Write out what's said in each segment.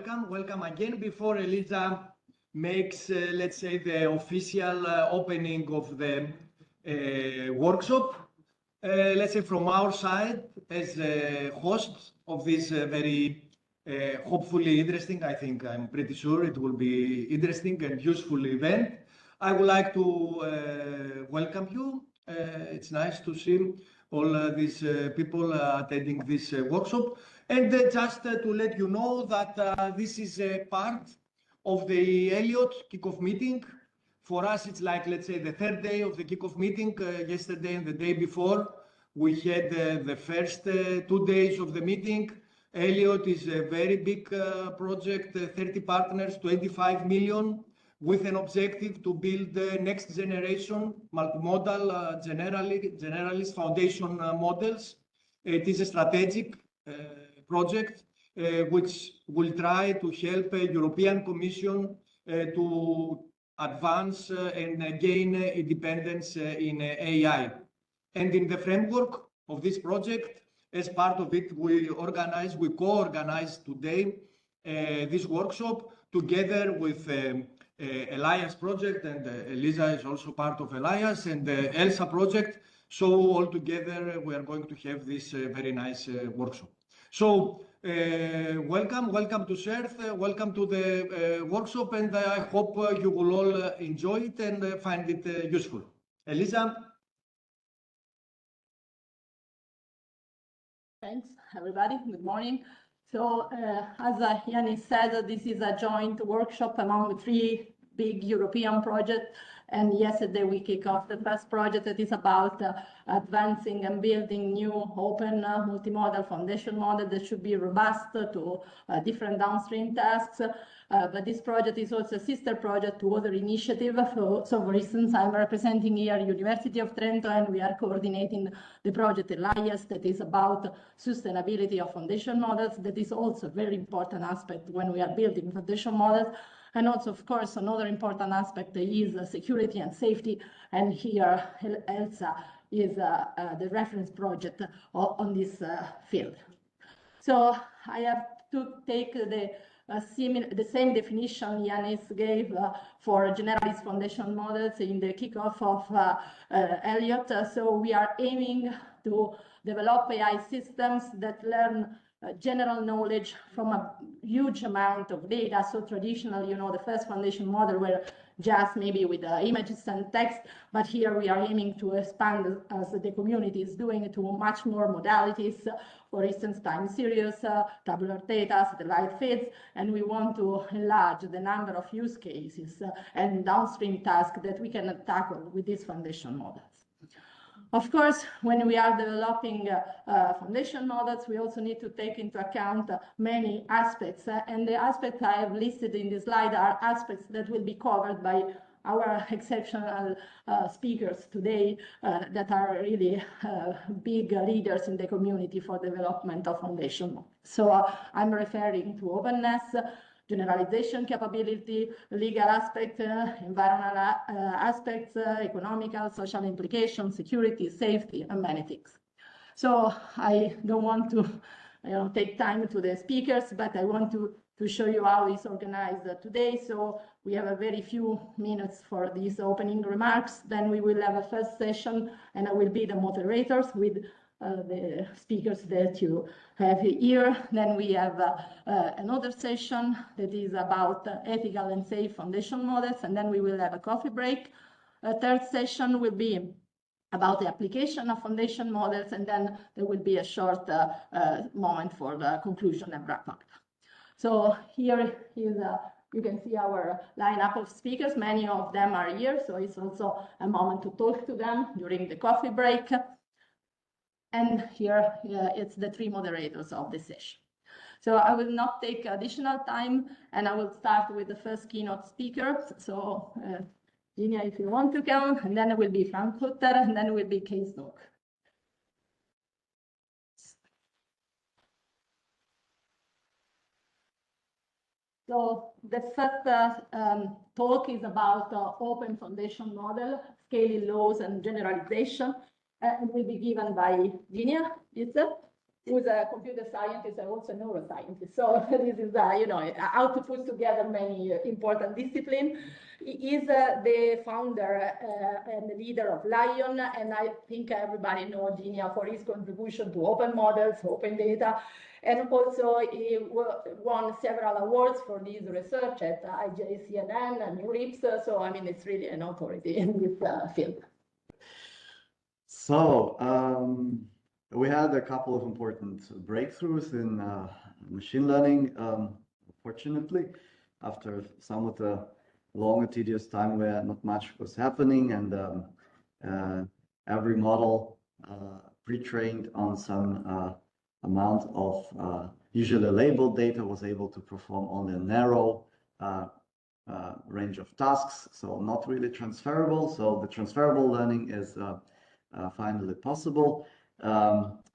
Welcome again. Before Elisa makes, let's say, the official opening of the workshop, let's say from our side, as a host of this very hopefully interesting, I'm pretty sure it will be interesting and useful event, I would like to welcome you. It's nice to see all these people attending this workshop. And just to let you know that this is a part of the ELLIOT kickoff meeting. For us, it's like, let's say, the third day of the kickoff meeting. Yesterday and the day before, we had the first 2 days of the meeting. ELLIOT is a very big project, 30 partners, 25 million, with an objective to build the next generation multimodal generalist foundation models. It is a strategic project which will try to help European Commission to advance and gain independence in AI. And in the framework of this project, as part of it, we co-organize today this workshop together with ELIAS project, and Elisa is also part of ELIAS, and the ELSA project. So all together, we are going to have this very nice workshop. So welcome to CERT, welcome to the workshop, and I hope you will all enjoy it and find it useful. Elisa? Thanks, everybody. Good morning. So as Yanis said, this is a joint workshop among 3 big European projects. And yesterday we kicked off the first project that is about advancing and building new open multimodal foundation model that should be robust to different downstream tasks. But this project is also a sister project to other initiatives. So for instance, I'm representing here University of Trento, and we are coordinating the project ELIAS that is about sustainability of foundation models. That is also a very important aspect when we are building foundation models. And also, of course, another important aspect is security and safety. And here, ELSA is the reference project on this field. So I have to take the same definition Yanis gave for generalist foundation models in the kickoff of ELLIOT. So we are aiming to develop AI systems that learn general knowledge from a huge amount of data. So traditionally, you know, the first foundation model were just maybe with images and text, but here we are aiming to expand, as the community is doing, to much more modalities. For instance, time series, tabular data, satellite feeds, and we want to enlarge the number of use cases and downstream tasks that we can tackle with these foundation models. Of course, when we are developing foundation models, we also need to take into account many aspects. And the aspects I have listed in this slide are aspects that will be covered by our exceptional speakers today that are really big leaders in the community for development of foundation models. So I'm referring to openness, generalization capability, legal aspect, environmental aspects, economical, social implications, security, safety, and many things. So I don't want to take time to the speakers, but I want to show you how it's organized today. So we have a very few minutes for these opening remarks. Then we will have a first session, and I will be the moderators with the speakers that you have here. Then we have another session that is about ethical and safe foundation models, and then we will have a coffee break. A third session will be about the application of foundation models, and then there will be a short moment for the conclusion and wrap up. So here is you can see our lineup of speakers. Many of them are here, so it's also a moment to talk to them during the coffee break. And here it's the 3 moderators of the session. So I will not take additional time, and I will start with the first keynote speaker. So Gina, if you want to come, and then it will be Frank Hutter, and then it will be Case Nook. So the first talk is about open foundation model, scaling laws and generalization. It will be given by Gina. who's a computer scientist and also a neuroscientist. So this is, you know, how to put together many important disciplines. He is the founder and the leader of Lion, and I think everybody knows Genia for his contribution to open models, open data, and also he won several awards for his research at IJCNN and NeurIPS. So I mean, it's really an authority in this field. So we had a couple of important breakthroughs in machine learning. Fortunately, after somewhat a long, tedious time where not much was happening, and every model pre-trained on some amount of usually labeled data was able to perform only a narrow range of tasks, so not really transferable. So the transferable learning is finally possible.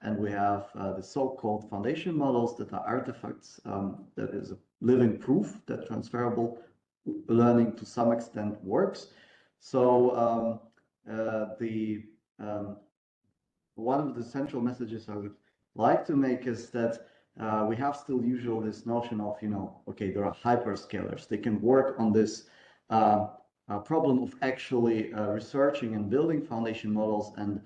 And we have the so-called foundation models that are artifacts that is a living proof that transferable learning to some extent works. So one of the central messages I would like to make is that we have still usually this notion of, you know, okay, there are hyperscalers. They can work on this problem of actually researching and building foundation models, and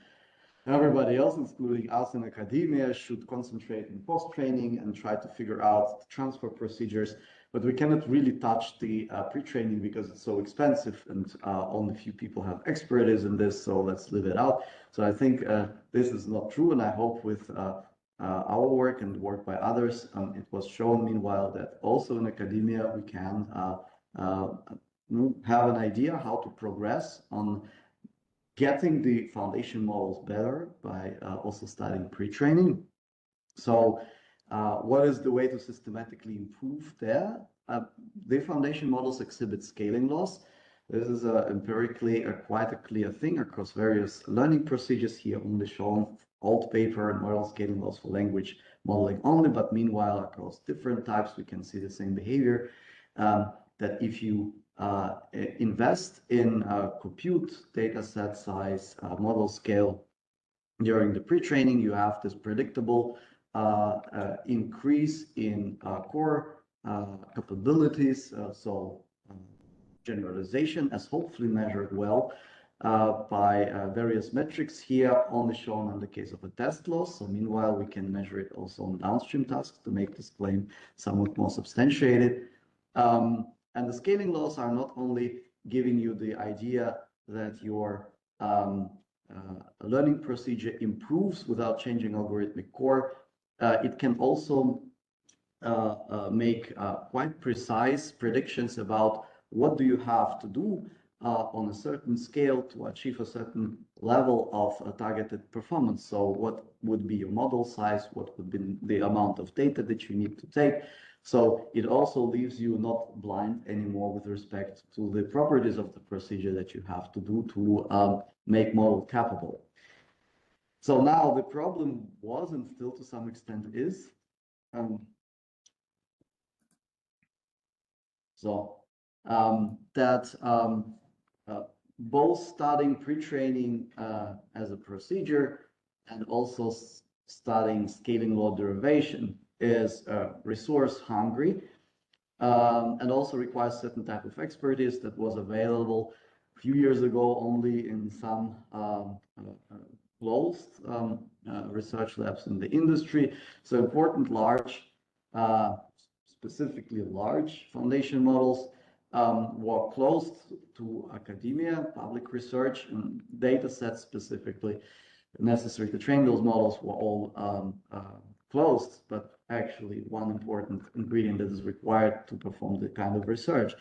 everybody else, including us in academia, should concentrate in post-training and try to figure out the transfer procedures. But we cannot really touch the pre-training because it's so expensive, and only a few people have expertise in this, so let's leave it out. So I think this is not true, and I hope with our work and work by others, it was shown meanwhile that also in academia we can have an idea how to progress on getting the foundation models better by also studying pre-training. So what is the way to systematically improve there? The foundation models exhibit scaling laws. This is empirically quite a clear thing across various learning procedures. Here only shown old paper and model scaling laws for language modeling only, but meanwhile across different types we can see the same behavior, that if you invest in compute data set size, model scale during the pre-training, you have this predictable increase in core capabilities, so generalization as hopefully measured well by various metrics here, only shown in the case of a test loss. So meanwhile, we can measure it also on downstream tasks to make this claim somewhat more substantiated. And the scaling laws are not only giving you the idea that your learning procedure improves without changing algorithmic core, it can also make quite precise predictions about what do you have to do on a certain scale to achieve a certain level of targeted performance. So what would be your model size? What would be the amount of data that you need to take? So it also leaves you not blind anymore with respect to the properties of the procedure that you have to do to make model capable. So now the problem was, and still to some extent is, that both studying pre-training as a procedure and also studying scaling law derivation is resource hungry and also requires certain type of expertise that was available a few years ago only in some closed research labs in the industry. So important large, specifically large foundation models were closed to academia, public research, and data sets specifically necessary to train those models were all closed, but actually one important ingredient that is required to perform the kind of research.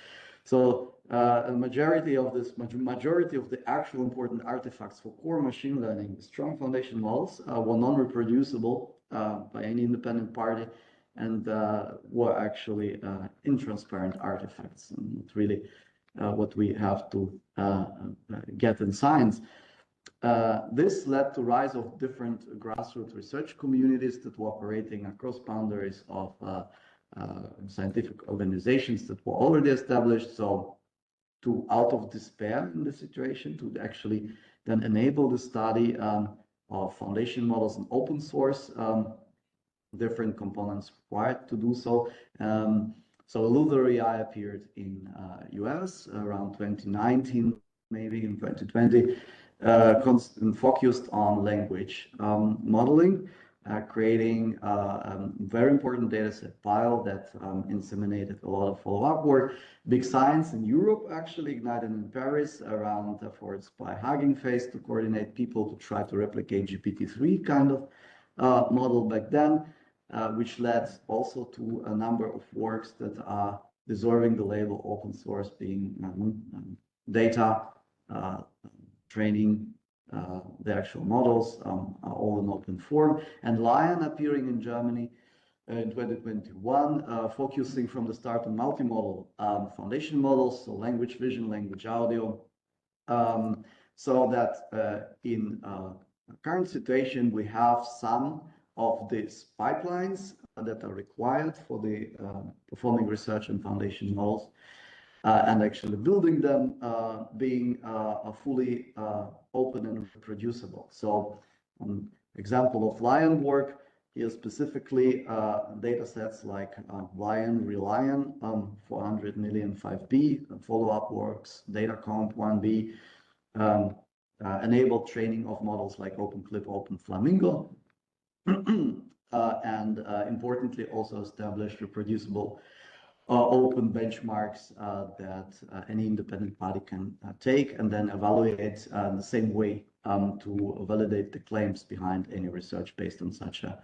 So a majority of the actual important artifacts for core machine learning, strong foundation models, were non-reproducible by any independent party, and were actually intransparent artifacts, and not really what we have to get in science. This led to rise of different grassroots research communities that were operating across boundaries of scientific organizations that were already established. So to out of despair in the situation, to actually then enable the study of foundation models in open source different components required to do so. So Luther AI appeared in US around 2019, maybe in 2020, focused on language modeling, creating a very important dataset file that inseminated a lot of follow-up work. Big science in Europe actually ignited in Paris around efforts by Hugging Face to coordinate people to try to replicate GPT-3 kind of model back then, which led also to a number of works that are deserving the label open source, being data, training, the actual models are all in open form. And Lion appearing in Germany in 2021, focusing from the start on multimodal foundation models, so language vision, language audio, so that in current situation, we have some of these pipelines that are required for the performing research and foundation models, and actually building them being fully open and reproducible. So example of Lion work here specifically data sets like Lion, ReLion, 400 million 5B, follow-up works, DataComp 1B, enabled training of models like OpenClip, OpenFlamingo, and importantly also established reproducible open benchmarks that any independent party can take and then evaluate the same way to validate the claims behind any research based on such a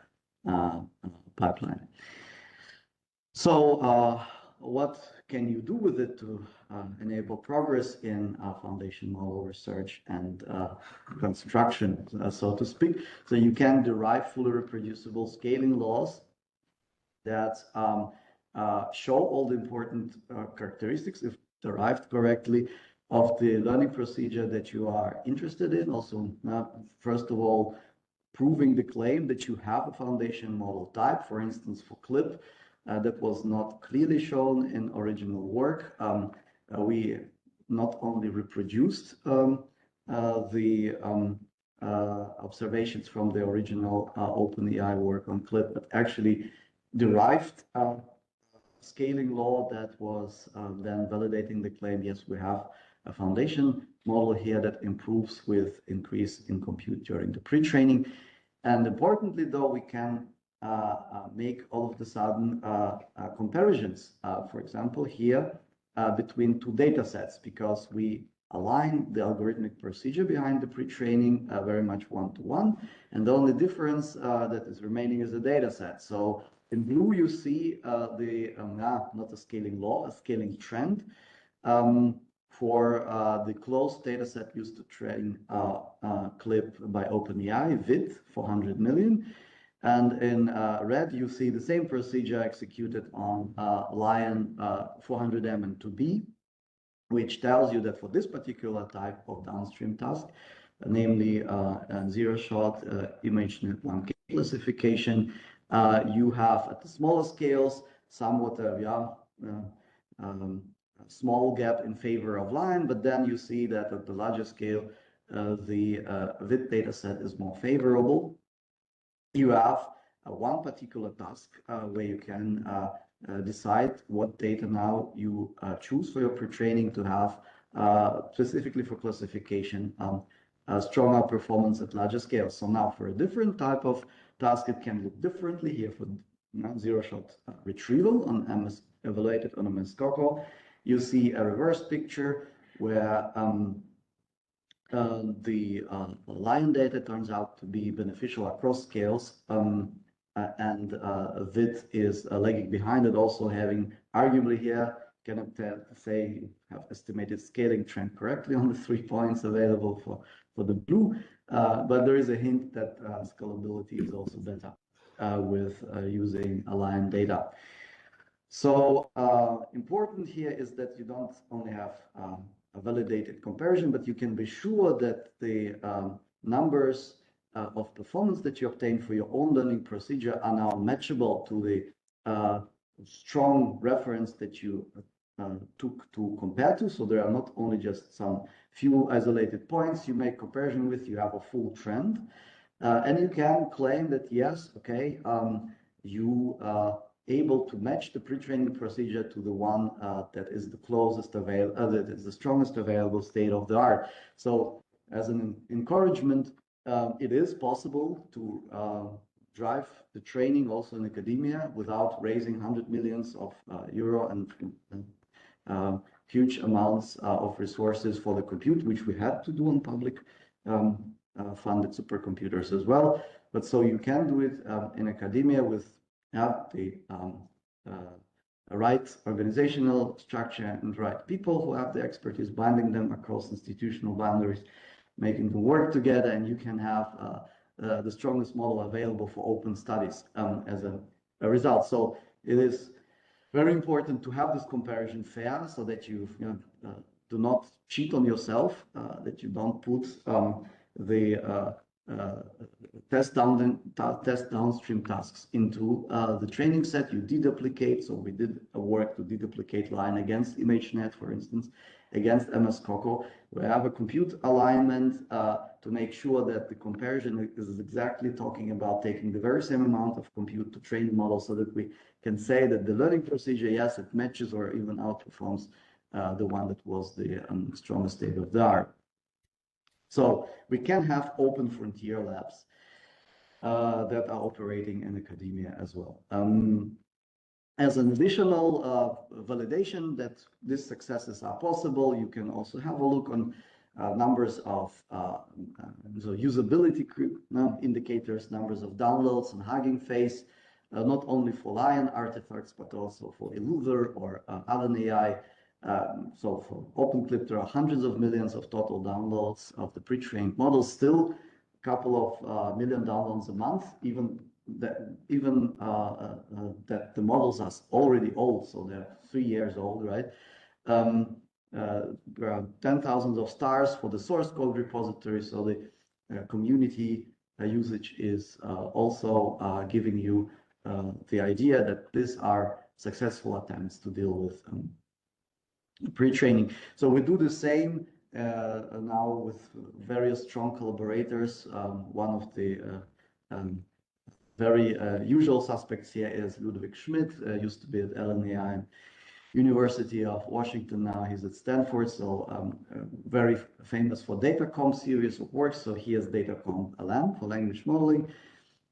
pipeline. So what can you do with it to enable progress in foundation model research and construction, so to speak? So you can derive fully reproducible scaling laws that show all the important characteristics, if derived correctly, of the learning procedure that you are interested in. Also, first of all, proving the claim that you have a foundation model type, for instance, for CLIP, that was not clearly shown in original work. We not only reproduced the observations from the original OpenAI work on CLIP, but actually derived scaling law that was then validating the claim, yes, we have a foundation model here that improves with increase in compute during the pre-training. And importantly, though, we can make all of the sudden comparisons, for example, here between two data sets, because we align the algorithmic procedure behind the pre-training very much one-to-one, and the only difference that is remaining is the data set. So in blue, you see the, not a scaling law, a scaling trend for the closed data set used to train CLIP by OpenAI, VIT, 400 million. And in red, you see the same procedure executed on Lion 400M and 2B, which tells you that for this particular type of downstream task, namely zero-shot ImageNet 1K classification, you have at the smaller scales somewhat a small gap in favor of Lion, but then you see that at the larger scale, the VIT data set is more favorable. You have one particular task where you can decide what data now you choose for your pre-training to have specifically for classification, stronger performance at larger scales. So now for a different type of task, it can look differently. Here for zero-shot retrieval on MS, evaluated on MS Coco, you see a reverse picture where the Lion data turns out to be beneficial across scales, and VIT is lagging behind it, also having arguably here, cannot say have estimated scaling trend correctly on the 3 points available for the blue, but there is a hint that scalability is also better with using Lion data. So important here is that you don't only have a validated comparison, but you can be sure that the numbers of performance that you obtain for your own learning procedure are now matchable to the strong reference that you took to compare to. So there are not only just some few isolated points you make comparison with, you have a full trend. And you can claim that, yes, okay, you able to match the pre-training procedure to the one that is the closest available, that is the strongest available state of the art. So as an encouragement, it is possible to drive the training also in academia without raising 100 millions of euro and huge amounts of resources for the compute, which we had to do on public funded supercomputers as well. But so you can do it in academia with the right organizational structure and right people who have the expertise, binding them across institutional boundaries, making them work together, and you can have the strongest model available for open studies as a result. So it is very important to have this comparison fair, so that you do not cheat on yourself, that you don't put the test downstream tasks into the training set. You deduplicate. So we did a work to deduplicate line against ImageNet, for instance, against MS COCO. We have a compute alignment to make sure that the comparison is exactly talking about taking the very same amount of compute to train the model, so that we can say that the learning procedure, yes, it matches or even outperforms the one that was the strongest state of the art. So we can have open frontier labs that are operating in academia as well. As an additional validation that these successes are possible, you can also have a look on numbers of so usability indicators, numbers of downloads and Hugging Face, not only for Lion artifacts, but also for Eluver or other AI. So for OpenClip, there are hundreds of millions of total downloads of the pre-trained models, still a couple of million downloads a month, even that the models are already old, so they're 3 years old, right? There are 10,000 of stars for the source code repository, so the community usage is also giving you the idea that these are successful attempts to deal with pre-training. So we do the same now with various strong collaborators. One of the very usual suspects here is Ludwig Schmidt, used to be at LNAI and University of Washington. Now he's at Stanford, so very famous for Datacom series of works. So he has Datacom LM for language modeling,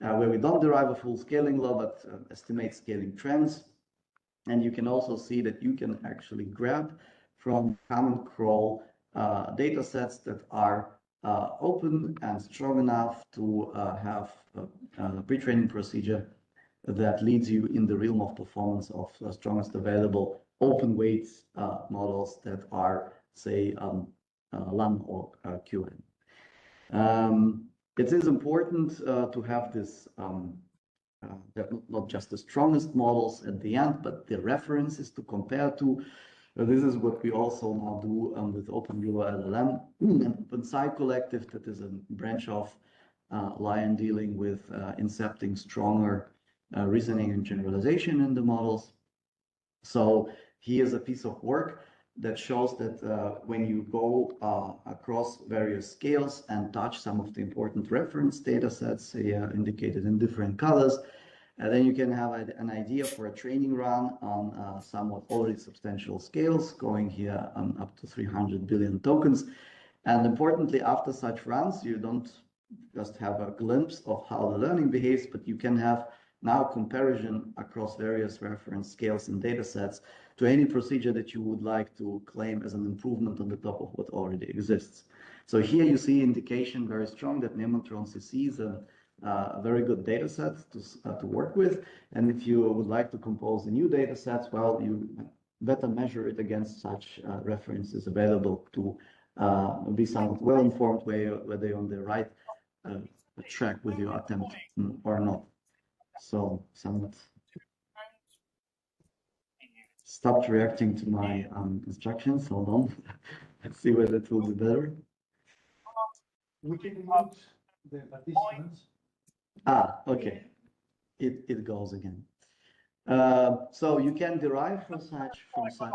where we don't derive a full scaling law, but estimate scaling trends. And you can also see that you can actually grab from common crawl data sets that are open and strong enough to have a pre-training procedure that leads you in the realm of performance of strongest available open weight models that are, say, LAM or QN. It is important to have this not just the strongest models at the end, but the references to compare to. This is what we also now do with OpenViewer LLM and OpenSci Collective, that is a branch of Lion dealing with incepting stronger reasoning and generalization in the models. So here's a piece of work that shows that when you go across various scales and touch some of the important reference data sets indicated in different colors, then you can have an idea for a training run on somewhat already substantial scales, going here up to 300 billion tokens. And importantly, after such runs, you don't just have a glimpse of how the learning behaves, but you can have now comparison across various reference scales and data sets to any procedure that you would like to claim as an improvement on the top of what already exists. So here you see indication very strong that Nemotron CC is a very good data set to work with. And if you would like to compose a new data set, well, you better measure it against such references available to be somewhat well-informed whether you're on the right track with your attempt or not. So somewhat stopped reacting to my instructions. Hold on. Let's see whether it will be better. We can mute the participants. Okay. It goes again. So you can derive from such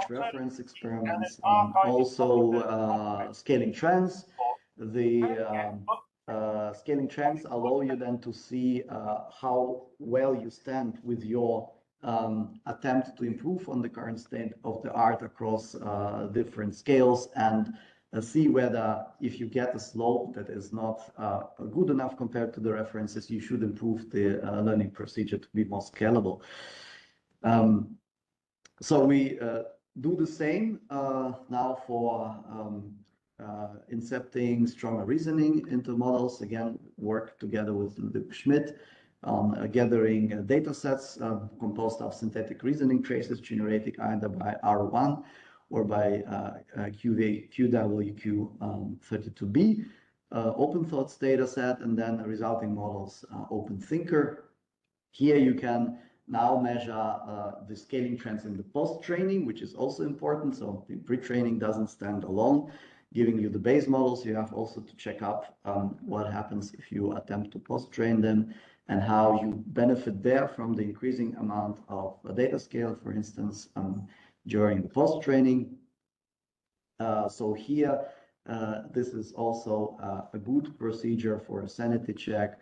reference experiments also scaling trends. The scaling trends allow you then to see how well you stand with your attempt to improve on the current state of the art across different scales, and see whether if you get a slope that is not good enough compared to the references, you should improve the learning procedure to be more scalable. So we do the same now for incepting stronger reasoning into models. Again, work together with Luke Schmidt on gathering data sets composed of synthetic reasoning traces generated either by R1 or by QWQ32B, open thoughts data set, and then resulting models, open thinker. Here you can now measure the scaling trends in the post-training, which is also important. So the pre-training doesn't stand alone, giving you the base models. You have also to check up what happens if you attempt to post-train them, and how you benefit there from the increasing amount of data scale, for instance, during the post-training. So here, this is also a good procedure for a sanity check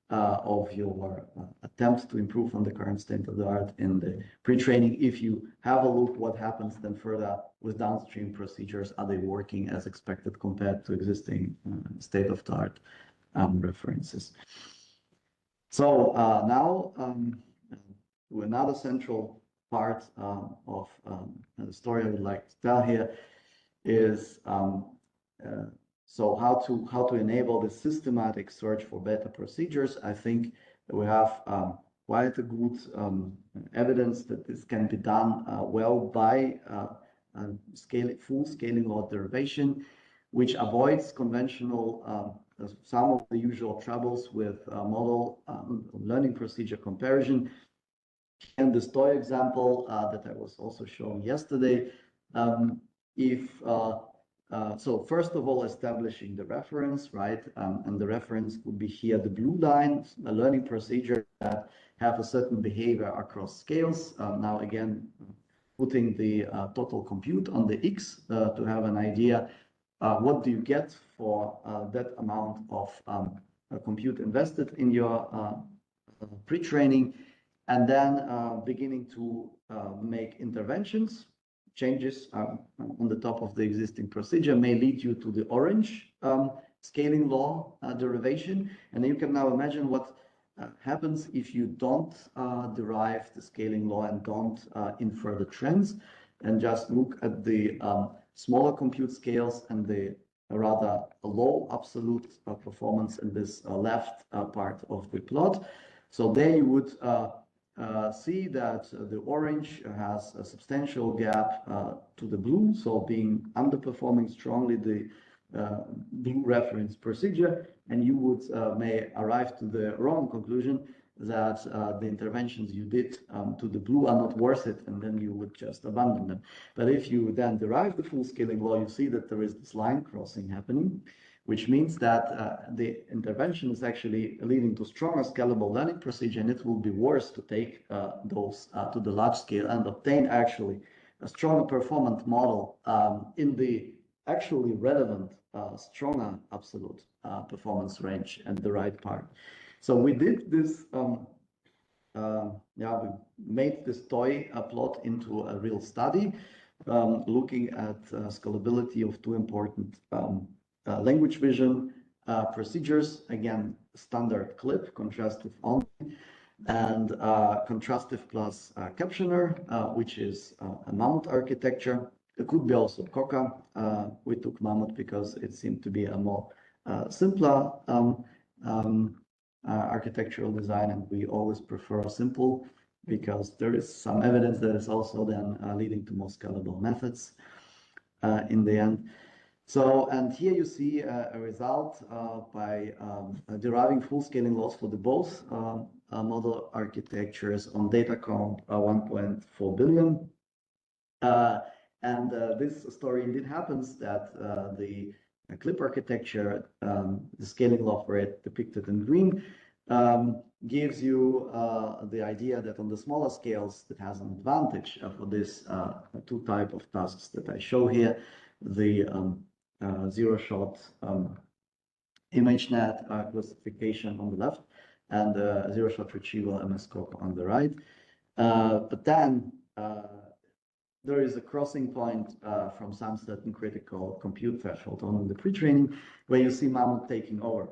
of your attempts to improve on the current state of the art in the pre-training. If you have a look what happens then further with downstream procedures, are they working as expected compared to existing state-of-the-art references. So now to another central part of the story I would like to tell here is so how to enable the systematic search for better procedures. I think we have quite a good evidence that this can be done well by full scaling law derivation, which avoids conventional some of the usual troubles with model learning procedure comparison. And the STOI example that I was also showing yesterday, so first of all, establishing the reference, right? And the reference would be here, the blue line, a learning procedure that have a certain behavior across scales. Now again, putting the total compute on the X to have an idea, what do you get for that amount of compute invested in your pre-training, and then beginning to make interventions. Changes on the top of the existing procedure may lead you to the orange scaling law derivation. And you can now imagine what happens if you don't derive the scaling law and don't infer the trends, and just look at the smaller compute scales and the rather low absolute performance in this left part of the plot. So there you would see that the orange has a substantial gap to the blue, so being underperforming strongly the blue reference procedure, and you would may arrive to the wrong conclusion that the interventions you did to the blue are not worth it, and then you would just abandon them. But if you then derive the full scaling law, you see that there is this line crossing happening, which means that the intervention is actually leading to stronger scalable learning procedure, and it will be worse to take those to the large scale and obtain actually a stronger performant model in the actually relevant stronger absolute performance range and the right part. So we did this, we made this toy plot into a real study, looking at scalability of two important language vision procedures. Again, standard clip, contrastive only, and contrastive plus captioner, which is a Mammoth architecture. It could be also Coca. We took Mammoth because it seemed to be a more simpler architectural design, and we always prefer simple because there is some evidence that is also then leading to more scalable methods in the end. So, and here you see a result by deriving full scaling laws for the both model architectures on data count 1.4 billion. This story indeed happens that the clip architecture, the scaling law for it depicted in green, gives you the idea that on the smaller scales it has an advantage for this two type of tasks that I show here, the zero-shot ImageNet classification on the left, and zero-shot retrieval MS-COCO on the right. But then there is a crossing point from some certain critical compute threshold on the pre-training where you see Mammoth taking over.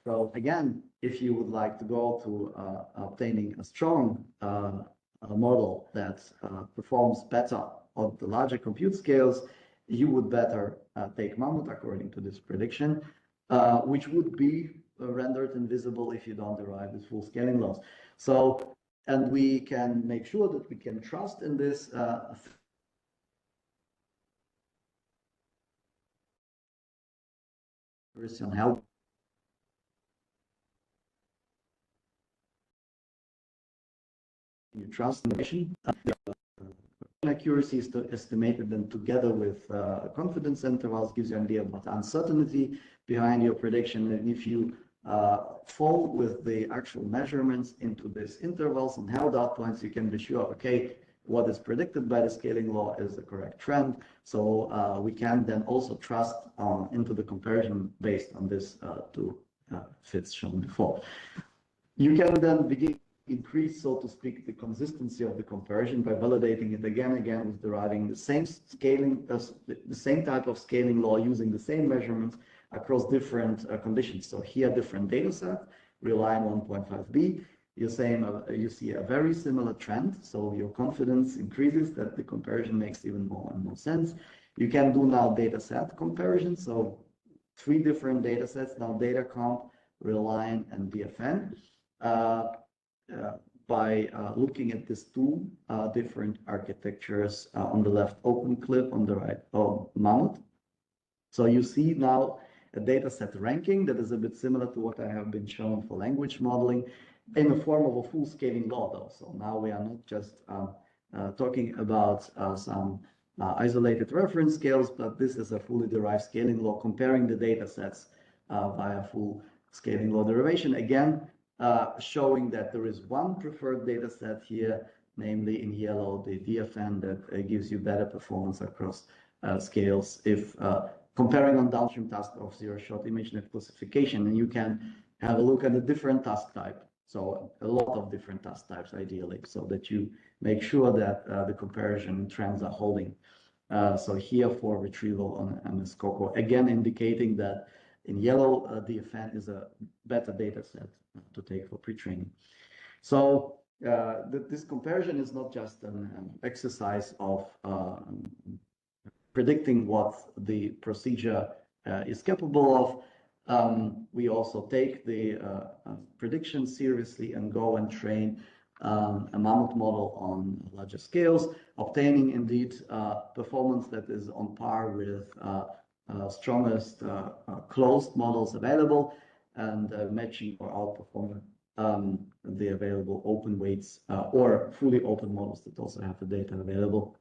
So again, if you would like to go to obtaining a strong model that performs better on the larger compute scales, you would better take Mammoth according to this prediction, which would be rendered invisible if you don't derive this full scaling loss. So, and we can make sure that we can trust in this help. You trust in the machine. Accuracy is estimated, and together with confidence intervals gives you an idea about uncertainty behind your prediction. And if you fall with the actual measurements into these intervals and held out points, you can be sure, okay, what is predicted by the scaling law is the correct trend. So we can then also trust into the comparison based on this two fits shown before. You can then begin increase, so to speak, the consistency of the comparison by validating it again and again with deriving the same scaling, the same type of scaling law using the same measurements across different conditions. So here, different data set, relying 1.5b, you see a very similar trend. So your confidence increases that the comparison makes even more and more sense. You can do now data set comparison. So 3 different data sets, now data comp, reline, and DFN. By looking at these 2 different architectures on the left, OpenClip, on the right, Mammoth. So you see now a data set ranking that is a bit similar to what I have been shown for language modeling in the form of a full scaling law, though. So now we are not just talking about some isolated reference scales, but this is a fully derived scaling law comparing the data sets via full scaling law derivation. Again, showing that there is one preferred data set here, namely in yellow, the DFN, that gives you better performance across scales if comparing on downstream task of zero-shot ImageNet classification. And you can have a look at a different task type. So a lot of different task types, ideally, so that you make sure that the comparison trends are holding. So here for retrieval on MS-COCO, again indicating that in yellow, DFN is a better data set to take for pre-training. So this comparison is not just an exercise of predicting what the procedure is capable of. We also take the prediction seriously and go and train a Mammoth model on larger scales, obtaining indeed performance that is on par with strongest closed models available, and matching or outperforming the available open weights or fully open models that also have the data available.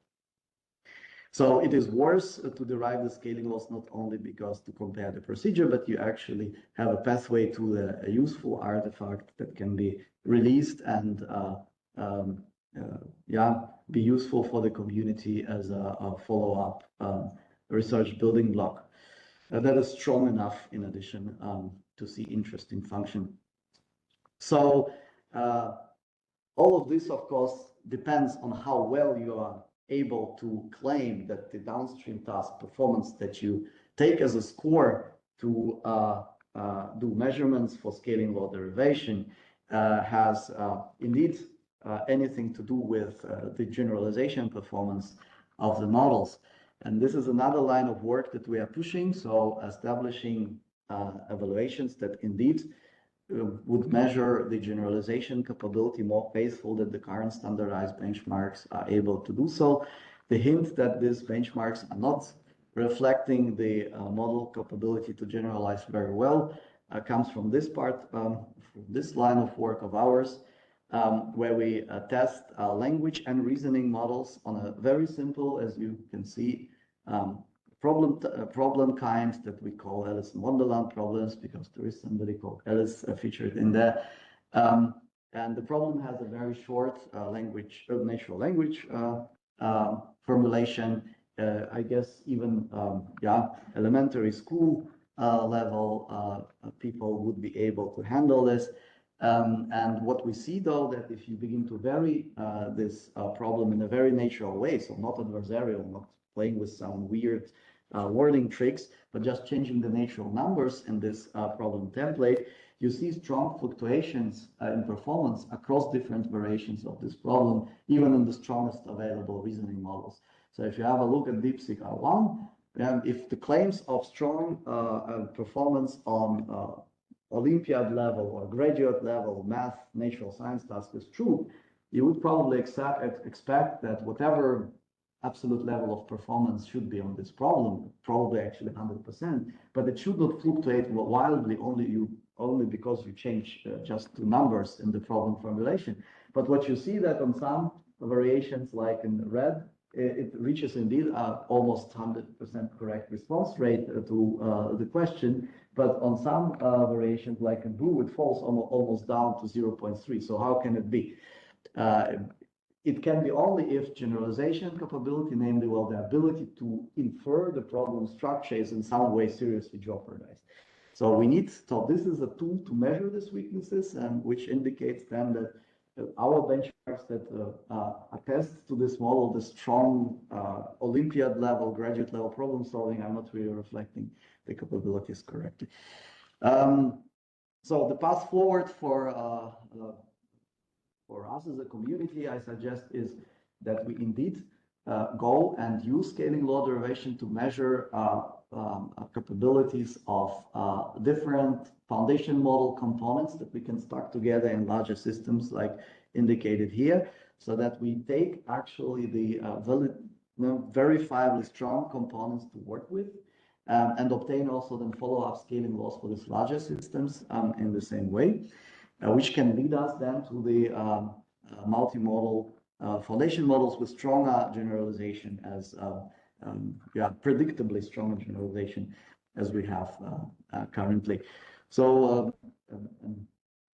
So it is worse to derive the scaling laws not only because to compare the procedure, but you actually have a pathway to a useful artifact that can be released and be useful for the community as a follow-up research building block that is strong enough in addition to see interesting function. So all of this, of course, depends on how well you are able to claim that the downstream task performance that you take as a score to do measurements for scaling law derivation has indeed anything to do with the generalization performance of the models. And this is another line of work that we are pushing. So establishing evaluations that indeed would measure the generalization capability more faithful that the current standardized benchmarks are able to do so. The hint that these benchmarks are not reflecting the model capability to generalize very well comes from this part, from this line of work of ours, where we test language and reasoning models on a very simple, as you can see, problem kind that we call Alice in Wonderland problems, because there is somebody called Alice featured in there. And the problem has a very short natural language formulation. I guess even elementary school level people would be able to handle this. And what we see, though, that if you begin to vary this problem in a very natural way, so not adversarial, not playing with some weird wording tricks, but just changing the natural numbers in this problem template, you see strong fluctuations in performance across different variations of this problem, even in the strongest available reasoning models. So if you have a look at DeepSeek R1, if the claims of strong performance on Olympiad level or graduate level math, natural science task is true, you would probably expect that whatever absolute level of performance should be on this problem, probably actually 100%, but it should not fluctuate wildly only because you change just two numbers in the problem formulation. But what you see that on some variations, like in red, it reaches indeed almost 100% correct response rate to the question, but on some variations, like in blue, it falls almost down to 0.3. So how can it be? It can be only if generalization capability, namely, well, the ability to infer the problem structure, is in some way seriously jeopardized. So this is a tool to measure these weaknesses, and which indicates then that our benchmarks that attest to this model, the strong Olympiad level, graduate level problem solving, are not really reflecting the capabilities correctly. So the path forward for us as a community, I suggest, is that we indeed go and use scaling law derivation to measure capabilities of different foundation model components that we can stack together in larger systems like indicated here, so that we take actually the verifiably strong components to work with and obtain also then follow-up scaling laws for these larger systems in the same way, which can lead us then to the multimodal foundation models with stronger generalization as predictably stronger generalization as we have currently. So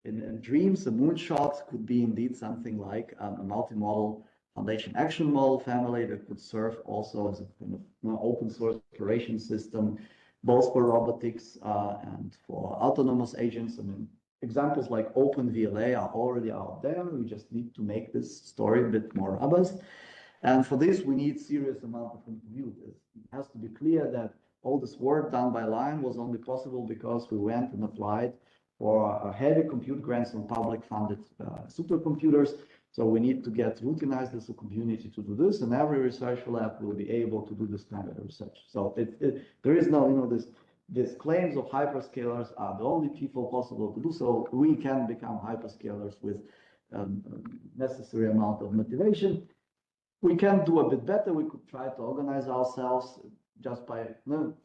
in dreams, a moonshot could be indeed something like a multimodal foundation action model family that could serve also as a kind of open source operation system, both for robotics and for autonomous agents. I mean, examples like OpenVLA are already out there. We just need to make this story a bit more robust. And for this, we need serious amount of compute. It has to be clear that all this work done by Lion was only possible because we went and applied for heavy compute grants on public funded supercomputers. So we need to get routinized as a community to do this, and every research lab will be able to do this kind of research. So there is no, these claims of hyperscalers are the only people possible to do so. We can become hyperscalers with necessary amount of motivation. We can do a bit better. We could try to organize ourselves just by,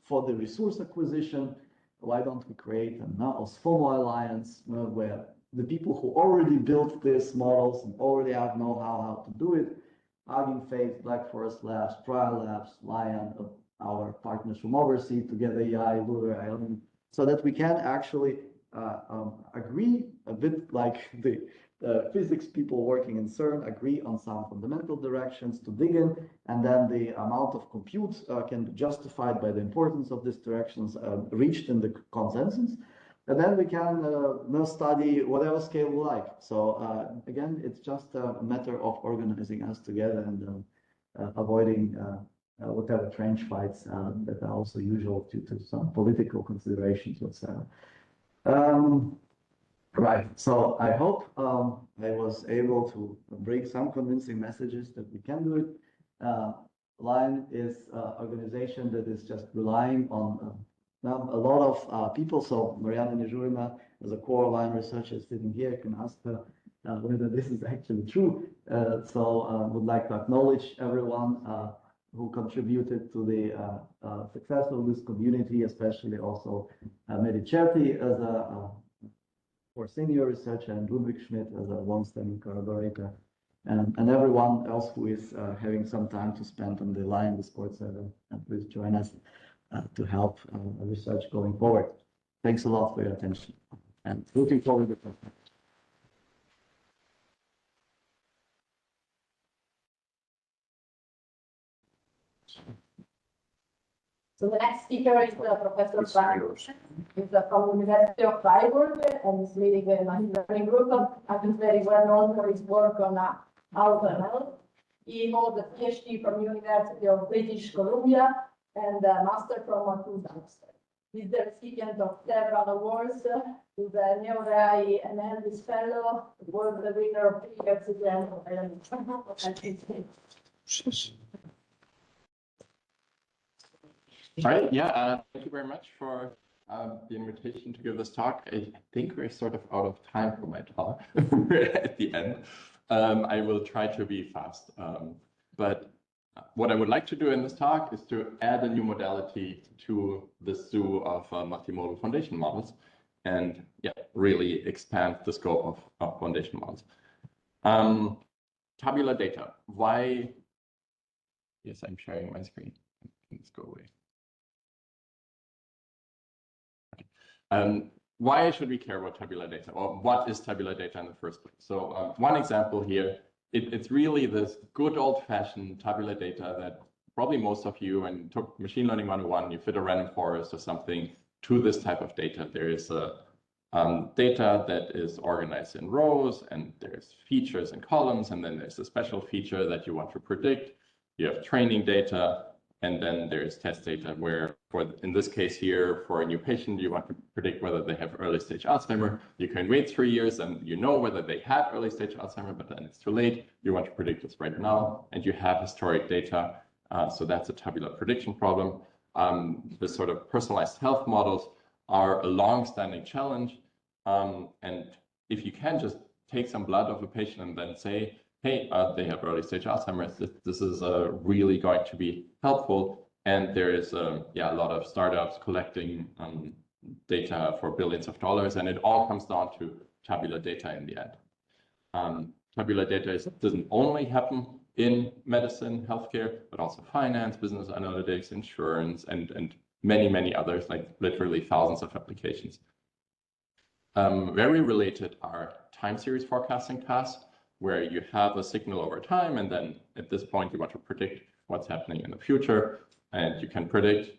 for the resource acquisition. Why don't we create a SFOMO alliance where the people who already built these models and already have know-how how to do it, Hugging Face, Black Forest Labs, Trial Labs, Lion, our partners from overseas, Together AI, Lunar Island, so that we can actually agree a bit like the physics people working in CERN agree on some fundamental directions to dig in, and then the amount of compute can be justified by the importance of these directions reached in the consensus. And then we can study whatever scale we like. So again, it's just a matter of organizing us together and avoiding whatever trench fights that are also usual due to some political considerations, etc. Right. So I hope I was able to bring some convincing messages that we can do it. Lion is an organization that is just relying on a lot of people. So Mariana Nijurina, as a core Lion researcher sitting here, can ask her whether this is actually true. So would like to acknowledge everyone who contributed to the success of this community, especially also Mehdi Cherti as a for senior researcher and Ludwig Schmidt as a long-standing collaborator, and everyone else who is having some time to spend on the Lion Discord server. And please join us to help research going forward. Thanks a lot for your attention, and looking forward to it. So the next speaker is Professor Frank. He's from the University of Freiburg and is leading a machine learning group. And he's very well known for his work on AutoML. He holds a PhD from University of British Columbia and a master from Toulouse. He's the recipient of several awards. He's a NeoRai and Elvis Fellow, was the winner of 3 years exam. All right, yeah, thank you very much for the invitation to give this talk. I think we're sort of out of time for my talk at the end. I will try to be fast, but what I would like to do in this talk is to add a new modality to the zoo of multimodal foundation models and really expand the scope of foundation models. Tabular data. Why? Yes, I'm sharing my screen. Let's go away. Why should we care about tabular data? Or what is tabular data in the first place? So one example here, it's really this good old-fashioned tabular data that probably most of you, when you took Machine Learning 101, you fit a random forest or something to this type of data. There is a data that is organized in rows, and there's features and columns, and then there's a special feature that you want to predict. You have training data, and then there's test data where, in this case here, for a new patient, you want to predict whether they have early stage Alzheimer. You can wait 3 years and you know whether they had early stage Alzheimer, but then it's too late. You want to predict this right now, and you have historic data. So that's a tabular prediction problem. The sort of personalized health models are a long-standing challenge. And if you can just take some blood of a patient and then say, hey, they have early stage Alzheimer's, this is really going to be helpful. And there is a lot of startups collecting data for billions of dollars, and it all comes down to tabular data in the end. Tabular data doesn't only happen in medicine, healthcare, but also finance, business analytics, insurance, and many, many others, like literally thousands of applications. Very related are time series forecasting tasks, where you have a signal over time, and then at this point you want to predict what's happening in the future, and you can predict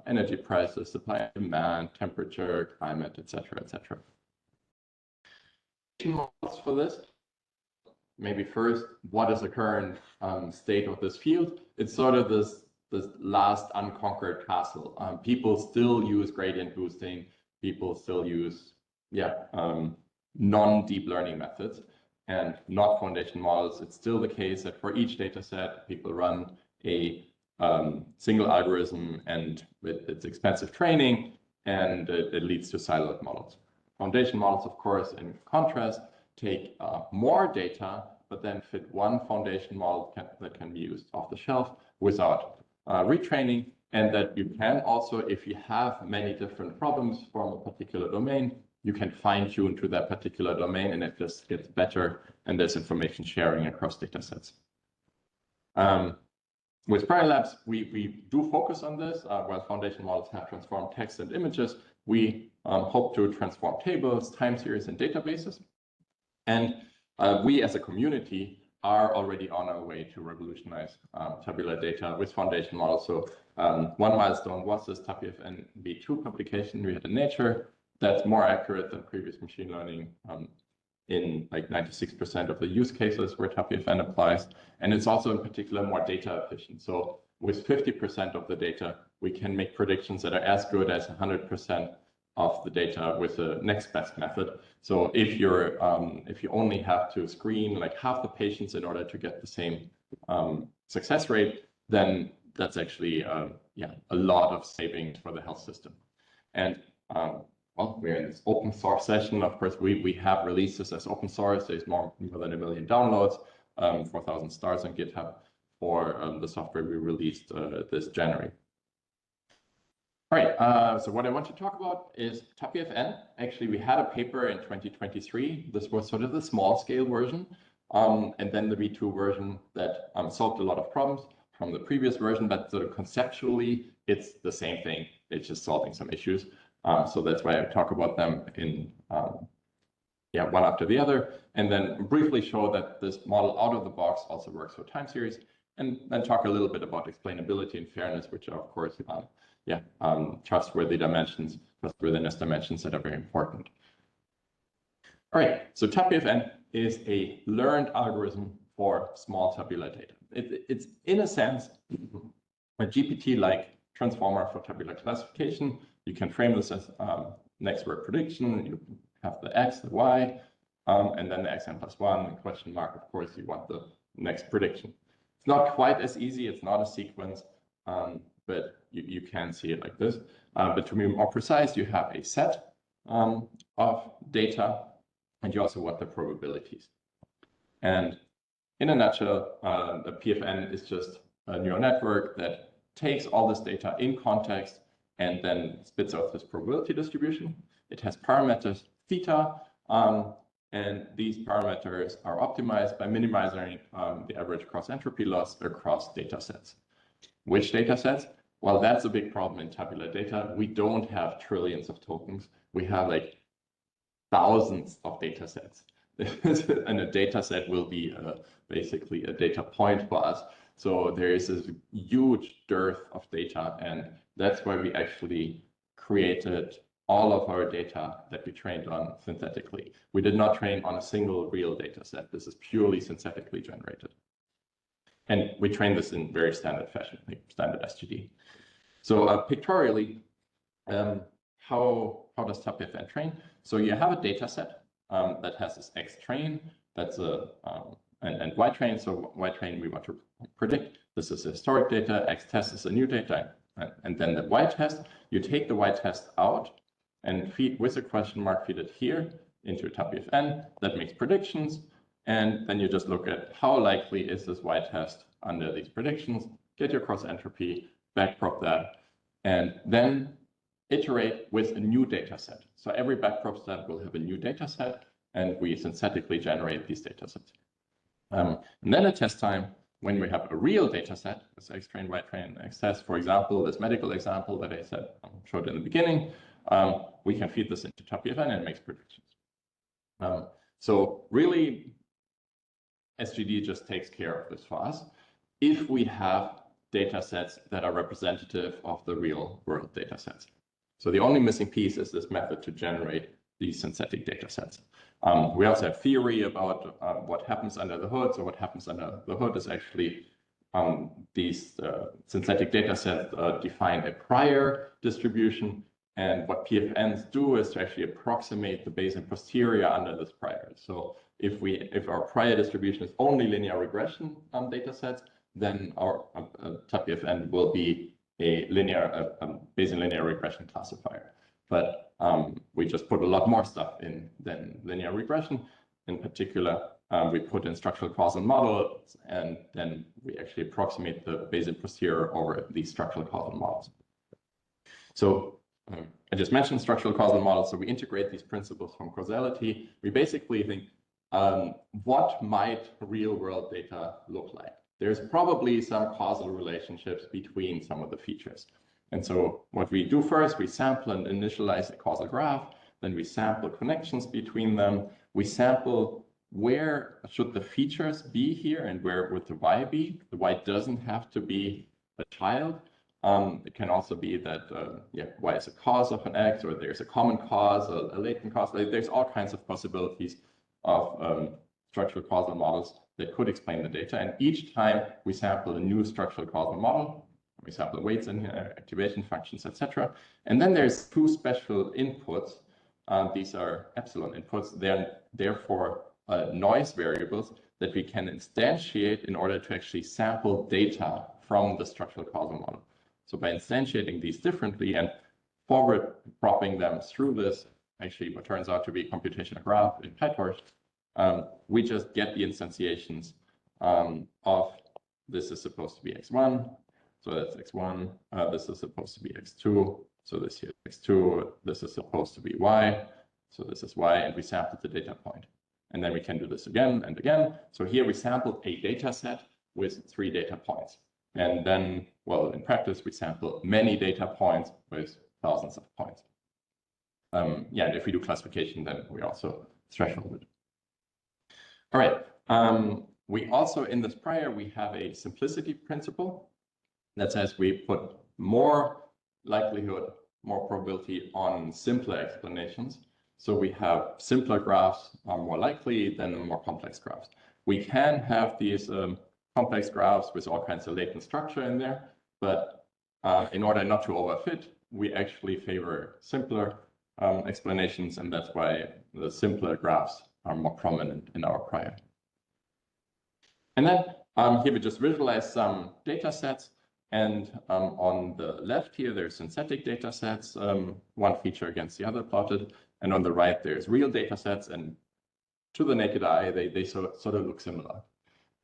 energy prices, supply and demand, temperature, climate, etc., etc. Models for this. Maybe first, what is the current state of this field? It's sort of this last unconquered castle. People still use gradient boosting. People still use non-deep learning methods and not foundation models. It's still the case that for each data set, people run a single algorithm, and it's expensive training, and it leads to siloed models. Foundation models, of course, in contrast, take more data, but then fit one foundation model that can be used off the shelf without retraining, and that you can also, if you have many different problems from a particular domain, you can fine-tune to that particular domain, and it just gets better, and there's information sharing across data sets. With Prior Labs, we do focus on this. While foundation models have transformed text and images, we hope to transform tables, time series, and databases. And we as a community are already on our way to revolutionize tabular data with foundation models. So one milestone was this TAPIFN v2 publication we had in Nature. That's more accurate than previous machine learning in like 96% of the use cases where TAPIFN applies. And it's also in particular more data efficient. So with 50% of the data, we can make predictions that are as good as 100% of the data with the next best method. So if you only have to screen like half the patients in order to get the same success rate, then that's actually a lot of savings for the health system. And well, we're in this open source session. Of course, we have released this as open source. There's more than 1 million downloads, 4,000 stars on GitHub for the software we released this January. All right, so what I want to talk about is TAPIFN. Actually, we had a paper in 2023. This was sort of the small scale version, and then the V2 version that solved a lot of problems from the previous version, but sort of conceptually, it's the same thing. It's just solving some issues. So that's why I talk about them in one after the other, and then briefly show that this model out of the box also works for time series, and then talk a little bit about explainability and fairness, which are, of course, trustworthiness dimensions that are very important. All right, so TABFN is a learned algorithm for small tabular data. It's in a sense a GPT-like transformer for tabular classification. You can frame this as next word prediction. You have the X, the Y, and then the xn plus 1, and question mark, of course, you want the next prediction. It's not quite as easy. It's not a sequence, but you can see it like this. But to be more precise, you have a set of data, and you also want the probabilities. And in a nutshell, the PFN is just a neural network that takes all this data in context and then spits out this probability distribution. It has parameters theta, and these parameters are optimized by minimizing the average cross-entropy loss across data sets. Which data sets? Well, that's a big problem in tabular data. We don't have trillions of tokens. We have like thousands of data sets. And a data set will be basically a data point for us. So there is this huge dearth of data, and that's why we actually created all of our data that we trained on synthetically. We did not train on a single real data set. This is purely synthetically generated. And we train this in very standard fashion, like standard SGD. So pictorially, how does TABFN train? So you have a data set that has this X train, that's and Y train. So Y train we want to predict. This is historic data. X test is a new data. And then the Y test, you take the Y test out and feed with a question mark, feed it here into TABFN that makes predictions. And then you just look at how likely is this Y test under these predictions, get your cross entropy, backprop that, and then iterate with a new data set. So every backprop step will have a new data set, and we synthetically generate these data sets. And then at test time, when we have a real data set, this X train, Y train, X test, for example, this medical example that I showed in the beginning, we can feed this into TABFN and it makes predictions. So really, SGD just takes care of this for us if we have data sets that are representative of the real world data sets. So the only missing piece is this method to generate these synthetic data sets. We also have theory about what happens under the hood. So what happens under the hood is actually these synthetic data sets define a prior distribution. And what PFNs do is to actually approximate the base and posterior under this prior. So if our prior distribution is only linear regression data sets, then our TABFN will be a linear Bayesian linear regression classifier. But we just put a lot more stuff in than linear regression. In particular, we put in structural causal models, and then we actually approximate the base and posterior over these structural causal models. So I just mentioned structural causal models. So we integrate these principles from causality. We basically think, what might real world data look like? There's probably some causal relationships between some of the features. And so what we do first, we sample and initialize a causal graph. Then we sample connections between them. We sample where should the features be here and where would the Y be. The Y doesn't have to be a child. It can also be that Y is a cause of an X, or there's a common cause, a latent cause. There's all kinds of possibilities of structural causal models that could explain the data. And each time we sample a new structural causal model, we sample the weights in here, activation functions, etc. And then there's two special inputs. These are epsilon inputs. They're therefore noise variables that we can instantiate in order to actually sample data from the structural causal model. So by instantiating these differently and forward propping them through this, actually what turns out to be a computational graph in PyTorch, we just get the instantiations of this is supposed to be x1, so that's x1, this is supposed to be x2, so this here is x2, this is supposed to be y, so this is y, and we sample the data point. And then we can do this again and again. So here we sampled a data set with 3 data points. And then, well, in practice, we sample many data points with thousands of points. And if we do classification, then we also threshold it. All right. We also, in this prior, we have a simplicity principle that says we put more likelihood, more probability on simpler explanations. So we have simpler graphs are more likely than more complex graphs. We can have these complex graphs with all kinds of latent structure in there, but in order not to overfit, we actually favor simpler explanations, and that's why the simpler graphs are more prominent in our prior. And then here we just visualize some data sets, and on the left here there's synthetic data sets, one feature against the other plotted, and on the right there's real data sets, and to the naked eye they sort of look similar.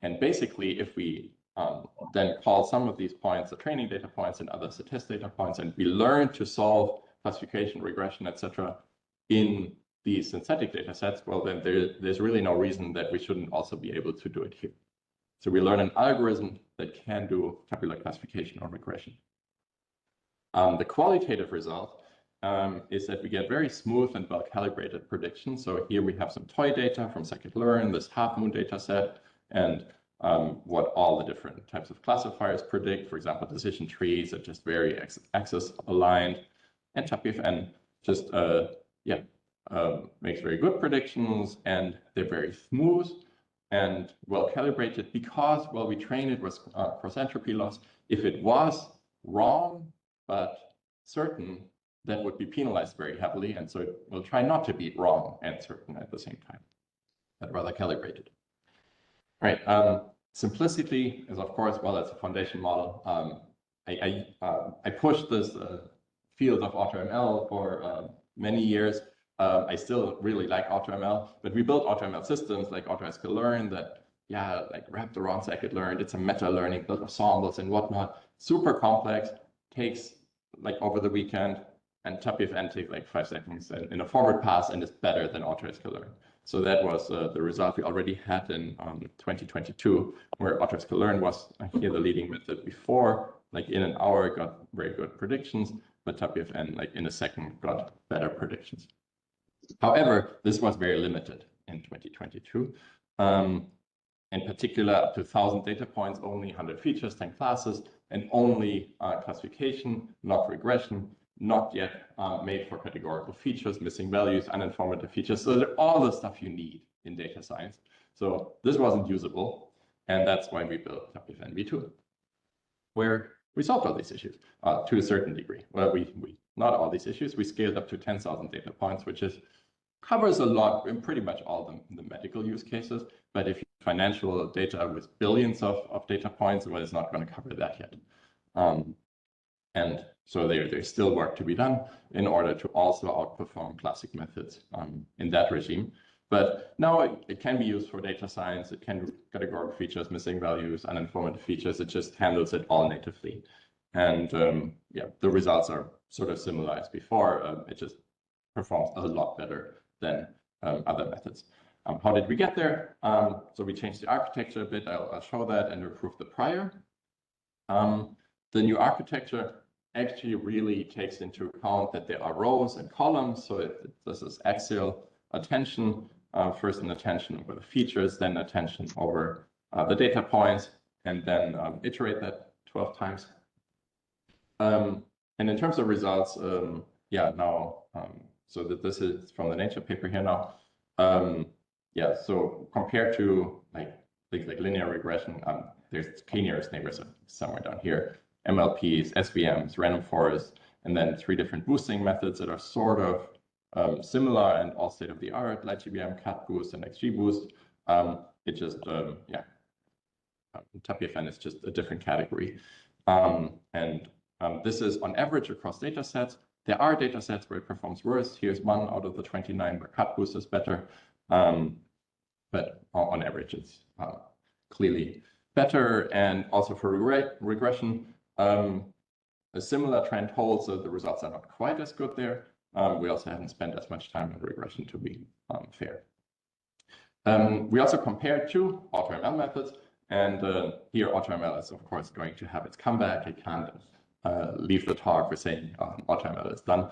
And basically, if we then call some of these points the training data points and others the test data points, and we learn to solve classification, regression, etc. in these synthetic data sets, well, then there's really no reason that we shouldn't also be able to do it here. So we learn an algorithm that can do tabular classification or regression. The qualitative result is that we get very smooth and well-calibrated predictions. So here we have some toy data from scikit-learn, this half-moon data set, and what all the different types of classifiers predict. For example, decision trees are just very axis aligned, and TAPIFN just makes very good predictions, and they're very smooth and well calibrated because, well, we train it with cross entropy loss. If it was wrong but certain, that would be penalized very heavily, and so it will try not to be wrong and certain at the same time, but rather calibrated. All right. Simplicity is, of course, well, that's a foundation model. I pushed this field of AutoML for many years. I still really like AutoML, but we built AutoML systems like AutoScaLearn that, like wrapped around scikit-learn. It's a meta-learning, built ensembles and whatnot. Super complex, takes like over the weekend, and TAPIFN takes like 5 seconds in a forward pass, and is better than AutoScaLearn. So that was the result we already had in 2022, where AutoScaLearn was here the leading method before. Like in an hour, got very good predictions, but TAPIFN, like in a second, got better predictions. However, this was very limited in 2022. In particular, up to 1,000 data points, only 100 features, 10 classes, and only classification, not regression, not yet made for categorical features, missing values, uninformative features. So all the stuff you need in data science. So this wasn't usable, and that's why we built TAPIFN v2, where we solved all these issues to a certain degree. Well, we not all these issues. We scaled up to 10,000 data points, which covers a lot in pretty much all the medical use cases. But if you have financial data with billions of data points, well, it's not going to cover that yet. And so there's still work to be done in order to also outperform classic methods in that regime. But now it can be used for data science. It can do categorical features, missing values, uninformative features. It just handles it all natively. And the results are sort of similar as before. It just performs a lot better than other methods. How did we get there? So we changed the architecture a bit. I'll show that and improve the prior. The new architecture actually really takes into account that there are rows and columns. So this is axial attention. First an attention over the features, then attention over the data points, and then iterate that 12 times. And in terms of results, so that this is from the Nature paper here now. So compared to things like linear regression, there's k-nearest neighbors somewhere down here, MLPs, SVMs, random forests, and then 3 different boosting methods that are sort of similar and all state-of-the-art, LightGBM, CatBoost, and XGBoost. It just, TAPIFN is just a different category. This is on average across data sets. There are data sets where it performs worse. Here's one out of the 29 where CatBoost is better. But on average, it's clearly better. And also for regression, a similar trend holds, so the results are not quite as good there. We also haven't spent as much time on regression to be fair. We also compared 2 AutoML methods, and here AutoML is of course going to have its comeback. It can't leave the talk with saying AutoML is done.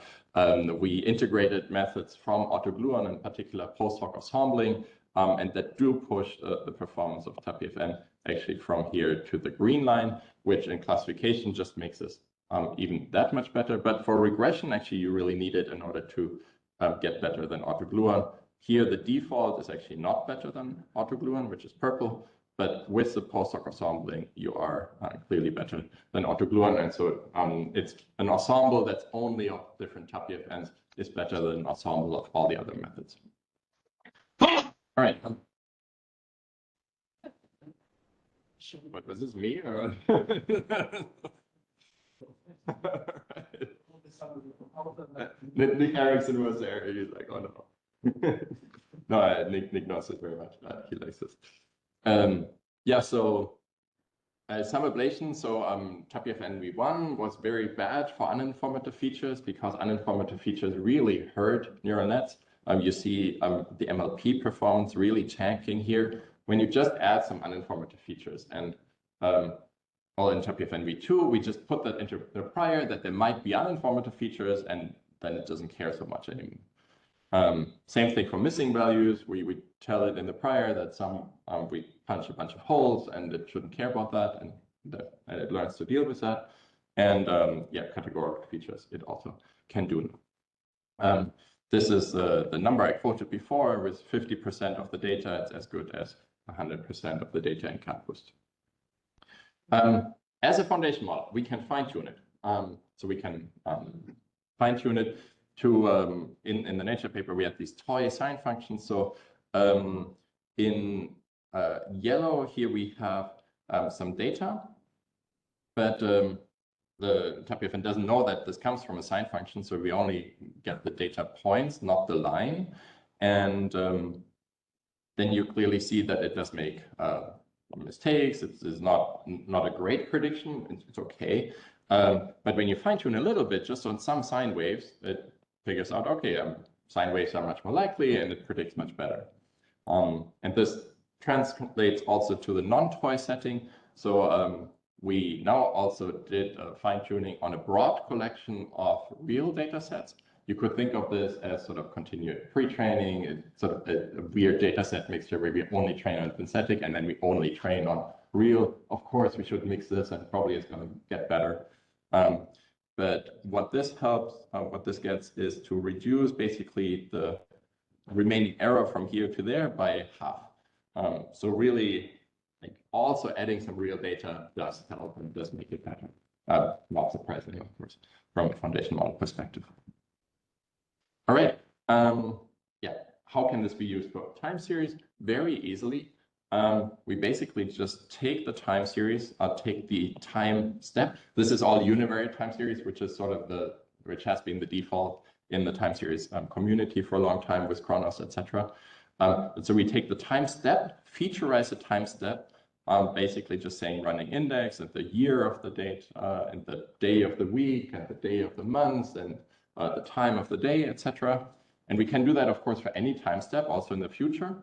We integrated methods from AutoGluon, in particular post hoc assembling, and that do push the performance of TAPIFN actually from here to the green line, which in classification just makes this even that much better. But for regression, actually, you really need it in order to get better than autogluon. Here, the default is actually not better than autogluon, which is purple. But with the post-hoc assembling, you are clearly better than autogluon. And so it's an ensemble that's only of different TAPIFNs is better than an ensemble of all the other methods. All right. What was this, me or? Nick Erickson was there. He's like, oh no. No, Nick knows it very much. He likes this. Yeah, so some ablation. So TAPIFN v1 was very bad for uninformative features because uninformative features really hurt neural nets. You see the MLP performance really tanking here when you just add some uninformative features. And well, in TAPIFN v2, we just put that into the prior that there might be uninformative features, and then it doesn't care so much anymore. Same thing for missing values. We tell it in the prior that we punch a bunch of holes and it shouldn't care about that, and it learns to deal with that. And yeah, categorical features it also can do. This is the number I quoted before. With 50% of the data, it's as good as 100% of the data in CatBoost. As a foundation model, we can fine-tune it. So we can fine-tune it to, in the Nature paper, we had these toy sign functions. So in yellow here, we have some data, but the TAPIFN doesn't know that this comes from a sign function. So we only get the data points, not the line. And then you clearly see that it does make mistakes. It's not a great prediction. It's okay. But when you fine tune a little bit, just on some sine waves, it figures out, okay, sine waves are much more likely and it predicts much better. And this translates also to the non-toy setting. So we now also did fine tuning on a broad collection of real data sets. You could think of this as sort of continued pre-training. It's sort of a weird data set mixture where we only train on synthetic and then we only train on real. Of course, we should mix this and probably it's going to get better. But what this helps, what this gets is to reduce basically the remaining error from here to there by half. So really, like also adding some real data does help and does make it better. Not surprisingly, of course, from a foundation model perspective. All right. Yeah. How can this be used for time series? Very easily. We basically just take the time series, take the time step. This is all univariate time series, which is sort of which has been the default in the time series community for a long time with Chronos, etc. So we take the time step, featureize the time step, basically just saying running index and the year of the date and the day of the week and the day of the month and the time of the day, etc. And we can do that, of course, for any time step, also in the future.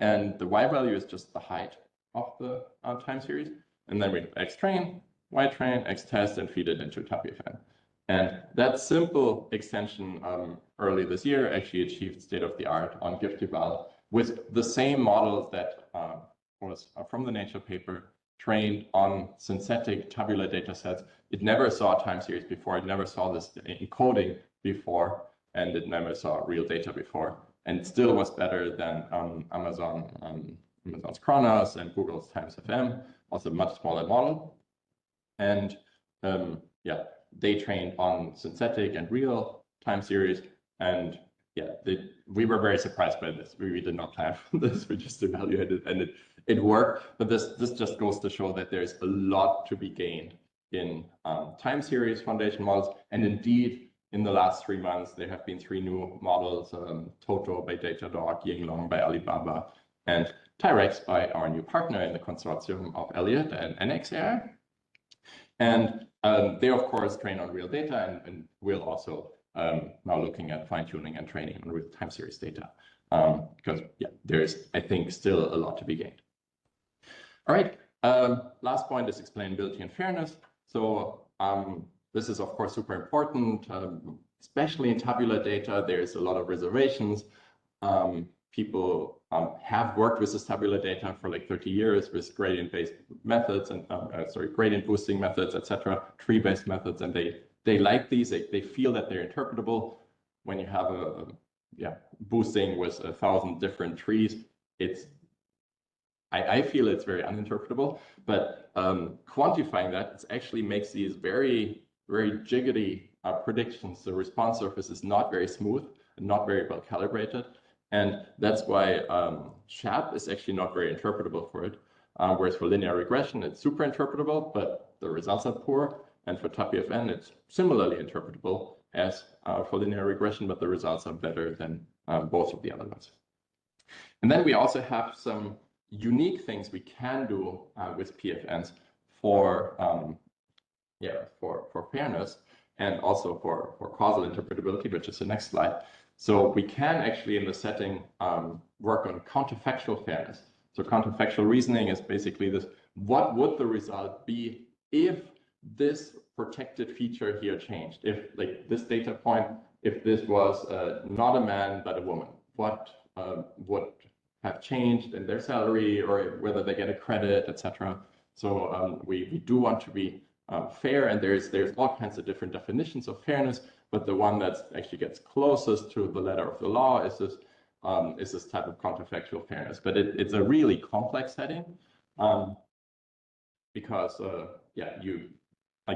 And the y value is just the height of the time series. And then we have x train, y train, x test, and feed it into TAPIFN. And that simple extension early this year actually achieved state of the art on GIFT-eval with the same model that was from the Nature paper trained on synthetic tabular data sets. It never saw time series before. It never saw this encoding before, and it never saw real data before. And it still was better than Amazon's Chronos and Google's TimesFM, also a much smaller model. And yeah, they trained on synthetic and real time series. And yeah, we were very surprised by this. We did not have this. We just evaluated and it worked. But this just goes to show that there's a lot to be gained in time series foundation models. And indeed, in the last 3 months, there have been 3 new models, Toto by Datadog, Yinglong by Alibaba, and Tyrex by our new partner in the consortium of ELLIOT and NXAI. And they, of course, train on real data and will also now looking at fine-tuning and training on real time series data. Because, yeah, there's, I think, still a lot to be gained. All right, last point is explainability and fairness. So this is, of course, super important, especially in tabular data. There's a lot of reservations. People have worked with this tabular data for like 30 years with gradient-based methods and gradient boosting methods, etc., tree-based methods, and they like these. They feel that they're interpretable. When you have a boosting with 1,000 different trees, I feel it's very uninterpretable. But quantifying that, it actually makes these very, very jiggly predictions. The response surface is not very smooth and not very well calibrated. And that's why SHAP is actually not very interpretable for it. Whereas for linear regression, it's super interpretable, but the results are poor. And for TAPIFN, it's similarly interpretable as for linear regression, but the results are better than both of the other ones. And then we also have some unique things we can do with PFNs for fairness and also for causal interpretability, which is the next slide. So we can actually in the setting work on counterfactual fairness. So counterfactual reasoning is basically this: what would the result be if this protected feature here changed? If like this data point, if this was not a man but a woman, what would have changed in their salary, or whether they get a credit, etc. So we do want to be fair, and there's all kinds of different definitions of fairness, but the one that actually gets closest to the letter of the law is this type of counterfactual fairness. But it's a really complex setting because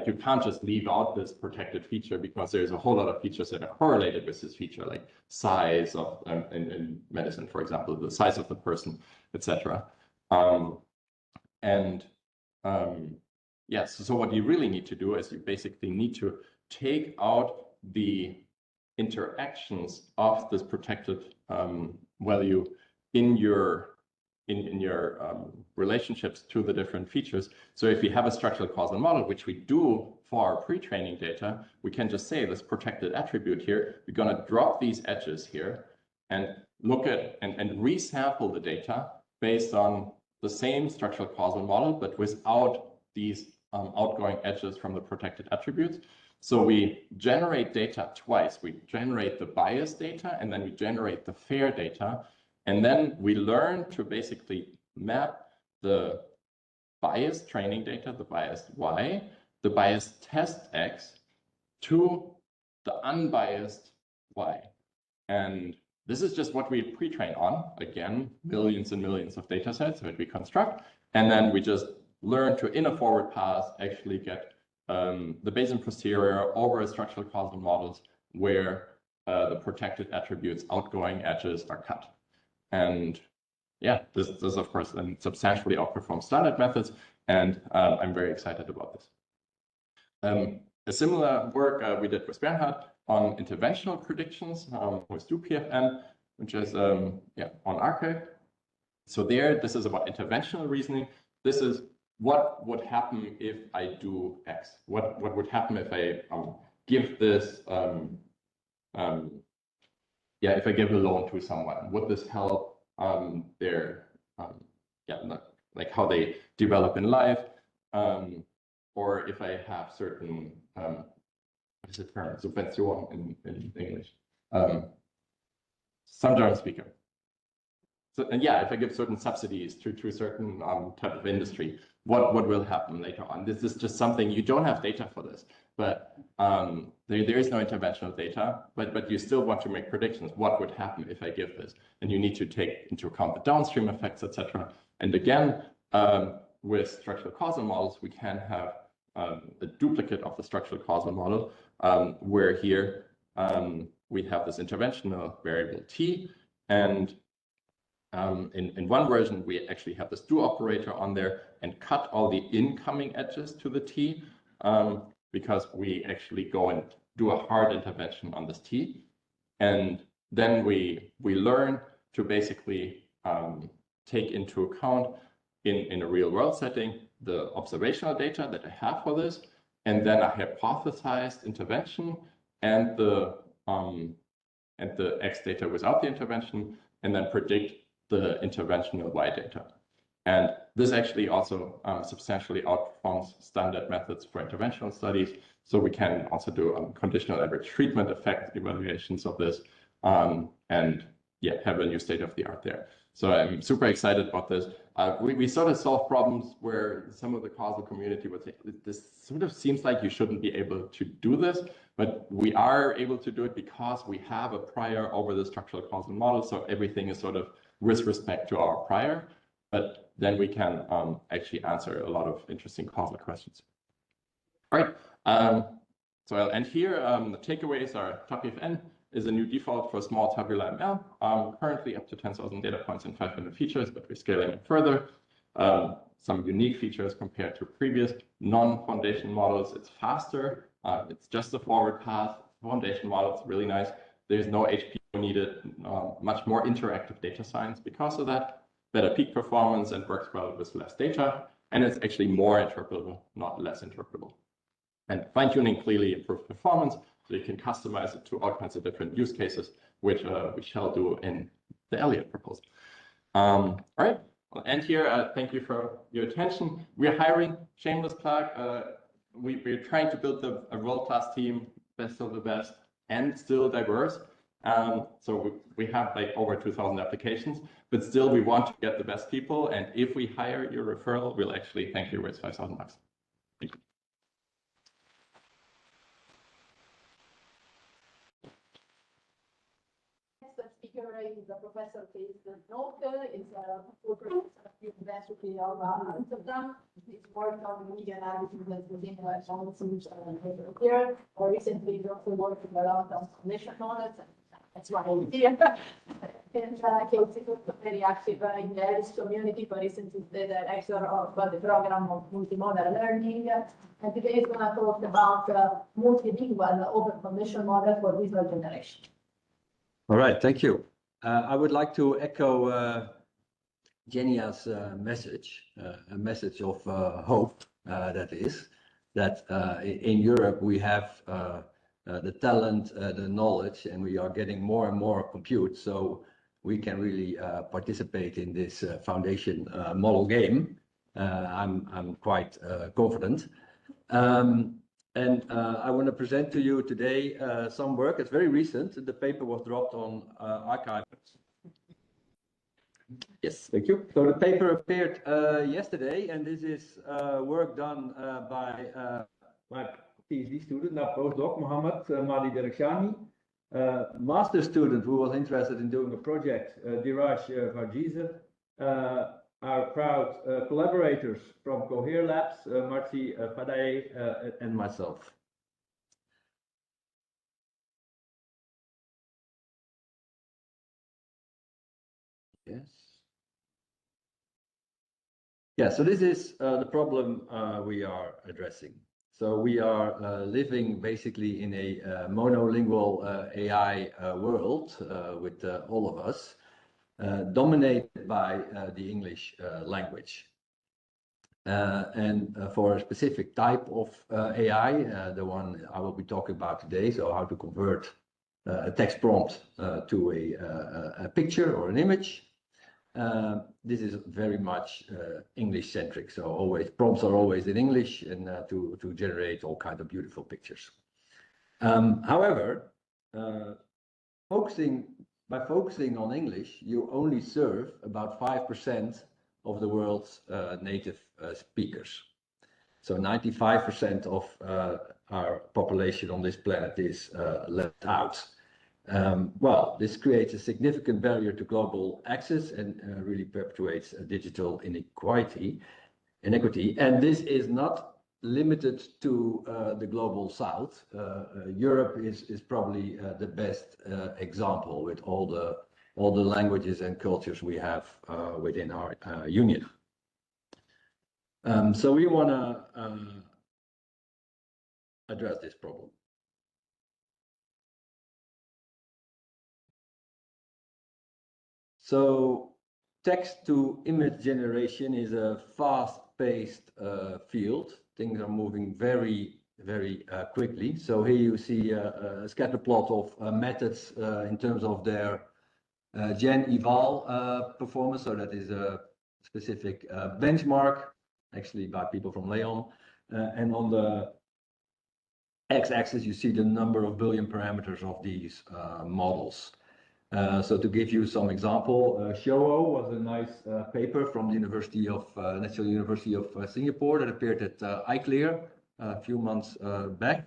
you can't just leave out this protected feature, because there's a whole lot of features that are correlated with this feature, like size of in medicine, for example, the size of the person, etc. Yes, so what you really need to do is you basically need to take out the interactions of this protected value in your relationships to the different features. So if we have a structural causal model, which we do for our pre-training data, we can just say this protected attribute here, we're going to drop these edges here and look at and resample the data based on the same structural causal model, but without these outgoing edges from the protected attributes. So we generate data twice. We generate the biased data, and then we generate the fair data. And then we learn to basically map the biased training data, the biased Y, the biased test X, to the unbiased Y. And this is just what we pre-train on. Again, millions and millions of data sets that we construct. And then we just learn to, in a forward pass, actually get the base and posterior over structural causal models where the protected attributes, outgoing edges, are cut. And yeah, this of course then substantially outperforms standard methods, and I'm very excited about this. A similar work we did with Bernhard on interventional predictions with DoPFN, which is on arXiv. So this is about interventional reasoning. This is what would happen if I do X? What would happen if I give this if I give a loan to someone? Would this help their like how they develop in life? Or if I have certain what is it term? Subvention in English. Some German speaker. So, and yeah, if I give certain subsidies to a certain type of industry, what will happen later on? This is just something, you don't have data for this, but there is no interventional data, but you still want to make predictions. What would happen if I give this? And you need to take into account the downstream effects, etc. And again, with structural causal models, we can have a duplicate of the structural causal model, where here we have this interventional variable t, and in one version, we actually have this do operator on there and cut all the incoming edges to the t, because we actually go and do a hard intervention on this t. And then we learn to basically take into account in a real world setting the observational data that I have for this, and then a hypothesized intervention and the X data without the intervention, and then predict the interventional Y data. And this actually also substantially outperforms standard methods for interventional studies. So we can also do conditional average treatment effect evaluations of this, and yeah, have a new state of the art there. So I'm super excited about this. We sort of solve problems where some of the causal community would say, this sort of seems like you shouldn't be able to do this, but we are able to do it because we have a prior over the structural causal model. So everything is sort of with respect to our prior, but then we can actually answer a lot of interesting causal questions. All right, so I'll end here. The takeaways are TOPFN is a new default for small tabular ML, currently up to 10,000 data points and 500 features, but we're scaling it further. Some unique features compared to previous non-foundation models. It's faster. It's just a forward path. Foundation model, it's really nice. There's no HPO needed, much more interactive data science because of that. Better peak performance and works well with less data. And it's actually more interpretable, not less interpretable. And fine-tuning clearly improves performance. So you can customize it to all kinds of different use cases, which we shall do in the ELLIOT proposal. All right, I'll end here. Thank you for your attention. We're hiring, shameless plug. We're trying to build a world-class team, best of the best, and still diverse. So we have like over 2,000 applications, but still we want to get the best people. And if we hire your referral, we'll actually thank you with $5,000. Thank you. Speaker is a professor based in Note, is a full professor at the University of Amsterdam. He's worked on media analysis within the here. Or recently, he also worked a lot on foundation knowledge. That's why I'm here. And he's very active in the ELIAS community. For instance, he's the director of the program of multimodal learning. And today he's going to talk about multilingual open foundation model for visual generation. All right, thank you. I would like to echo Genia's message, a message of hope, that is, that in Europe we have the talent, the knowledge, and we are getting more and more compute, so we can really participate in this foundation model game. I'm quite confident. And I want to present to you today some work. It's very recent. The paper was dropped on arXiv. Yes, thank you. So the paper appeared yesterday, and this is work done by my PhD student, now postdoc, Mohammed Mahdi Derkshani, master student who was interested in doing a project, Diraj Varghese, our proud collaborators from Cohere Labs, Marci Fadaye, and myself. Yes. Yeah, so this is the problem we are addressing. So we are living basically in a monolingual AI world with all of us. Dominated by the English language. And for a specific type of AI, the one I will be talking about today, so how to convert a text prompt to a picture or an image, this is very much English-centric. So always prompts are always in English and to generate all kinds of beautiful pictures. However, by focusing on English, you only serve about 5% of the world's native speakers. So 95% of our population on this planet is left out. Well, this creates a significant barrier to global access and really perpetuates a digital inequity. And this is not limited to the global south. Europe is probably the best example with all the languages and cultures we have within our union. So we want to address this problem. So text to image generation is a fast-paced field. Things are moving very, very quickly. So here you see a scatter plot of methods in terms of their gen eval performance. So that is a specific benchmark, actually by people from Leon. And on the x-axis, you see the number of billion parameters of these models. So to give you some example, SHOO was a nice paper from the National University of Singapore that appeared at iClear a few months back.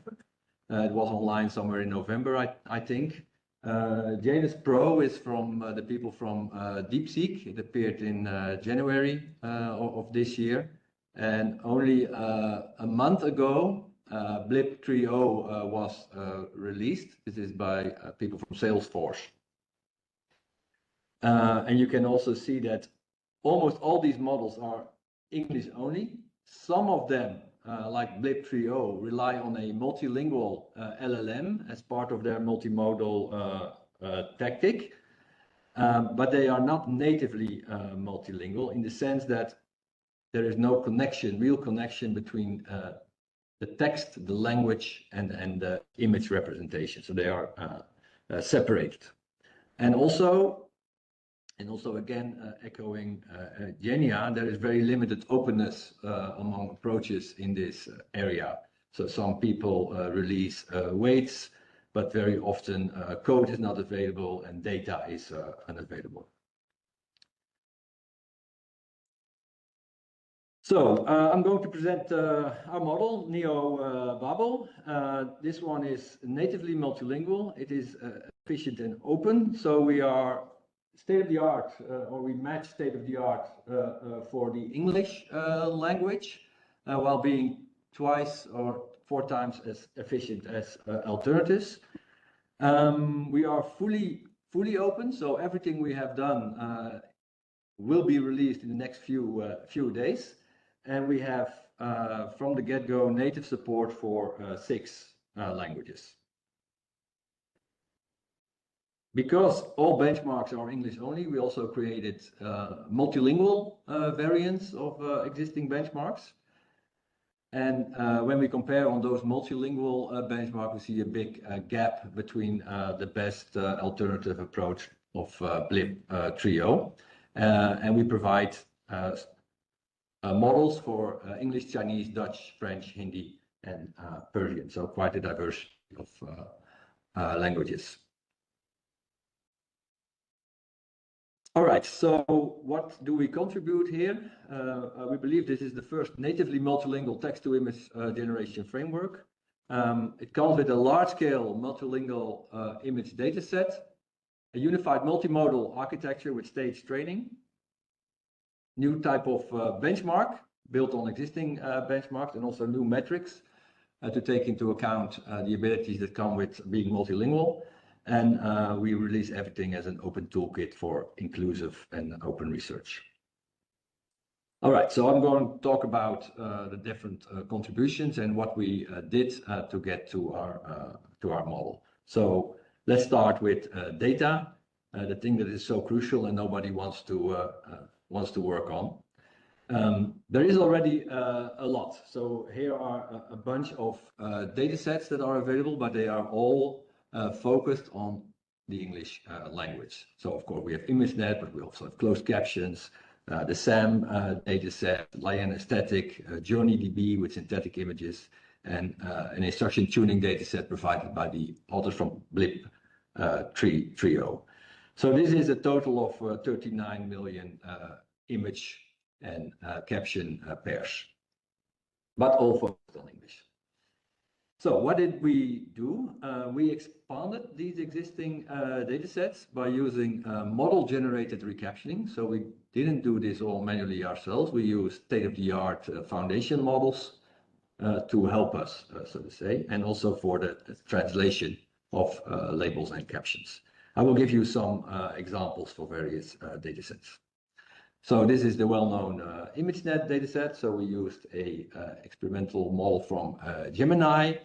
It was online somewhere in November, I think. Janus Pro is from the people from DeepSeek. It appeared in January of this year. And only a month ago, Blip 3.0 was released. This is by people from Salesforce. And you can also see that almost all these models are English only. Some of them, like Blip 3.0, rely on a multilingual LLM as part of their multimodal tactic. But they are not natively multilingual in the sense that there is no connection, real connection between the text, the language, and the image representation. So they are separated. And also again, echoing Genia, there is very limited openness among approaches in this area. So some people release weights, but very often code is not available and data is unavailable. So I'm going to present our model, Neo Babel. This one is natively multilingual. It is efficient and open. So we are state-of-the-art, or we match state-of-the-art for the English language, while being twice or 4 times as efficient as alternatives. We are fully open, so everything we have done will be released in the next few days. And we have, from the get-go, native support for 6 languages. Because all benchmarks are English only, we also created multilingual variants of existing benchmarks. And when we compare on those multilingual benchmarks, we see a big gap between the best alternative approach of Blip 3.0. And we provide models for English, Chinese, Dutch, French, Hindi, and Persian. So quite a diversity of languages. All right, so what do we contribute here? We believe this is the first natively multilingual text-to-image generation framework. It comes with a large-scale multilingual image dataset, a unified multimodal architecture with stage training, new type of benchmark built on existing benchmarks, and also new metrics to take into account the abilities that come with being multilingual. And we release everything as an open toolkit for inclusive and open research. All right, so I'm going to talk about the different contributions and what we did to get to our model. So let's start with data, the thing that is so crucial and nobody wants to work on. There is already a lot. So here are a bunch of data sets that are available, but they are all focused on the English language. So of course we have ImageNet, but we also have closed captions, the SAM dataset, Lion Aesthetic, JourneyDB with synthetic images, and an instruction tuning dataset provided by the authors from Blip 3.0. So this is a total of 39 million image and caption pairs, but all focused on English. So what did we do? We expanded these existing datasets by using model-generated recaptioning. So we didn't do this all manually ourselves. We used state-of-the-art foundation models to help us, so to say, and also for the translation of labels and captions. I will give you some examples for various datasets. So this is the well-known ImageNet dataset. So we used a experimental model from Gemini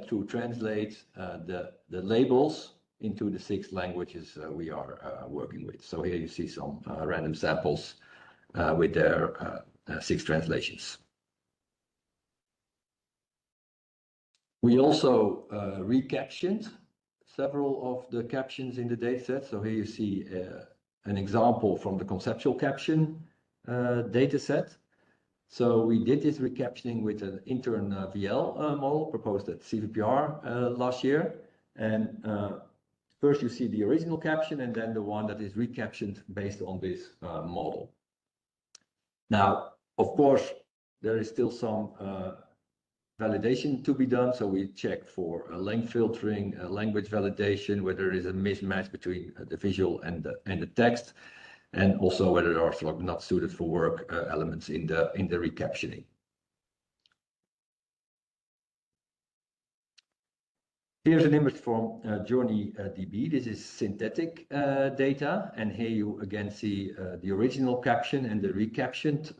to translate the labels into the 6 languages we are working with. So here you see some random samples with their 6 translations. We also recaptioned several of the captions in the dataset. So here you see an example from the conceptual caption dataset. So we did this recaptioning with an intern VL model proposed at CVPR last year. And First, you see the original caption and then the one that is recaptioned based on this model. Now, of course, there is still some validation to be done. So we check for length filtering, language validation, whether there is a mismatch between the visual and the text, and also whether there are sort of not suited for work elements in the recaptioning. Here's an image from Journey DB. This is synthetic data, and here you again see the original caption and the recaptioned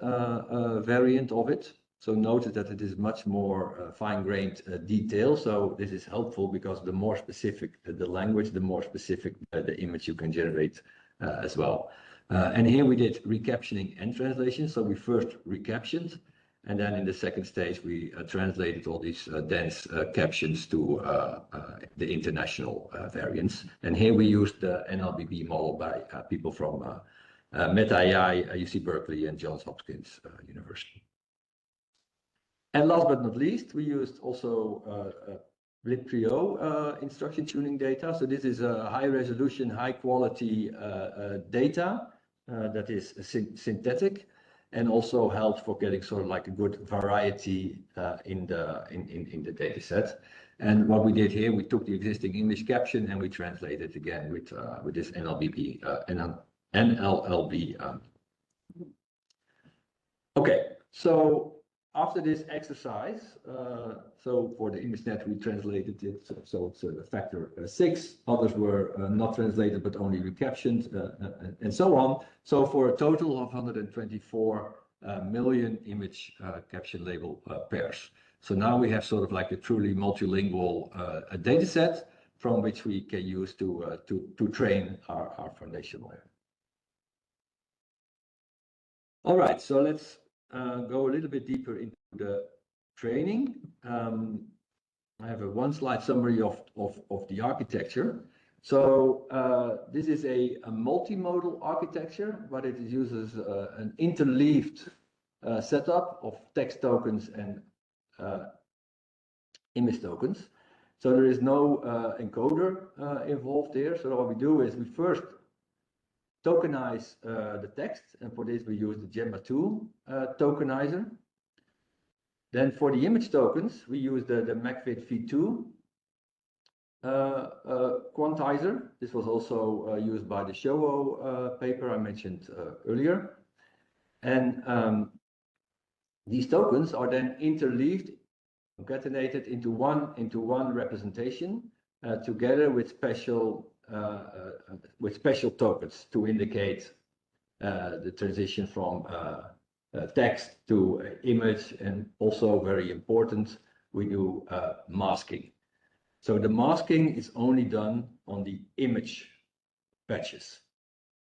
variant of it. So notice that it is much more fine-grained detail. So this is helpful because the more specific the language, the more specific the image you can generate as well. And here we did recaptioning and translation. So we first recaptioned, and then in the second stage, we translated all these dense captions to the international variants. And here we used the NLBB model by people from Meta AI, UC Berkeley, and Johns Hopkins University. And last but not least, we used also Lib3O instruction tuning data. So this is a high resolution, high quality data that is synthetic, and also helps for getting sort of like a good variety in the data set. And what we did here, we took the existing English caption and we translated again with this NLBB, NLLB. Okay, so after this exercise, so for the ImageNet, we translated it, so it's a factor 6. Others were not translated, but only recaptioned, and so on. So for a total of 124 million image caption label pairs. So now we have sort of like a truly multilingual data set from which we can use to train our foundation layer. All right, so let's go a little bit deeper into the training. I have a one-slide summary of the architecture. So this is a multimodal architecture, but it uses an interleaved setup of text tokens and image tokens. So there is no encoder involved here. So what we do is we first tokenize the text, and for this we use the Gemma 2 tokenizer. Then for the image tokens, we use the MacVid V2 quantizer. This was also used by the Showo paper I mentioned earlier. And these tokens are then interleaved, concatenated into one representation together with special tokens to indicate the transition from text to image, and also very important, we do masking. So the masking is only done on the image patches.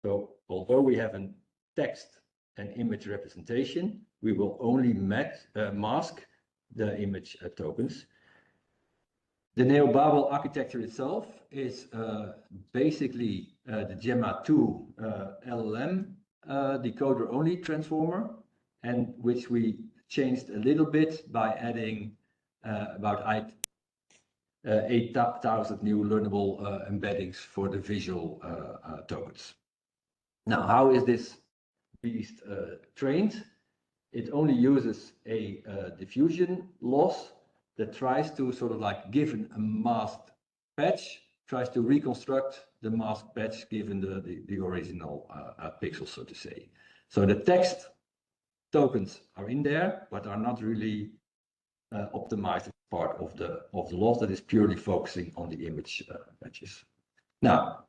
So although we have a text and image representation, we will only mask the image tokens. The Neo-Babel architecture itself is basically the Gemma 2 LLM decoder-only transformer, and which we changed a little bit by adding about 8,000 new learnable embeddings for the visual tokens. Now, how is this beast trained? It only uses a diffusion loss that tries to sort of like, given a masked patch, tries to reconstruct the masked patch given the original pixel, so to say. So the text tokens are in there, but are not really optimized as part of the loss that is purely focusing on the image patches. Now,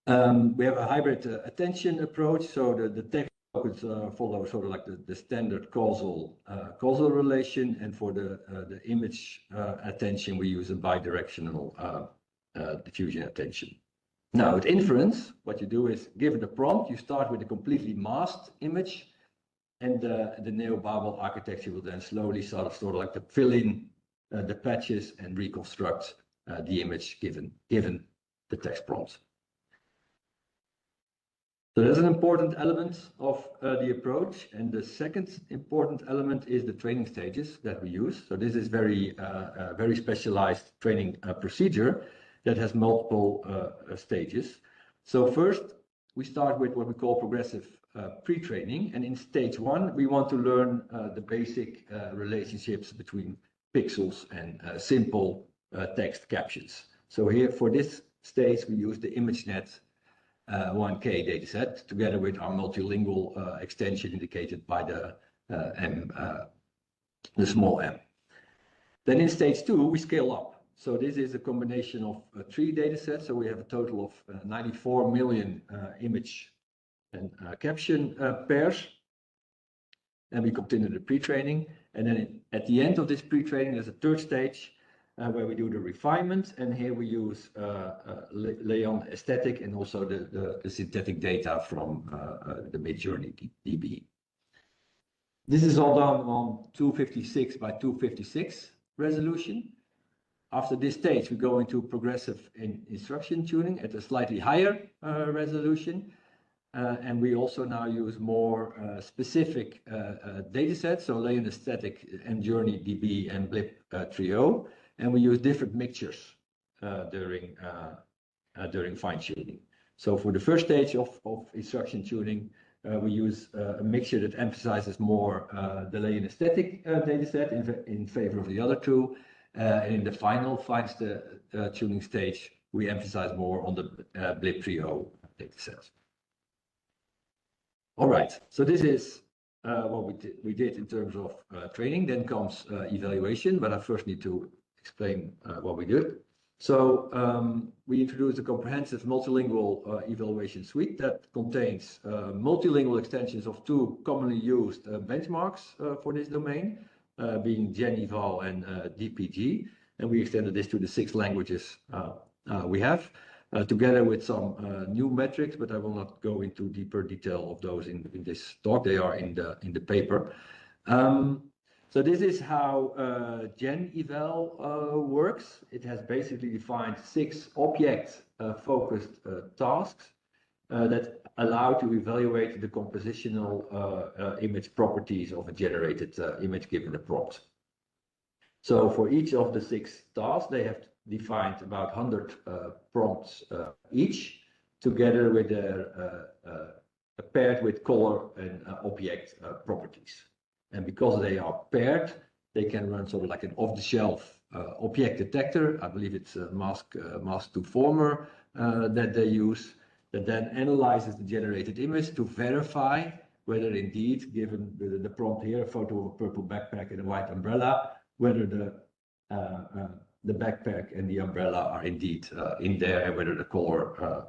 we have a hybrid attention approach. So the text tokens follow sort of like the standard causal relation, and for the image attention, we use a bidirectional diffusion attention. Now, with inference, what you do is, given the prompt, you start with a completely masked image, and the Neo-Babel architecture will then slowly sort of like to fill in the patches and reconstruct the image given the text prompt. So that's an important element of the approach. And the second important element is the training stages that we use. So this is very specialized training procedure. that has multiple stages. So first, we start with what we call progressive pre-training. And in stage 1, we want to learn the basic relationships between pixels and simple text captions. So here for this stage, we use the ImageNet 1K dataset together with our multilingual extension indicated by the small m. Then in stage 2, we scale up. So this is a combination of 3 datasets. So we have a total of 94 million image and caption pairs. And we continue the pre-training. And then at the end of this pre-training, there's a third stage where we do the refinement. And here we use Leon aesthetic and also the synthetic data from the Midjourney DB. This is all done on 256 by 256 resolution. After this stage, we go into progressive instruction tuning at a slightly higher resolution. And we also now use more specific data sets, so Leon aesthetic and Journey DB and Blip Trio. And we use different mixtures during fine tuning. So for the first stage of instruction tuning, we use a mixture that emphasizes more the Leon aesthetic data set in favor of the other two. And in the final tuning stage, we emphasize more on the Blip Trio data set. All right, so this is what we did in terms of training. Then comes evaluation, but I first need to explain what we did. So we introduced a comprehensive multilingual evaluation suite that contains multilingual extensions of 2 commonly used benchmarks for this domain, being GenEval and DPG. And we extended this to the 6 languages we have. Together with some new metrics, but I will not go into deeper detail of those in this talk. They are in the paper. So this is how GenEval works. It has basically defined 6 object-focused tasks that allow to evaluate the compositional image properties of a generated image given the prompt. So for each of the 6 tasks, they have defined about 100 prompts each, together with paired with color and object properties. And because they are paired, they can run sort of like an off-the-shelf object detector. I believe it's a mask-to-former that they use, that then analyzes the generated image to verify whether indeed, given the prompt here, a photo of a purple backpack and a white umbrella, whether the backpack and the umbrella are indeed in there and whether the color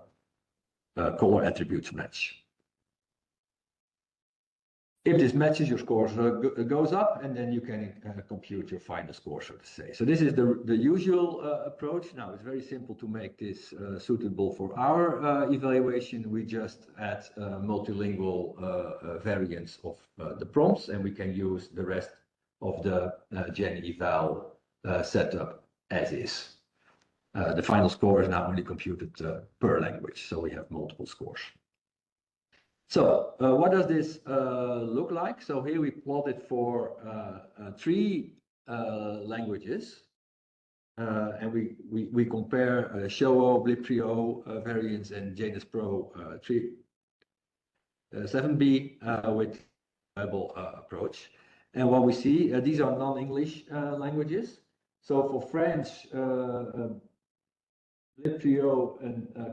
attributes match. If this matches, your score goes up, and then you can compute your final score, so to say. So this is the usual approach. Now, it's very simple to make this suitable for our evaluation. We just add multilingual variants of the prompts, and we can use the rest of the GenEval setup as is. The final score is now only computed per language, so we have multiple scores. So what does this look like? So here we plotted for 3 languages, and we compare Showo, Blip Trio variants and Janus Pro 7B with Bible approach. And what we see, these are non-English languages. So for French, Blip Trio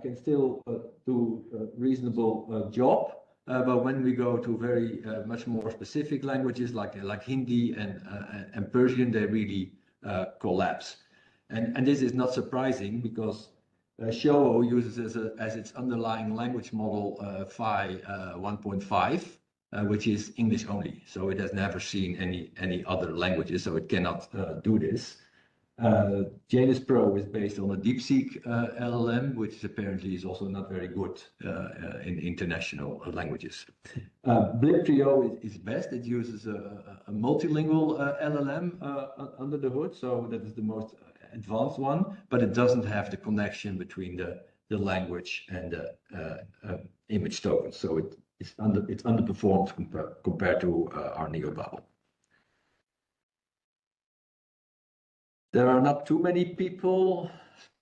can still do a reasonable job. But when we go to very much more specific languages like Hindi and Persian, they really collapse. And this is not surprising because Showo uses as its underlying language model Phi 1.5, which is English only. So it has never seen any other languages, so it cannot do this. Janus Pro is based on a DeepSeek LLM, which apparently is also not very good in international languages. Blip Trio is best. It uses a multilingual LLM under the hood, so that is the most advanced one, but it doesn't have the connection between the language and the image tokens. So it's underperformed compared to our NeoBubble. There are not too many people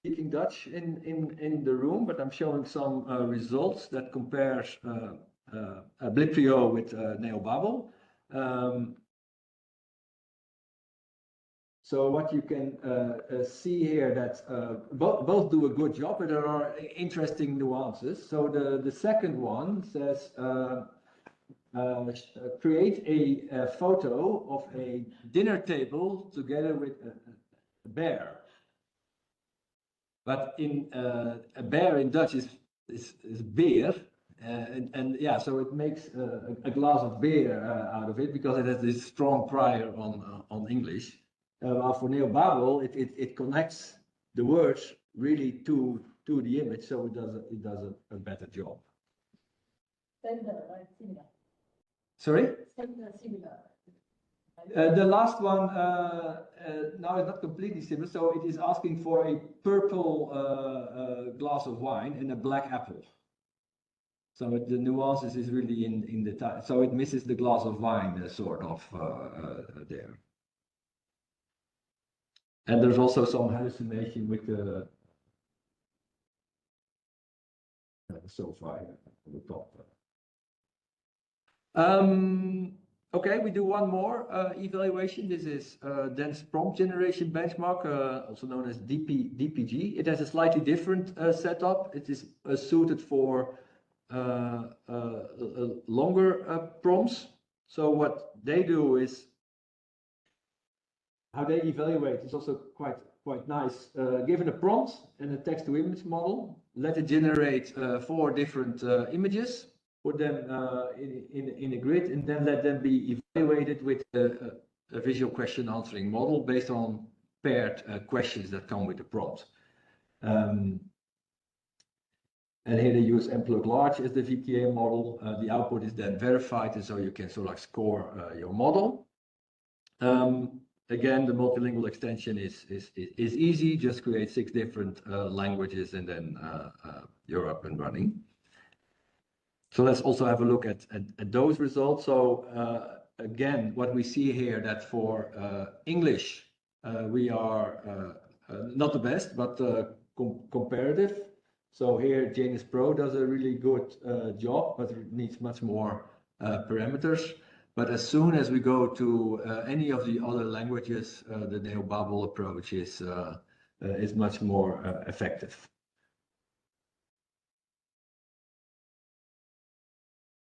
speaking Dutch in the room, but I'm showing some results that compares Bliprio with Neobabble. So what you can see here that both do a good job, but there are interesting nuances. So the second one says create a photo of a dinner table together with a bear. But in a bear in Dutch is beer, and yeah, so it makes a glass of beer out of it because it has this strong prior on English. While for Neobabble, it connects the words really to the image, so it does a better job. Similar, right? Similar. Sorry? Similar. The last one now is not completely similar, so it is asking for a purple glass of wine and a black apple. So the nuances is really in the time, so it misses the glass of wine sort of there. And there's also some hallucination with the sofa here on the top. Okay, we do one more evaluation. This is dense prompt generation benchmark, also known as DPG. It has a slightly different setup. It is suited for longer prompts. So what they do is, how they evaluate is also quite nice. Given a prompt and a text-to-image model, let it generate 4 different images, put them in a grid, and then let them be evaluated with a visual question answering model based on paired questions that come with the prompt. And here they use mplug large as the VTA model. The output is then verified, and so you can sort of score your model. Again, the multilingual extension is easy. Just create 6 different languages, and then you're up and running. So let's also have a look at those results. So again, what we see here that for English, we are not the best, but comparative. So here, Janus Pro does a really good job, but it needs much more parameters. But as soon as we go to any of the other languages, the Neobabble approach is much more effective.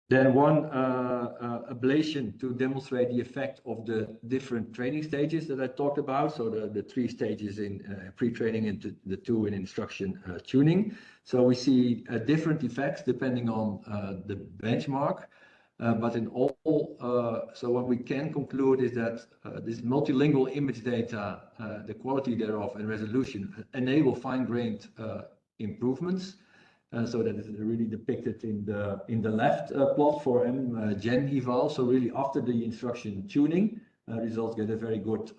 Then one ablation to demonstrate the effect of the different training stages that I talked about. So the 3 stages in pre-training and the 2 in instruction tuning. So we see different effects depending on the benchmark. But in all, so what we can conclude is that this multilingual image data, the quality thereof and resolution enable fine-grained improvements. So that is really depicted in the left plot for Gen eval. So really after the instruction tuning, results get a very good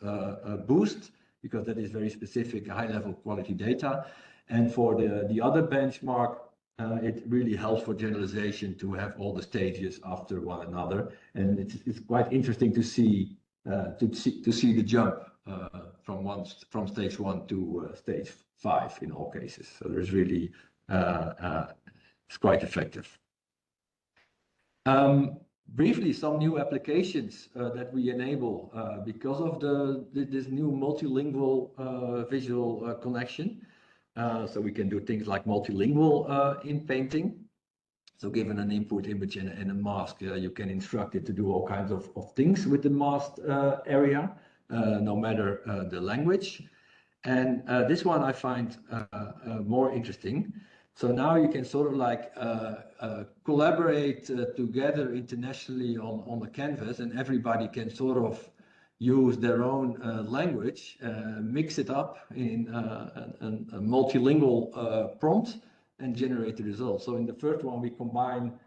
boost because that is very specific, high-level quality data. And for the other benchmark, it really helps for generalization to have all the stages after one another, and it's quite interesting to see the jump from stage 1 to stage 5 in all cases. So there's really it's quite effective. Briefly, some new applications that we enable because of this new multilingual visual connection. So we can do things like multilingual in painting. So given an input image and a mask, you can instruct it to do all kinds of things with the masked area, no matter the language. And this one I find more interesting. So now you can sort of like collaborate together internationally on a canvas, and everybody can sort of use their own language, mix it up in a multilingual prompt and generate the results. So in the first one, we combine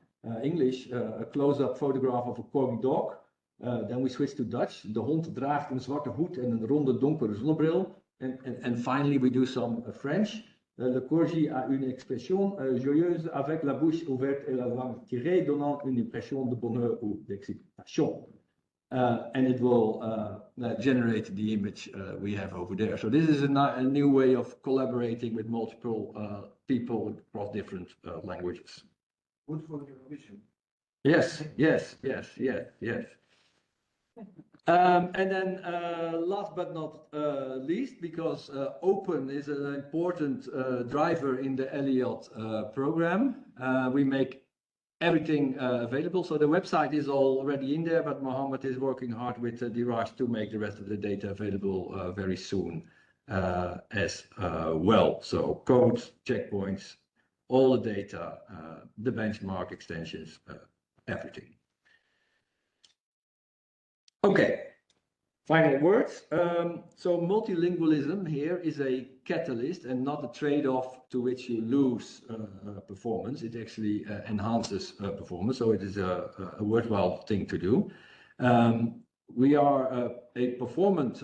English, a close-up photograph of a corgi dog. Then we switch to Dutch. De hond draagt een zwarte hoed en een ronde donkere zonnebril. And finally, we do some French. Le corgi a une expression joyeuse avec la bouche ouverte et la langue tirée, donnant une impression de bonheur ou d'excitation. and it will generate the image we have over there. So this is a new way of collaborating with multiple people across different languages. Good for Eurovision. Yes, yes, yes, yes, yes. And then last but not least, because open is an important driver in the ELLIOT program, we make everything available. So the website is already in there, but Mohammed is working hard with Diraj to make the rest of the data available very soon as well. So codes, checkpoints, all the data, the benchmark extensions, everything. Okay, final words. So multilingualism here is a catalyst and not a trade-off to which you lose performance. It actually enhances performance, so it is a worthwhile thing to do. We are a performant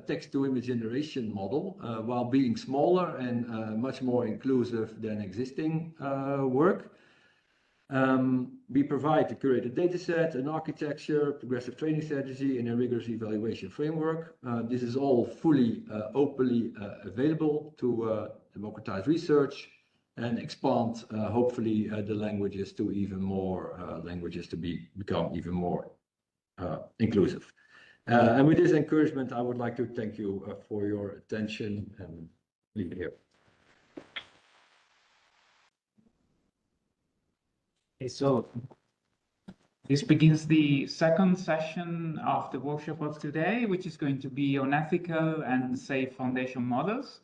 text-to-image generation model while being smaller and much more inclusive than existing work. We provide a curated data set, an architecture, progressive training strategy, and a rigorous evaluation framework. This is all fully openly available to democratize research and expand, hopefully, the languages to even more languages to become even more inclusive. And with this encouragement, I would like to thank you for your attention and leave it here. Okay, so this begins the second session of the workshop of today, which is going to be on ethical and safe foundation models.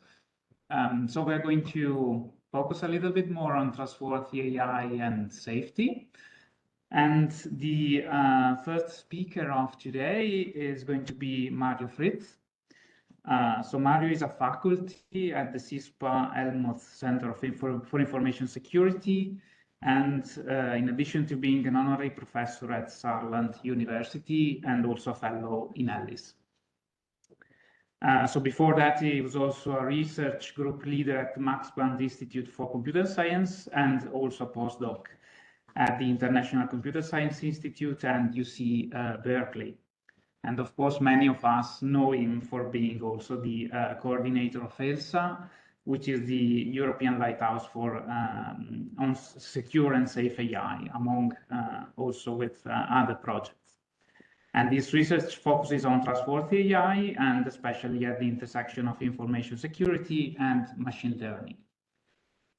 So we're going to focus a little bit more on trustworthy AI and safety. And the first speaker of today is going to be Mario Fritz. So Mario is a faculty at the CISPA Elmos Center for Information Security. And in addition to being an honorary professor at Saarland University and also a fellow in ELLIAS. So before that, he was also a research group leader at the Max Planck Institute for Computer Science and also a postdoc at the International Computer Science Institute and UC Berkeley. And of course, many of us know him for being also the coordinator of ELSA, which is the European lighthouse for on secure and safe AI, among also with other projects. And this research focuses on trustworthy AI and especially at the intersection of information security and machine learning.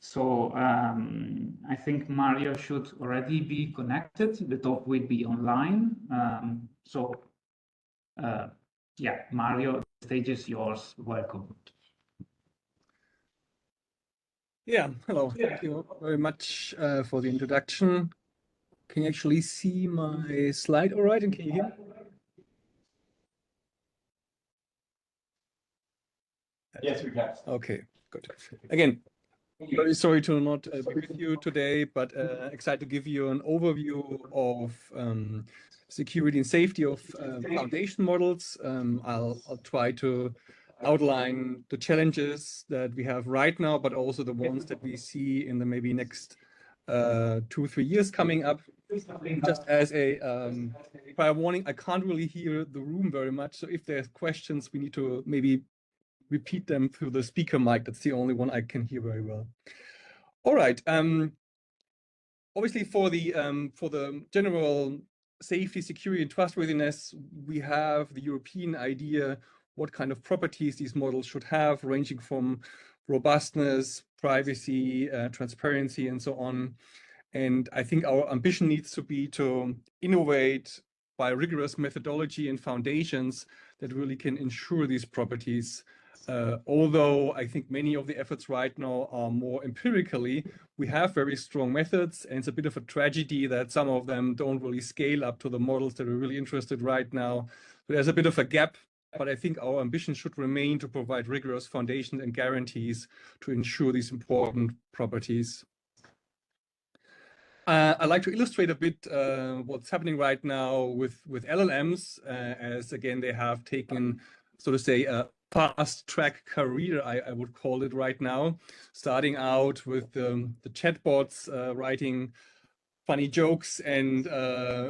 So I think Mario should already be connected. The talk will be online. Yeah, Mario, the stage is yours. Welcome. Yeah, hello. Thank you very much for the introduction. Can you actually see my slide all right? And can you hear me? Yes, we can. Okay, good. Again, very sorry to not be with you today, but excited to give you an overview of security and safety of foundation models. I'll try to outline the challenges that we have right now, but also the ones that we see in the maybe next 2-3 years coming up. Just as a prior warning, I can't really hear the room very much. So if there's questions, we need to maybe repeat them through the speaker mic. That's the only one I can hear very well. All right. Obviously, for the general safety, security, and trustworthiness, we have the European idea what kind of properties these models should have, ranging from robustness, privacy, transparency, and so on. And I think our ambition needs to be to innovate by rigorous methodology and foundations that really can ensure these properties. Although I think many of the efforts right now are more empirically, we have very strong methods, and it's a bit of a tragedy that some of them don't really scale up to the models that are really interested right now. So there's a bit of a gap. But I think our ambition should remain to provide rigorous foundations and guarantees to ensure these important properties. I'd like to illustrate a bit what's happening right now with LLMs, as again, they have taken, so to say, a fast track career, I would call it right now, starting out with the chatbots writing funny jokes and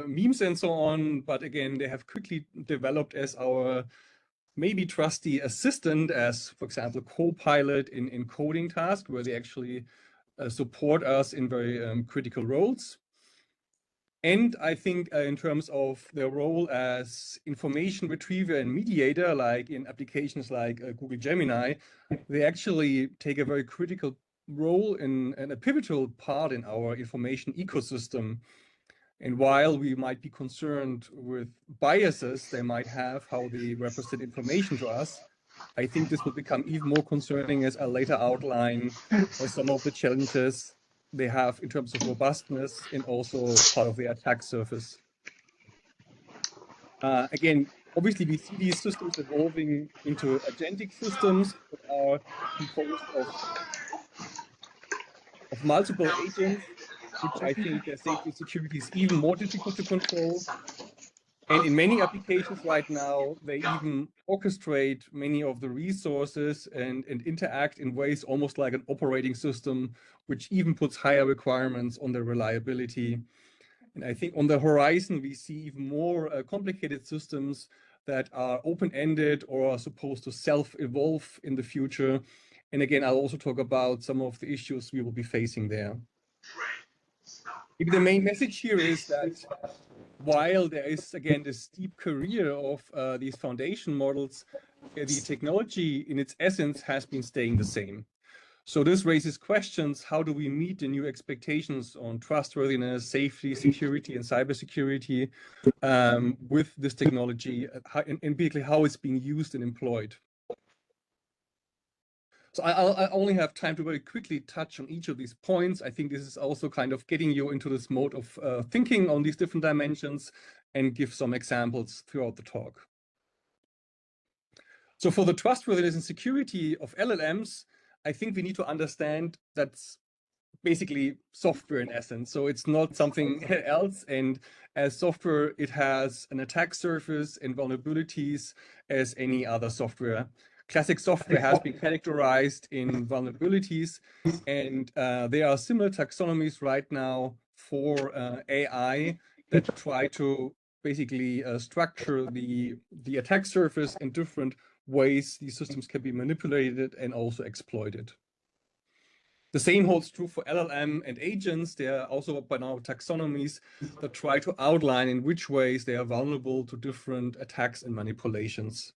memes and so on. But again, they have quickly developed as our maybe trusty assistant, as, for example, co-pilot in coding tasks, where they actually support us in very critical roles. And I think in terms of their role as information retriever and mediator, like in applications like Google Gemini, they actually take a very critical role and a pivotal part in our information ecosystem. And while we might be concerned with biases they might have, how they represent information to us, I think this will become even more concerning, as I later outline some of the challenges they have in terms of robustness and also part of the attack surface. Again, obviously we see these systems evolving into agentic systems that are composed of multiple agents, which I think their safety and security is even more difficult to control. And in many applications right now, they even orchestrate many of the resources and interact in ways almost like an operating system, which even puts higher requirements on their reliability. And I think on the horizon, we see even more complicated systems that are open-ended or are supposed to self-evolve in the future. And again, I'll also talk about some of the issues we will be facing there. Maybe the main message here is that while there is, again, this steep career of these foundation models, the technology in its essence has been staying the same. So this raises questions: how do we meet the new expectations on trustworthiness, safety, security, and cybersecurity with this technology, and basically how it's being used and employed? So I only have time to very quickly touch on each of these points. I think this is also kind of getting you into this mode of thinking on these different dimensions and give some examples throughout the talk. So for the trustworthiness and security of LLMs, I think we need to understand that's basically software in essence. So it's not something else. And as software, it has an attack surface and vulnerabilities as any other software. Classic software has been characterized in vulnerabilities, and there are similar taxonomies right now for AI that try to basically structure the attack surface in different ways these systems can be manipulated and also exploited. The same holds true for LLM and agents. There are also by now taxonomies that try to outline in which ways they are vulnerable to different attacks and manipulations.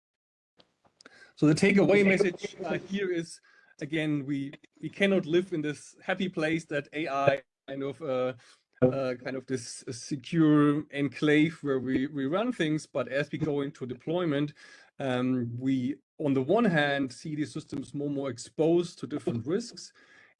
So the takeaway message here is, again, we cannot live in this happy place that AI kind of this secure enclave where we run things. But as we go into deployment, we, on the one hand, see these systems more exposed to different risks.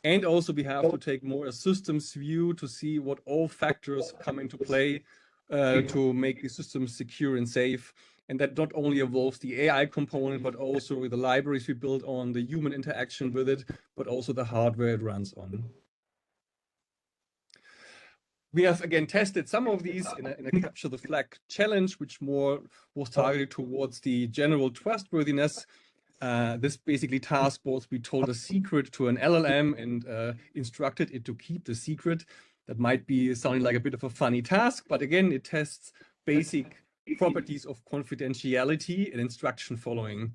And also we have to take more a systems view to see what all factors come into play to make these systems secure and safe. And that not only involves the AI component, but also with the libraries we build on, the human interaction with it, but also the hardware it runs on. We have, again, tested some of these in a capture the flag challenge, which more was targeted towards the general trustworthiness. This basically task was we told a secret to an LLM and instructed it to keep the secret. That might be sounding like a bit of a funny task, but again, it tests basic properties of confidentiality and instruction following.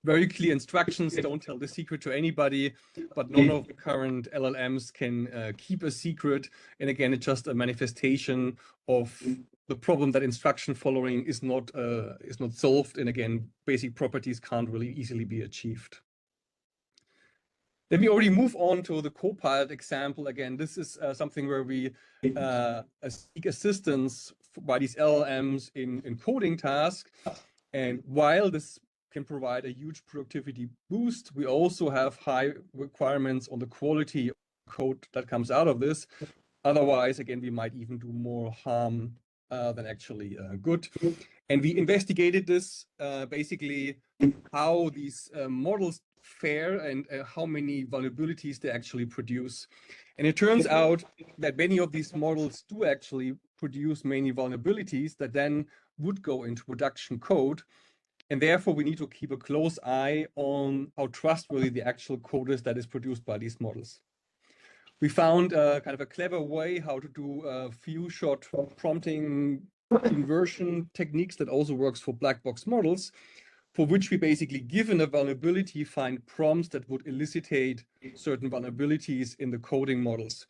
Very clear instructions: don't tell the secret to anybody, but none of the current LLMs can keep a secret. And again, it's just a manifestation of the problem that instruction following is not solved. And again, basic properties can't really easily be achieved. Let me already move on to the co-pilot example. Again, this is something where we seek assistance by these LLMs in coding tasks. And while this can provide a huge productivity boost, we also have high requirements on the quality of code that comes out of this. Otherwise, again, we might even do more harm than actually good. And we investigated this, basically how these models fare and how many vulnerabilities they actually produce. And it turns out that many of these models do actually produce many vulnerabilities that then would go into production code. And therefore, we need to keep a close eye on how trustworthy the actual code is that is produced by these models. We found kind of a clever way how to do few-shot prompting inversion techniques that also works for black box models, for which we basically, given a vulnerability, find prompts that would elicitate certain vulnerabilities in the coding models.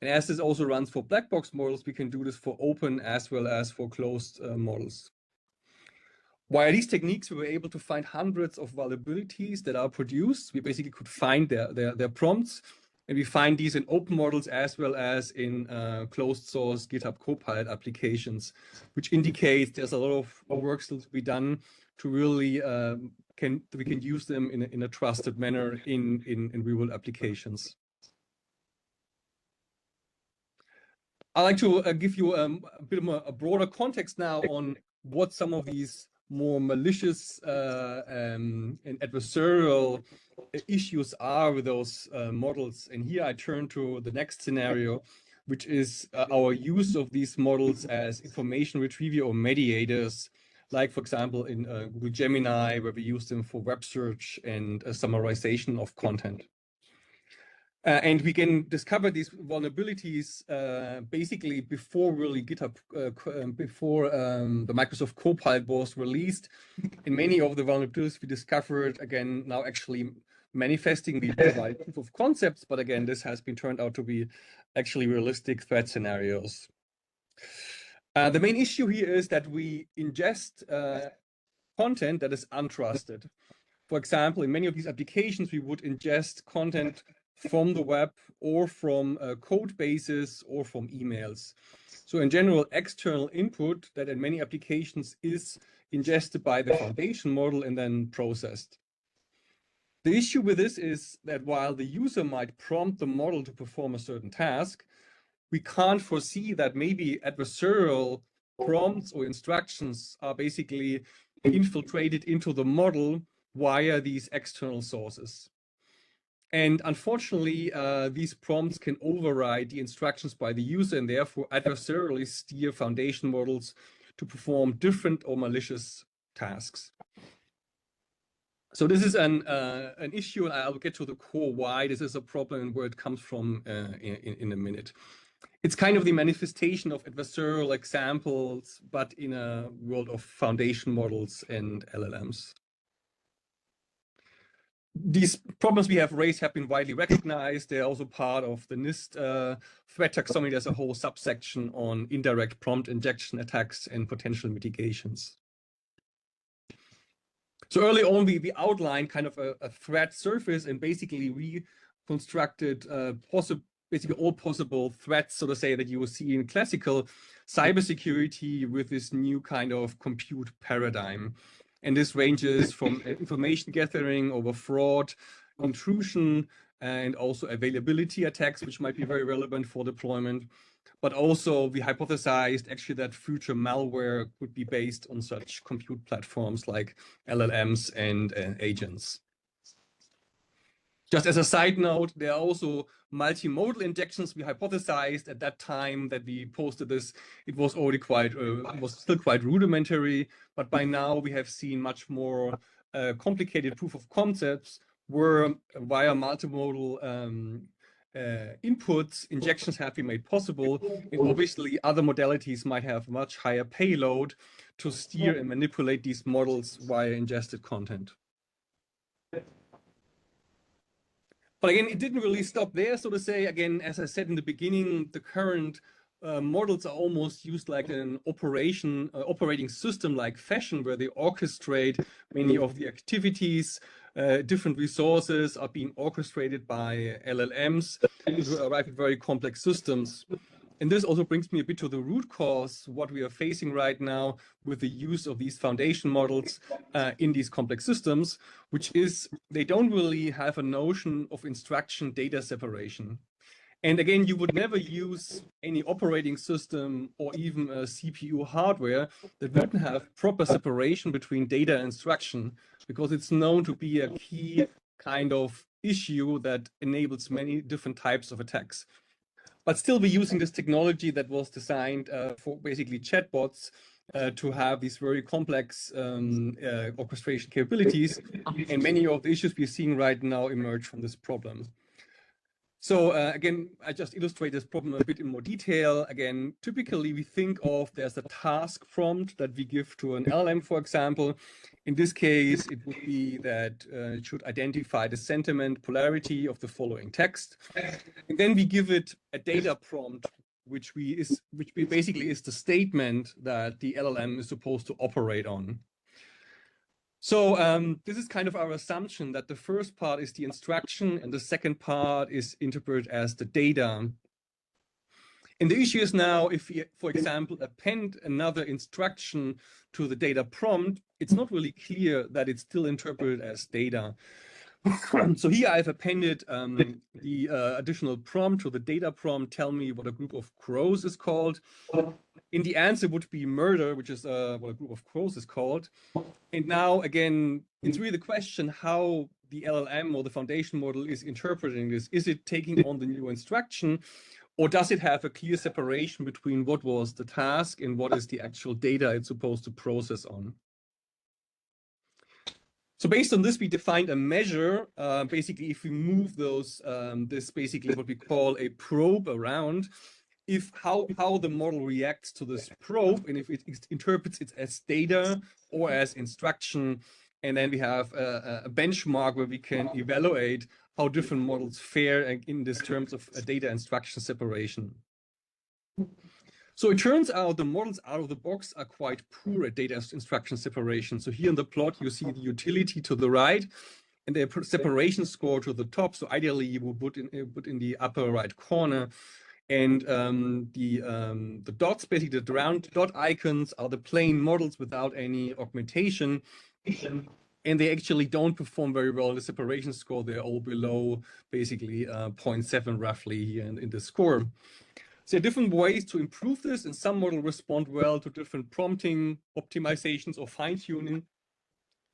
And as this also runs for black box models, we can do this for open as well as for closed models. Via these techniques, we were able to find hundreds of vulnerabilities that are produced. We basically could find their prompts, and we find these in open models as well as in closed source GitHub Copilot applications, which indicates there's a lot of work still to be done to really we can use them in a trusted manner in real-world applications. I'd like to give you a bit of a broader context now on what some of these more malicious and adversarial issues are with those models. And here I turn to the next scenario, which is our use of these models as information retrieval or mediators, like, for example, in Google Gemini, where we use them for web search and summarization of content. And we can discover these vulnerabilities basically before really GitHub, before the Microsoft Copilot was released. And many of the vulnerabilities we discovered, again, now actually manifesting, we provide proof of concepts, but again, this has been turned out to be actually realistic threat scenarios. The main issue here is that we ingest content that is untrusted. For example, in many of these applications, we would ingest content from the web or from code bases or from emails. So in general, external input that in many applications is ingested by the foundation model and then processed. The issue with this is that while the user might prompt the model to perform a certain task, we can't foresee that maybe adversarial prompts or instructions are basically infiltrated into the model via these external sources. And unfortunately, these prompts can override the instructions by the user and therefore adversarially steer foundation models to perform different or malicious tasks. So this is an issue, and I'll get to the core why this is a problem and where it comes from in a minute. It's kind of the manifestation of adversarial examples, but in a world of foundation models and LLMs. These problems we have raised have been widely recognized. They're also part of the NIST threat taxonomy. There's a whole subsection on indirect prompt injection attacks and potential mitigations. So early on, we outlined kind of a threat surface and basically reconstructed basically all possible threats, so to say, that you will see in classical cybersecurity with this new kind of compute paradigm. And this ranges from information gathering over fraud, intrusion, and also availability attacks, which might be very relevant for deployment. But also we hypothesized actually that future malware could be based on such compute platforms like LLMs and agents. Just as a side note, there are also multimodal injections. We hypothesized at that time that we posted this, it was already still quite rudimentary, but by now we have seen much more complicated proof of concepts where via multimodal inputs, injections have been made possible. And obviously other modalities might have much higher payload to steer and manipulate these models via ingested content. But again, it didn't really stop there, so to say. Again, as I said in the beginning, the current models are almost used like an operating system-like fashion, where they orchestrate many of the activities. Different resources are being orchestrated by LLMs to arrive at very complex systems. And this also brings me a bit to the root cause, what we are facing right now with the use of these foundation models in these complex systems, which is they don't really have a notion of instruction data separation. And again, you would never use any operating system or even a CPU hardware that wouldn't have proper separation between data and instruction, because it's known to be a key kind of issue that enables many different types of attacks. But still, we're using this technology that was designed for basically chatbots to have these very complex orchestration capabilities. And many of the issues we're seeing right now emerge from this problem. So again, I just illustrate this problem a bit in more detail. Again, typically we think of there's a task prompt that we give to an LLM, for example. In this case, it would be that it should identify the sentiment polarity of the following text. And then we give it a data prompt, which basically is the statement that the LLM is supposed to operate on. So this is kind of our assumption that the first part is the instruction and the second part is interpreted as the data. And the issue is now, if we, for example, append another instruction to the data prompt, it's not really clear that it's still interpreted as data. So here I've appended the additional prompt to the data prompt, tell me what a group of crows is called. In the answer would be murder, which is what a group of crows is called. And now, again, it's really the question how the LLM or the foundation model is interpreting this. Is it taking on the new instruction, or does it have a clear separation between what was the task and what is the actual data it's supposed to process on? So based on this, we defined a measure. Basically, if we move those, this basically what we call a probe around, if how the model reacts to this probe, and if it interprets it as data or as instruction, and then we have a benchmark where we can evaluate how different models fare in this terms of a data instruction separation. So it turns out the models out of the box are quite poor at data instruction separation. So here in the plot, you see the utility to the right and the separation score to the top. So ideally, you will put in the upper right corner. And the dots, basically the round dot icons, are the plain models without any augmentation. And they actually don't perform very well in the separation score. They're all below basically 0.7 roughly here in the score. So there are different ways to improve this, and some models respond well to different prompting optimizations or fine-tuning.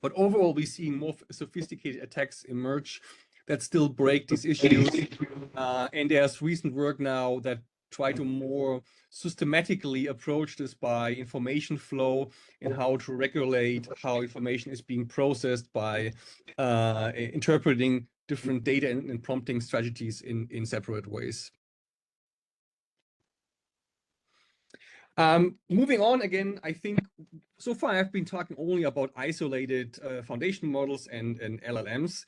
But overall, we see more sophisticated attacks emerge that still break these issues. And there's recent work now that try to more systematically approach this by information flow and how to regulate how information is being processed by interpreting different data and prompting strategies in separate ways. Moving on again, I think so far I've been talking only about isolated foundation models and LLMs,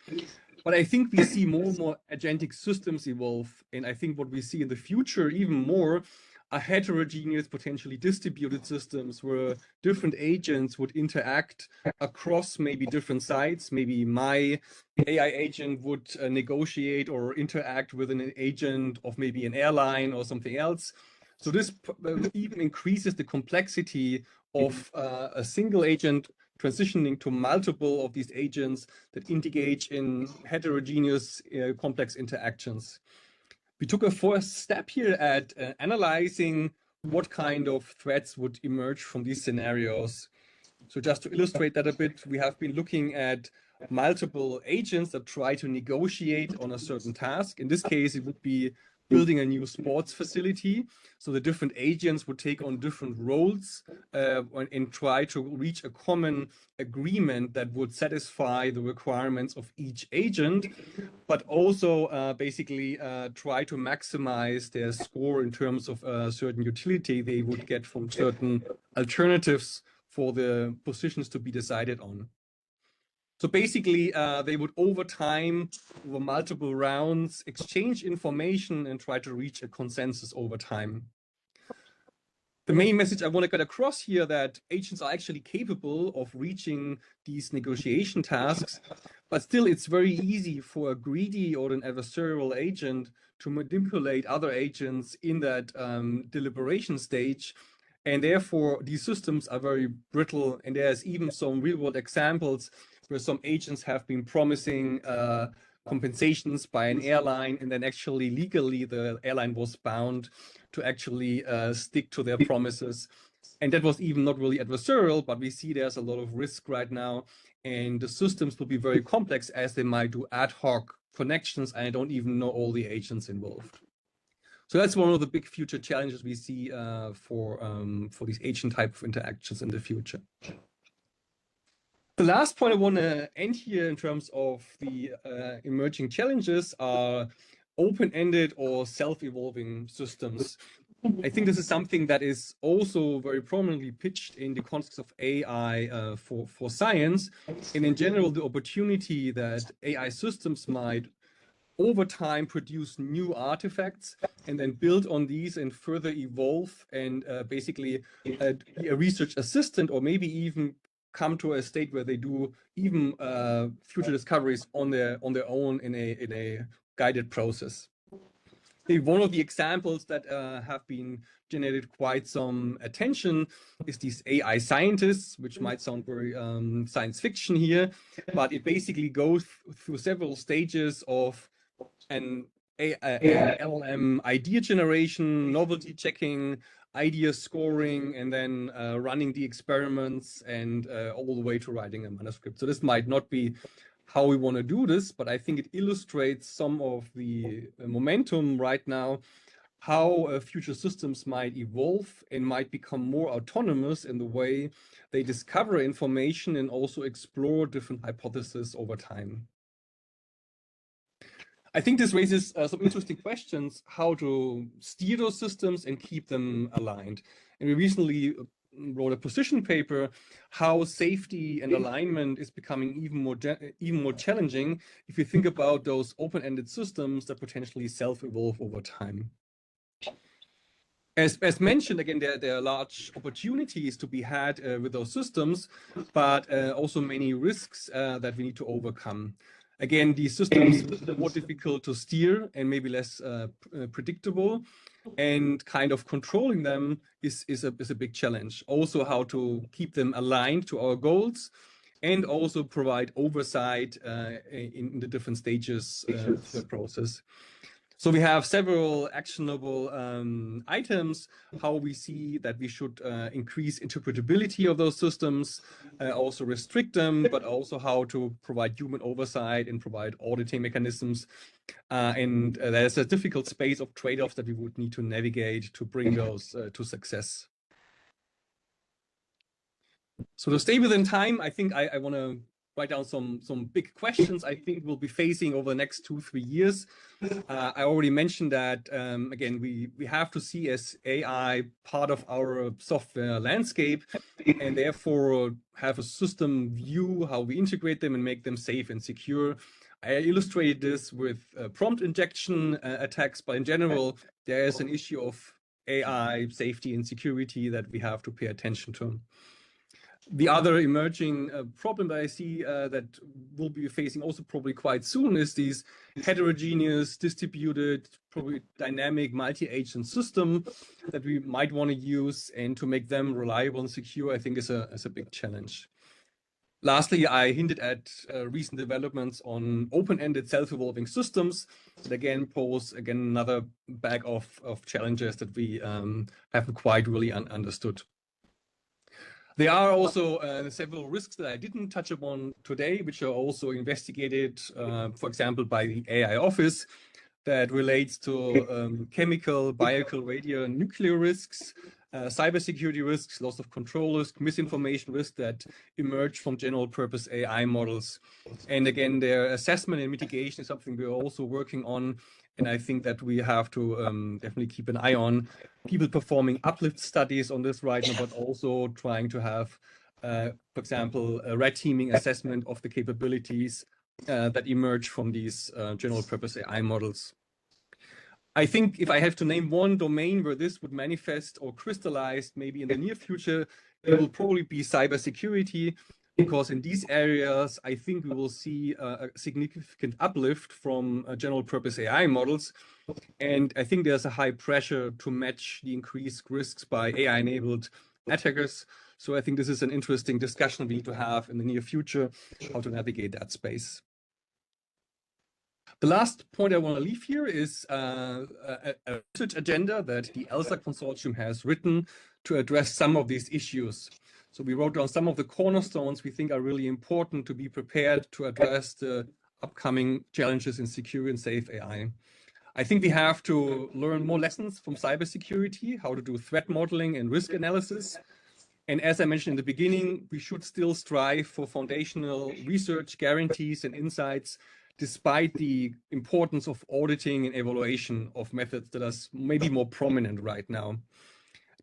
but I think we see more and more agentic systems evolve. And I think what we see in the future even more are heterogeneous, potentially distributed systems where different agents would interact across maybe different sites. Maybe my AI agent would negotiate or interact with an agent of maybe an airline or something else. So this even increases the complexity of a single agent transitioning to multiple of these agents that engage in heterogeneous complex interactions. We took a first step here at analyzing what kind of threats would emerge from these scenarios. So just to illustrate that a bit, we have been looking at multiple agents that try to negotiate on a certain task. In this case, it would be building a new sports facility. So the different agents would take on different roles and try to reach a common agreement that would satisfy the requirements of each agent, but also basically try to maximize their score in terms of a certain utility they would get from certain alternatives for the positions to be decided on. So basically, they would over time, over multiple rounds, exchange information and try to reach a consensus over time. The main message I want to get across here that agents are actually capable of reaching these negotiation tasks, but still it's very easy for a greedy or an adversarial agent to manipulate other agents in that deliberation stage. And therefore, these systems are very brittle. And there's even some real-world examples where some agents have been promising compensations by an airline, and then actually legally the airline was bound to actually stick to their promises. And that was even not really adversarial, but we see there's a lot of risk right now, and the systems will be very complex as they might do ad hoc connections, and I don't even know all the agents involved. So that's one of the big future challenges we see for these agent type of interactions in the future. The last point I want to end here in terms of the emerging challenges are open-ended or self-evolving systems. I think this is something that is also very prominently pitched in the context of AI for science, and in general, the opportunity that AI systems might over time produce new artifacts and then build on these and further evolve and basically be a research assistant, or maybe even come to a state where they do even future discoveries on their own in a guided process. One of the examples that have been generated quite some attention is these AI scientists, which might sound very science fiction here, but it basically goes through several stages of an LLM idea generation, novelty checking, idea scoring, and then running the experiments and all the way to writing a manuscript. So this might not be how we want to do this, but I think it illustrates some of the momentum right now, how future systems might evolve and might become more autonomous in the way they discover information and also explore different hypotheses over time. I think this raises some interesting questions, how to steer those systems and keep them aligned. And we recently wrote a position paper, how safety and alignment is becoming even more challenging if you think about those open-ended systems that potentially self-evolve over time. As mentioned, again, there are large opportunities to be had with those systems, but also many risks that we need to overcome. Again, these systems are more difficult to steer and maybe less predictable, and kind of controlling them is a big challenge. Also, how to keep them aligned to our goals and also provide oversight in the different stages of the process. So we have several actionable items, how we see that we should increase interpretability of those systems, also restrict them, but also how to provide human oversight and provide auditing mechanisms. And there's a difficult space of trade-offs that we would need to navigate to bring those to success. So to stay within time, I think I want to write down some big questions I think we'll be facing over the next 2-3 years. I already mentioned that, again, we have to see as AI part of our software landscape, and therefore have a system view how we integrate them and make them safe and secure. I illustrated this with prompt injection attacks, but in general, there is an issue of AI safety and security that we have to pay attention to. The other emerging problem that I see that we'll be facing also probably quite soon is these heterogeneous, distributed, probably dynamic multi-agent system that we might want to use, and to make them reliable and secure, I think is a big challenge. Lastly, I hinted at recent developments on open-ended self-evolving systems that again pose another bag of challenges that we haven't quite really understood. There are also several risks that I didn't touch upon today, which are also investigated, for example, by the AI office, that relates to chemical, biological, radio, and nuclear risks, cybersecurity risks, loss of control risk, misinformation risk that emerge from general purpose AI models. And again, their assessment and mitigation is something we're also working on. And I think that we have to definitely keep an eye on people performing uplift studies on this right now, but also trying to have, for example, a red teaming assessment of the capabilities that emerge from these general purpose AI models. I think if I have to name one domain where this would manifest or crystallize maybe in the near future, it will probably be cybersecurity, because in these areas, I think we will see a significant uplift from general purpose AI models. And I think there's a high pressure to match the increased risks by AI-enabled attackers. So I think this is an interesting discussion we need to have in the near future, how to navigate that space. The last point I want to leave here is a research agenda that the ELSA consortium has written to address some of these issues. So we wrote down some of the cornerstones we think are really important to be prepared to address the upcoming challenges in secure and safe AI. I think we have to learn more lessons from cybersecurity, how to do threat modeling and risk analysis. And as I mentioned in the beginning, we should still strive for foundational research guarantees and insights despite the importance of auditing and evaluation of methods that are maybe more prominent right now.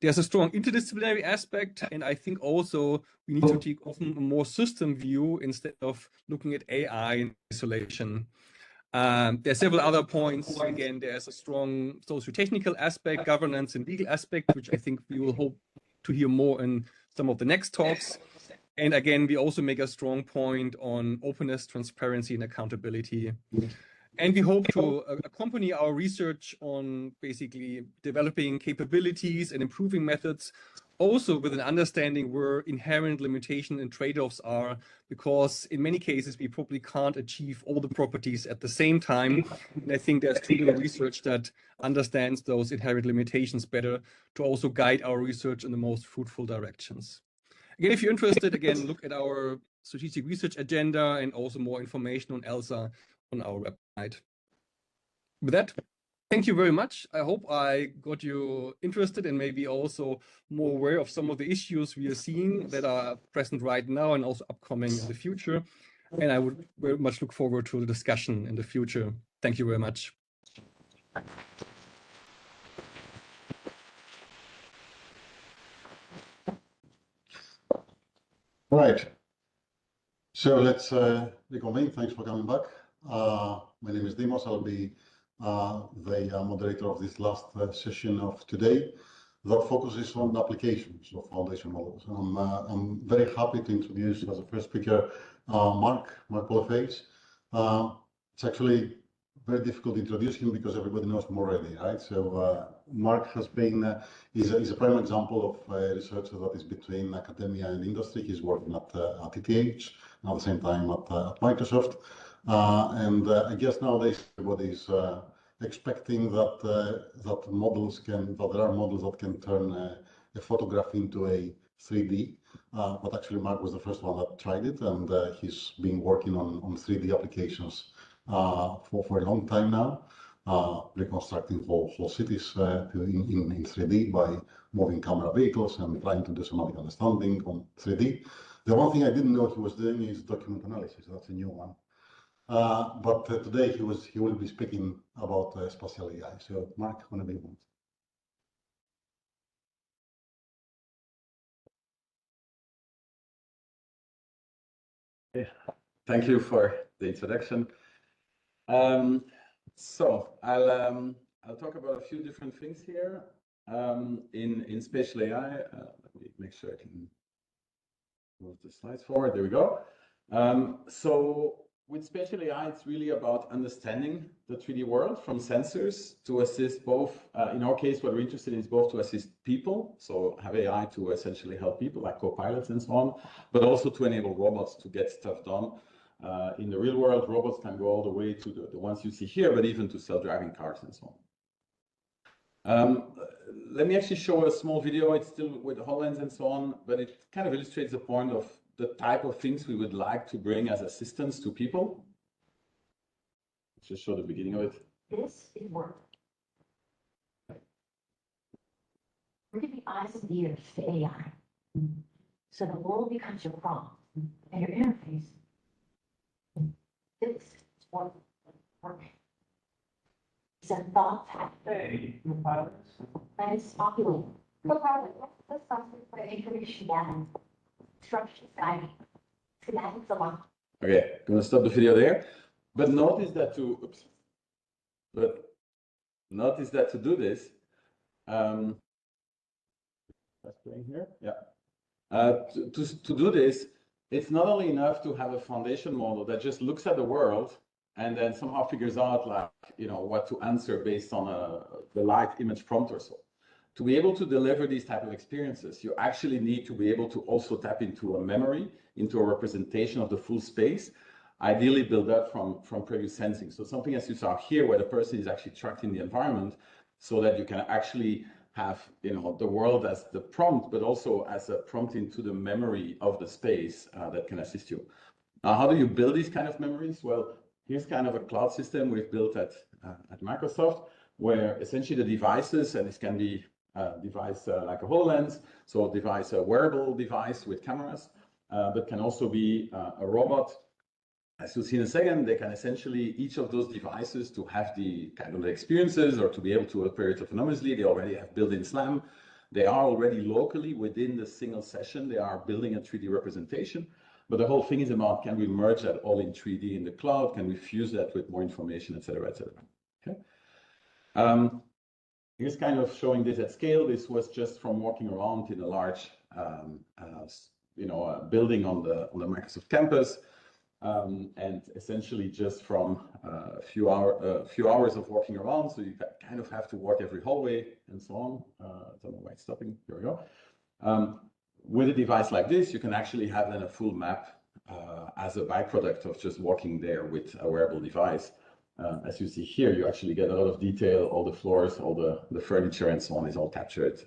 There's a strong interdisciplinary aspect, and I think also we need to take often a more system view instead of looking at AI in isolation. There are several other points. Again, there's a strong socio-technical aspect, governance and legal aspect, which I think we will hope to hear more in some of the next talks. And again, we also make a strong point on openness, transparency, and accountability. And we hope to accompany our research on basically developing capabilities and improving methods, also with an understanding where inherent limitation and trade-offs are, because in many cases, we probably can't achieve all the properties at the same time. And I think there's too little research that understands those inherent limitations better to also guide our research in the most fruitful directions. Again, if you're interested, again, look at our strategic research agenda and also more information on ELSA on our website. With that, thank you very much. I hope I got you interested and maybe also more aware of some of the issues we are seeing that are present right now and also upcoming in the future. And I would very much look forward to the discussion in the future. Thank you very much. Right. So let's reconvene. Thanks for coming back. My name is Dimos. I'll be the moderator of this last session of today that focuses on applications of foundation models. I'm very happy to introduce as a first speaker Mark Polefeis. It's actually very difficult to introduce him because everybody knows him already, right? So Mark has been is a prime example of a researcher that is between academia and industry. He's working at ETH and at the same time at Microsoft. And I guess nowadays everybody's expecting that there are models that can turn a photograph into a 3D. But actually, Mark was the first one that tried it, and he's been working on 3D applications for a long time now, reconstructing whole cities in 3D by moving camera vehicles and trying to do semantic understanding on 3D. The one thing I didn't know he was doing is document analysis. That's a new one. But today he will be speaking about spatial AI. So Mark, whenever you want. Thank you for the introduction. So I'll talk about a few different things here in spatial AI. Let me make sure I can move the slides forward. There we go. So with spatial AI, it's really about understanding the 3D world from sensors to assist both, in our case, what we're interested in is both to assist people, so have AI to essentially help people like co-pilots and so on, but also to enable robots to get stuff done. In the real world, robots can go all the way to the ones you see here, but even to self-driving cars and so on. Let me actually show a small video. It's still with HoloLens and so on, but it kind of illustrates the point of the type of things we would like to bring as assistance to people. Let's just show the beginning of it. This is work. We're going to be eyes and ears to AI. So the world becomes your prompt and your interface. This is what work. It's a thought factory. And it's populated. Co-pilot, what's the software for information gathering? Structure guiding. Schematics along. Okay, I'm going to stop the video there. But notice that to do this, that's playing here. Yeah. To do this, it's not only enough to have a foundation model that just looks at the world and then somehow figures out, like, what to answer based on the live image prompt or so. To be able to deliver these type of experiences, you actually need to be able to also tap into a memory, into a representation of the full space, ideally built up from previous sensing. So something as you saw here, where the person is actually tracked in the environment, so that you can actually have the world as the prompt, but also as a prompt into the memory of the space that can assist you. Now, how do you build these kind of memories? Well, here's kind of a cloud system we've built at Microsoft, where essentially the devices, and this can be device like a HoloLens, so a wearable device with cameras, but can also be a robot as you'll see in a second, they can essentially, each of those devices to have the kind of the experiences or to be able to operate autonomously, they already have built-in SLAM. They are already locally within the single session, they are building a 3D representation. But the whole thing is about, can we merge that all in 3D in the cloud? Can we fuse that with more information, et cetera, et cetera? Okay. Here's kind of showing this at scale. This was just from walking around in a large, building on the Microsoft campus. And essentially just from a few hours of walking around, so you kind of have to walk every hallway and so on. I don't know why it's stopping. Here we go. With a device like this, you can actually have then a full map as a byproduct of just walking there with a wearable device. As you see here, you actually get a lot of detail. All the floors, all the furniture, and so on is all captured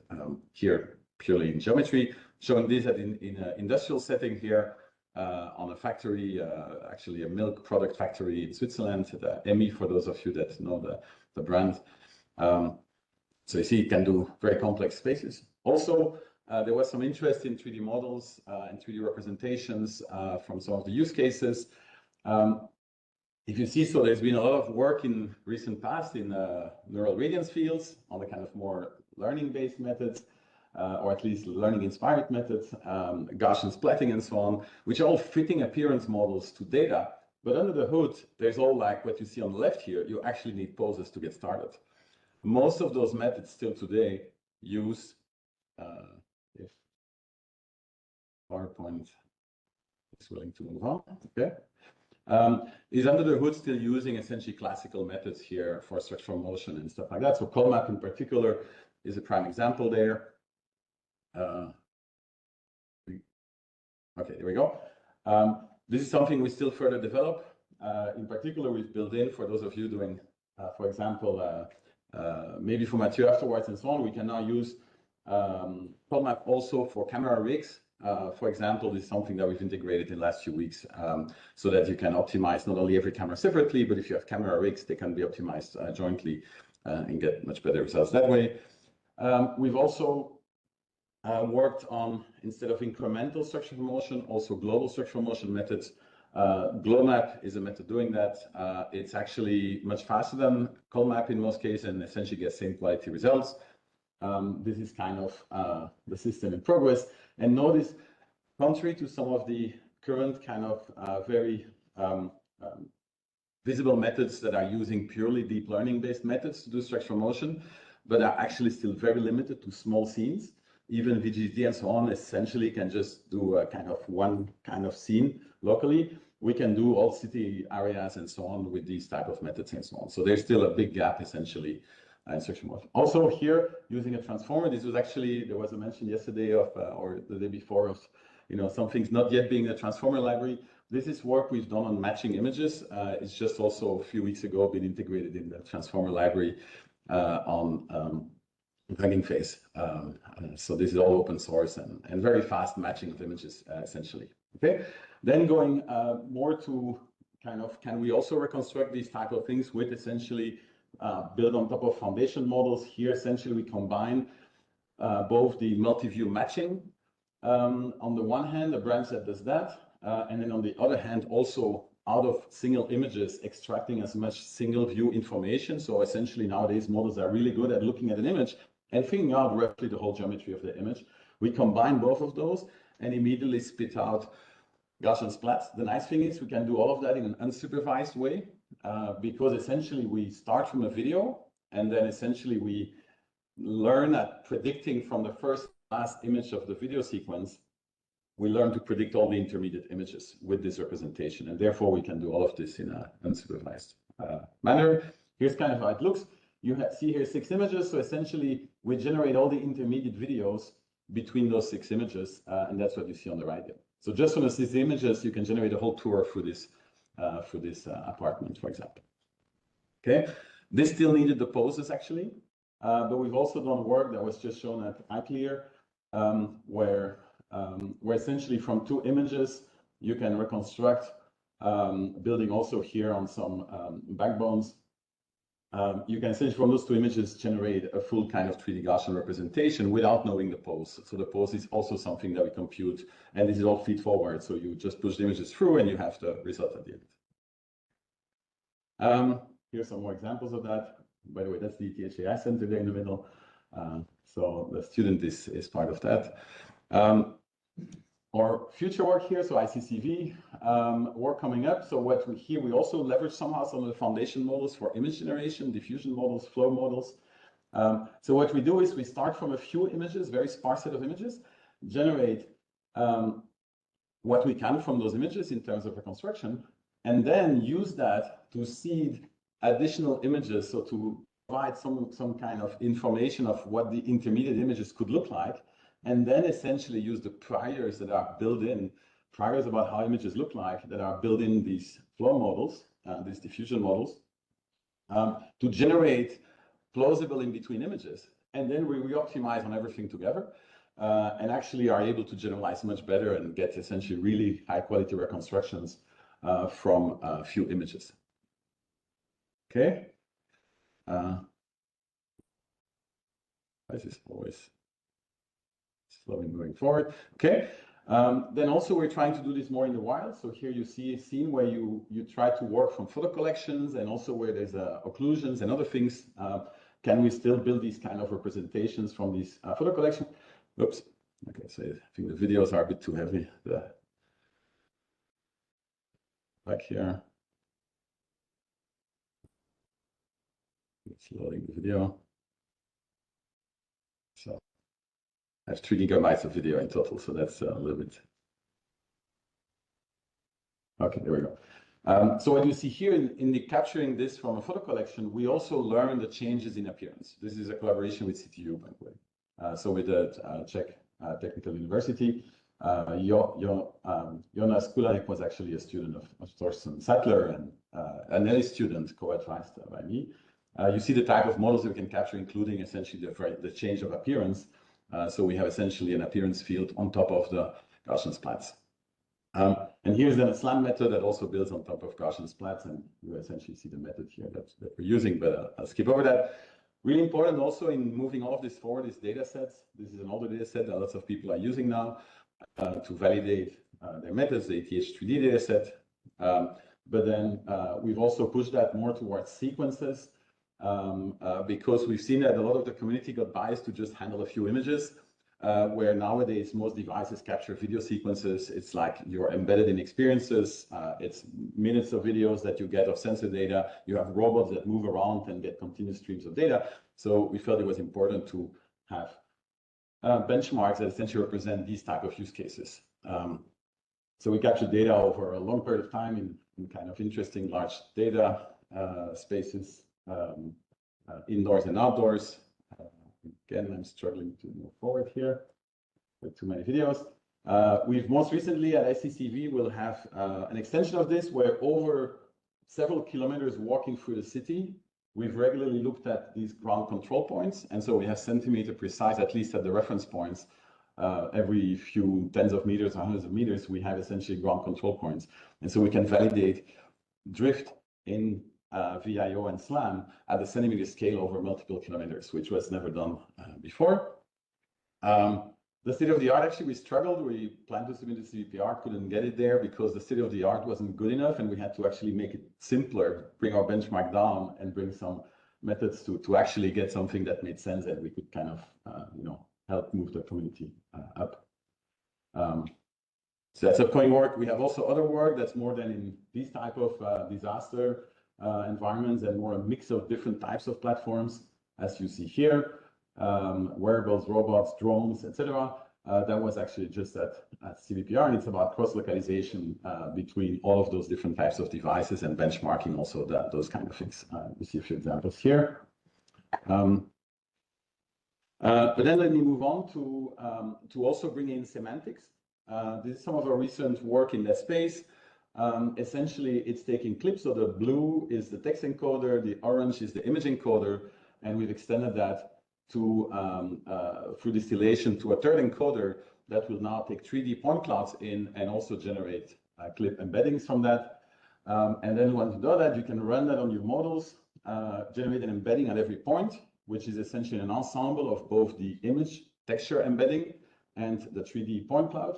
here purely in geometry. Showing this in an industrial setting here. On a factory, actually a milk product factory in Switzerland, the EMI, for those of you that know the brand. So you see it can do very complex spaces. Also, there was some interest in 3D models and 3D representations from some of the use cases. If you see, so there's been a lot of work in recent past in neural radiance fields on the kind of more learning-based methods. Or at least learning-inspired methods, Gaussian splatting and so on, which are all fitting appearance models to data. But under the hood, there's all like what you see on the left here, you actually need poses to get started. Most of those methods still today use, if PowerPoint is willing to move on, okay, is under the hood still using essentially classical methods here for structural motion and stuff like that. So Colmap in particular is a prime example there. Okay, there we go. This is something we still further develop. In particular, we've built in, for those of you doing, for example, maybe for Mathieu afterwards and so on, we can now use Colmap also for camera rigs. For example, this is something that we've integrated in the last few weeks so that you can optimize not only every camera separately, but if you have camera rigs, they can be optimized jointly and get much better results that way. We've also worked on, instead of incremental structural motion, also global structural motion methods. GlowMap is a method doing that. It's actually much faster than Colmap in most cases and essentially gets same quality results. This is kind of the system in progress. And notice, contrary to some of the current kind of very visible methods that are using purely deep learning based methods to do structural motion, but are actually still very limited to small scenes. Even VGD and so on essentially can just do a kind of one kind of scene locally. We can do all city areas and so on with these type of methods and so on. So there's still a big gap essentially in structural motion. Also here, using a transformer, this was actually, there was a mention yesterday of, or the day before of, some things not yet being a transformer library. This is work we've done on matching images. It's just also a few weeks ago been integrated in the transformer library on Hugging Face. So this is all open source and very fast matching of images, essentially. Okay, then going more to kind of, can we also reconstruct these type of things with essentially build on top of foundation models? Here, essentially, we combine both the multi-view matching. On the one hand, a branch that does that, and then on the other hand, also out of single images, extracting as much single view information. So essentially nowadays models are really good at looking at an image and figuring out roughly the whole geometry of the image. We combine both of those and immediately spit out Gaussian splats. The nice thing is we can do all of that in an unsupervised way because essentially we start from a video and then essentially we learn at predicting from the first last image of the video sequence. We learn to predict all the intermediate images with this representation, and therefore we can do all of this in an unsupervised manner. Here's kind of how it looks. You see here 6 images, so essentially we generate all the intermediate videos between those 6 images, and that's what you see on the right here. So just from the 6 images, you can generate a whole tour for this apartment, for example. Okay, this still needed the poses actually, but we've also done work that was just shown at iClear, where essentially from 2 images you can reconstruct, building also here on some backbones. You can essentially from those 2 images generate a full kind of 3D Gaussian representation without knowing the pose. So the pose is also something that we compute, and this is all feed forward. So you just push the images through and you have the result at the end. Here's some more examples of that. By the way, that's the THAI center there in the middle. So the student is part of that. Our future work here, so ICCV work coming up. So what we also leverage somehow some of the foundation models for image generation, diffusion models, flow models. So what we do is we start from a few images, very sparse set of images, generate what we can from those images in terms of reconstruction, and then use that to seed additional images, so to provide some kind of information of what the intermediate images could look like, and then essentially use the priors that are built in, priors about how images look like that are built in these flow models, these diffusion models, to generate plausible in-between images. And then we re-optimize on everything together and actually are able to generalize much better and get essentially really high-quality reconstructions from a few images. Okay. This is always slowly moving forward. Okay. Then also we're trying to do this more in the wild. So here you see a scene where you try to work from photo collections and also where there's occlusions and other things. Can we still build these kind of representations from these photo collection? Oops. Okay, so I think the videos are a bit too heavy. Back here. It's loading the video. So I have 3 gigabytes of video in total, so that's a little bit. Okay, there we go. So what you see here in the capturing this from a photo collection, we also learn the changes in appearance. This is a collaboration with CTU, by the way. So with the Czech Technical University, Jonas Kulanek was actually a student of Thorsten Sattler and an early student co-advised by me. You see the type of models that we can capture, including essentially the change of appearance. So we have essentially an appearance field on top of the Gaussian splats. And here's then a SLAM method that also builds on top of Gaussian splats, and you essentially see the method here that we're using, but I'll skip over that. Really important also in moving all of this forward is data sets. This is an older data set that lots of people are using now to validate their methods, the ATH3D data set. But then we've also pushed that more towards sequences because we've seen that a lot of the community got biased to just handle a few images, where nowadays most devices capture video sequences. It's like you're embedded in experiences. It's minutes of videos that you get of sensor data. You have robots that move around and get continuous streams of data. So we felt it was important to have benchmarks that essentially represent these type of use cases. So we capture data over a long period of time in kind of interesting large data spaces, indoors and outdoors. Again, I'm struggling to move forward here with too many videos. We've most recently at ICCV will have an extension of this where over several kilometers walking through the city, we've regularly looked at these ground control points. And so we have centimeter precise, at least at the reference points, every few tens of meters or hundreds of meters, we have essentially ground control points. And so we can validate drift in VIO and SLAM at the centimeter scale over multiple kilometers, which was never done before. The state of the art, actually, we struggled. We planned to submit the CVPR, couldn't get it there because the state of the art wasn't good enough, and we had to actually make it simpler, bring our benchmark down, and bring some methods to actually get something that made sense that we could kind of, help move the community up. So that's upcoming work. We have also other work that's more than in these type of disaster environments and more a mix of different types of platforms, as you see here, wearables, robots, drones, etc. That was actually just at CVPR, and it's about cross-localization between all of those different types of devices and benchmarking also those kind of things. You see a few examples here. But then let me move on to also bring in semantics. This is some of our recent work in that space. Essentially, it's taking clips. So the blue is the text encoder, the orange is the image encoder, and we've extended that to through distillation to a third encoder that will now take 3D point clouds in and also generate clip embeddings from that. And then once you do that, you can run that on your models, generate an embedding at every point, which is essentially an ensemble of both the image texture embedding and the 3D point cloud.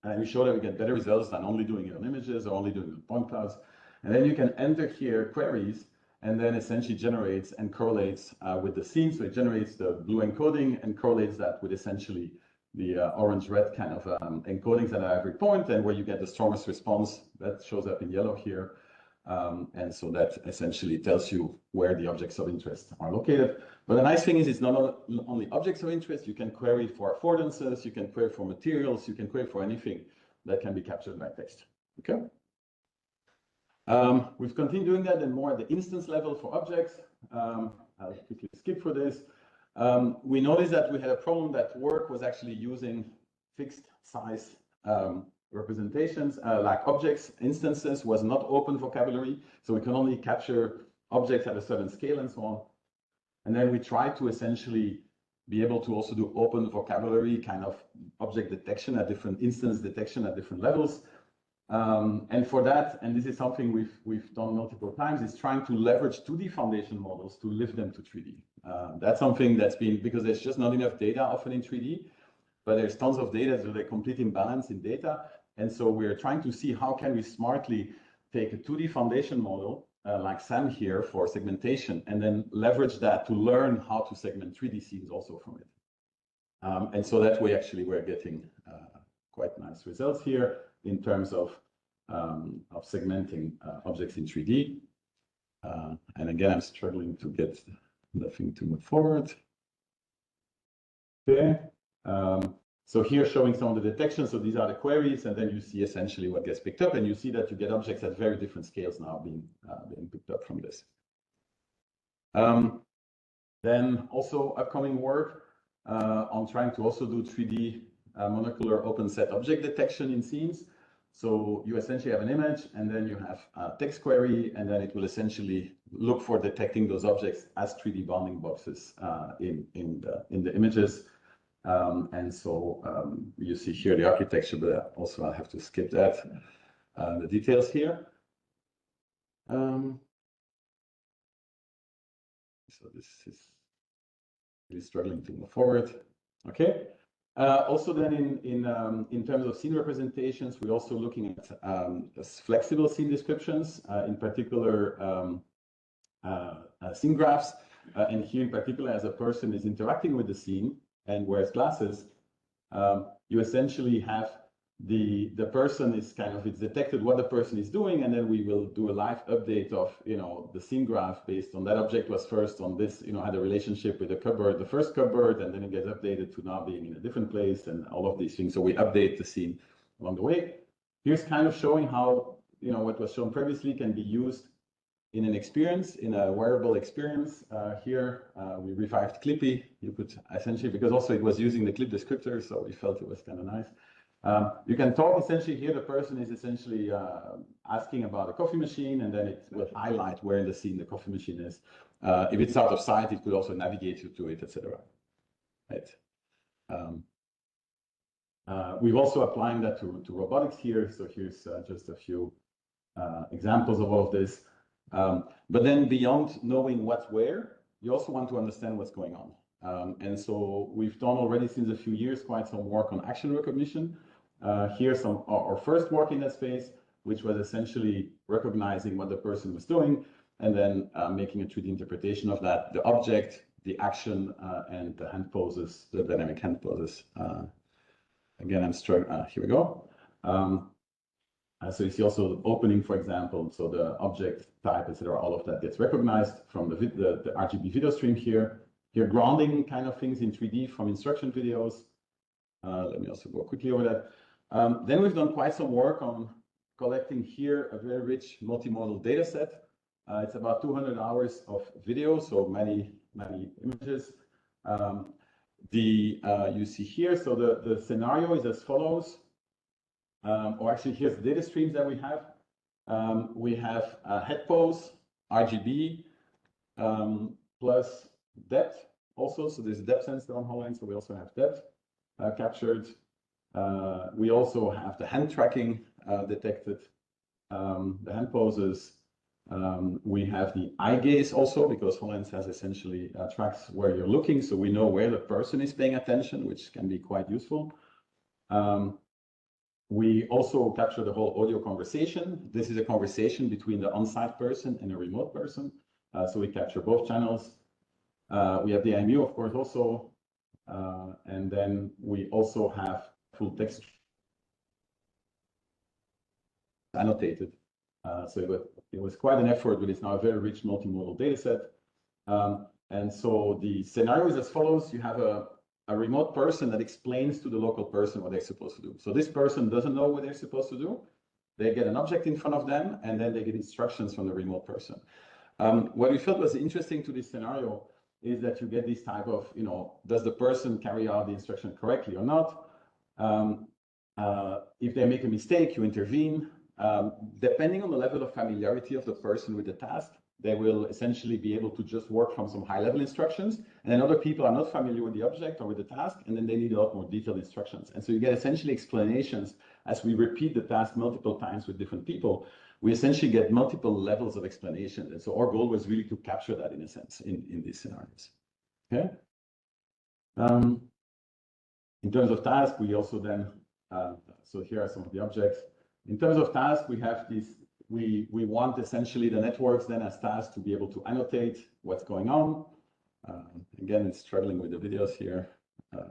And we show that we get better results than only doing it on images or only doing it on point clouds. And then you can enter here queries, and then essentially generates and correlates with the scene. So it generates the blue encoding and correlates that with essentially the orange-red kind of encodings at every point, and where you get the strongest response, that shows up in yellow here. And so that essentially tells you where the objects of interest are located. But the nice thing is it's not only objects of interest, you can query for affordances, you can query for materials, you can query for anything that can be captured by text. Okay. We've continued doing that and more at the instance level for objects. I'll quickly skip for this. We noticed that we had a problem that work was actually using fixed size representations, like objects, instances was not open vocabulary. So we can only capture objects at a certain scale and so on. And then we try to essentially be able to also do open vocabulary kind of object detection at different instance detection at different levels. And for that, and this is something we've done multiple times, is trying to leverage 2D foundation models to lift them to 3D. That's something that's been, because there's just not enough data often in 3D, but there's tons of data, so they're complete imbalance in data. And so we're trying to see how can we smartly take a 2D foundation model, like Sam here for segmentation, and then leverage that to learn how to segment 3D scenes also from it. And so that way, actually, we're getting quite nice results here in terms of segmenting objects in 3D. And again, I'm struggling to get the thing to move forward. Okay. So here showing some of the detection. So these are the queries, and then you see essentially what gets picked up, and you see that you get objects at very different scales now being picked up from this. Then also upcoming work on trying to also do 3D monocular open set object detection in scenes. So you essentially have an image, and then you have a text query, and then it will essentially look for detecting those objects as 3D bounding boxes in the images. And so you see here the architecture, but also I'll have to skip that, the details here. So this is really struggling to move forward. Okay. Also then in terms of scene representations, we're also looking at flexible scene descriptions, in particular scene graphs. And here in particular, as a person is interacting with the scene and wears glasses, you essentially have the person is kind of, it's detected what the person is doing, and then we will do a live update of, the scene graph based on that object was first on this, had a relationship with the cupboard, the first cupboard, and then it gets updated to now being in a different place and all of these things. So we update the scene along the way. Here's kind of showing how, what was shown previously can be used in an experience, in a wearable experience. Here, we revived Clippy. You could essentially, because also it was using the clip descriptor, so we felt it was kind of nice. You can talk essentially here, the person is essentially asking about a coffee machine, and then it will highlight where in the scene the coffee machine is. If it's out of sight, it could also navigate you to it, etc. Right. We've also applying that to robotics here. So here's just a few examples of all of this. But then beyond knowing what's where, you also want to understand what's going on. And so we've done already since a few years quite some work on action recognition. Here's our first work in that space, which was essentially recognizing what the person was doing and then making a 3D interpretation of that, the object, the action, and the hand poses, the dynamic hand poses. Again, I'm struggling. Here we go. So you see also the opening, for example, so the object type, etc., all of that gets recognized from the RGB video stream here. Here, grounding kind of things in 3D from instruction videos. Let me also go quickly over that. Then we've done quite some work on collecting here a very rich multimodal data set. It's about 200 hours of video, so many images. You see here, so the scenario is as follows. Or actually, here's the data streams that we have. We have head pose, RGB, plus depth also. So there's a depth sensor on HoloLens, so we also have depth captured. We also have the hand tracking detected, the hand poses. We have the eye gaze also, because HoloLens has essentially tracks where you're looking, so we know where the person is paying attention, which can be quite useful. We also capture the whole audio conversation. This is a conversation between the on-site person and a remote person. So we capture both channels. We have the IMU, of course, also. And then we also have full text annotated. So it was quite an effort, but it's now a very rich multimodal data set. And so the scenario is as follows. You have a remote person that explains to the local person what they're supposed to do. So this person doesn't know what they're supposed to do. They get an object in front of them, and then they get instructions from the remote person. What we felt was interesting to this scenario is that you get this type of, does the person carry out the instruction correctly or not? If they make a mistake, you intervene. Depending on the level of familiarity of the person with the task, they will essentially be able to just work from some high-level instructions. And then other people are not familiar with the object or with the task, and then they need a lot more detailed instructions. And so you get essentially explanations as we repeat the task multiple times with different people. We essentially get multiple levels of explanation. And so our goal was really to capture that in a sense in these scenarios. Okay. In terms of task, we also then, so here are some of the objects. In terms of task, we have these, we want essentially the networks then as tasks to be able to annotate what's going on. Again, it's struggling with the videos here.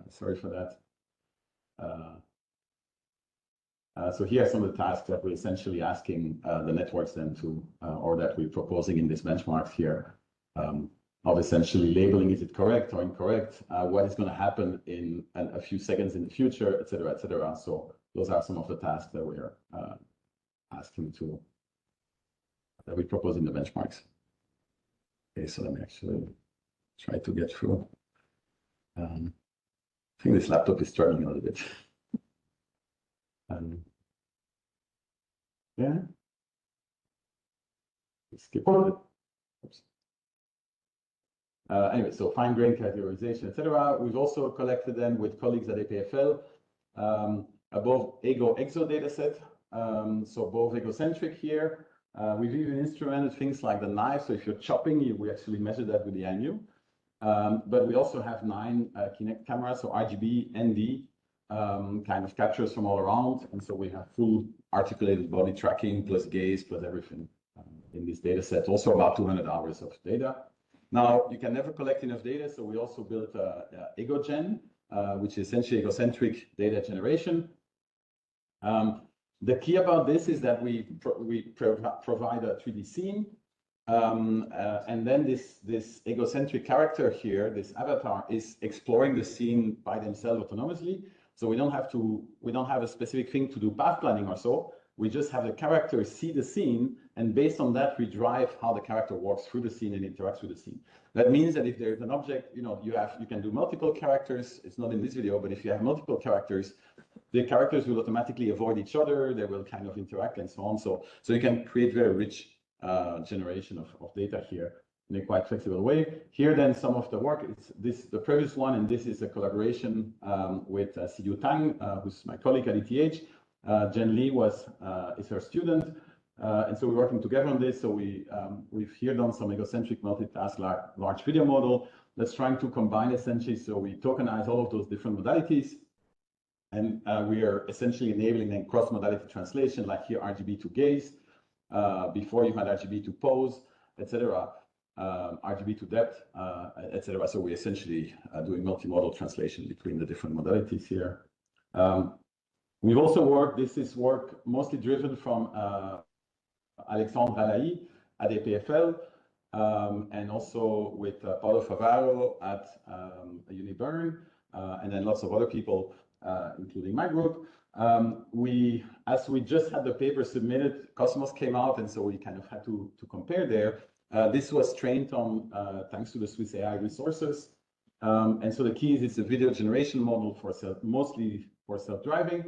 Sorry for that. So here are some of the tasks that we're essentially asking the networks then to, or that we're proposing in this benchmark here, of essentially labeling, is it correct or incorrect? What is going to happen in a few seconds in the future, et cetera, et cetera. So those are some of the tasks that we're asking to, that we propose in the benchmarks. Okay, so let me actually try to get through. I think this laptop is struggling a little bit. Yeah. Skip it. Oops. Anyway, so fine-grained categorization, etc. We've also collected them with colleagues at APFL above ego-exo dataset. So both egocentric here. We've even instrumented things like the knife. So if you're chopping, we actually measure that with the IMU. But we also have 9 Kinect cameras, so RGB, ND, kind of captures from all around. And so we have full articulated body tracking plus gaze plus everything in this data set. Also about 200 hours of data. Now, you can never collect enough data. So we also built EgoGen, which is essentially egocentric data generation. The key about this is that we provide a 3D scene. And then this egocentric character here, this avatar, is exploring the scene by themselves autonomously. So we don't have a specific thing to do path planning or so. We just have the character see the scene, and based on that, we drive how the character walks through the scene and interacts with the scene. That means that if there's an object, you can do multiple characters. It's not in this video, but if you have multiple characters, the characters will automatically avoid each other. They will kind of interact and so on. So you can create very rich generation of data here in a quite flexible way. Here then some of the work, it's the previous one, and this is a collaboration with Siyu Tang, who's my colleague at ETH. Jen Lee is her student, and so we're working together on this. So we've here done some egocentric multitask large video model that's trying to combine essentially. So we tokenize all of those different modalities, and we are essentially enabling then cross-modality translation, like here RGB to gaze. Before you had RGB to pose, etc., RGB to depth, etc. So we're essentially doing multimodal translation between the different modalities here. We've also worked, this is work mostly driven from Alexandre Alaï at APFL, and also with Paulo Favaro at Unibern, and then lots of other people, including my group. As we just had the paper submitted, Cosmos came out, and so we kind of had to compare there. This was trained on, thanks to the Swiss AI resources. And so the key is it's a video generation model for mostly for self-driving.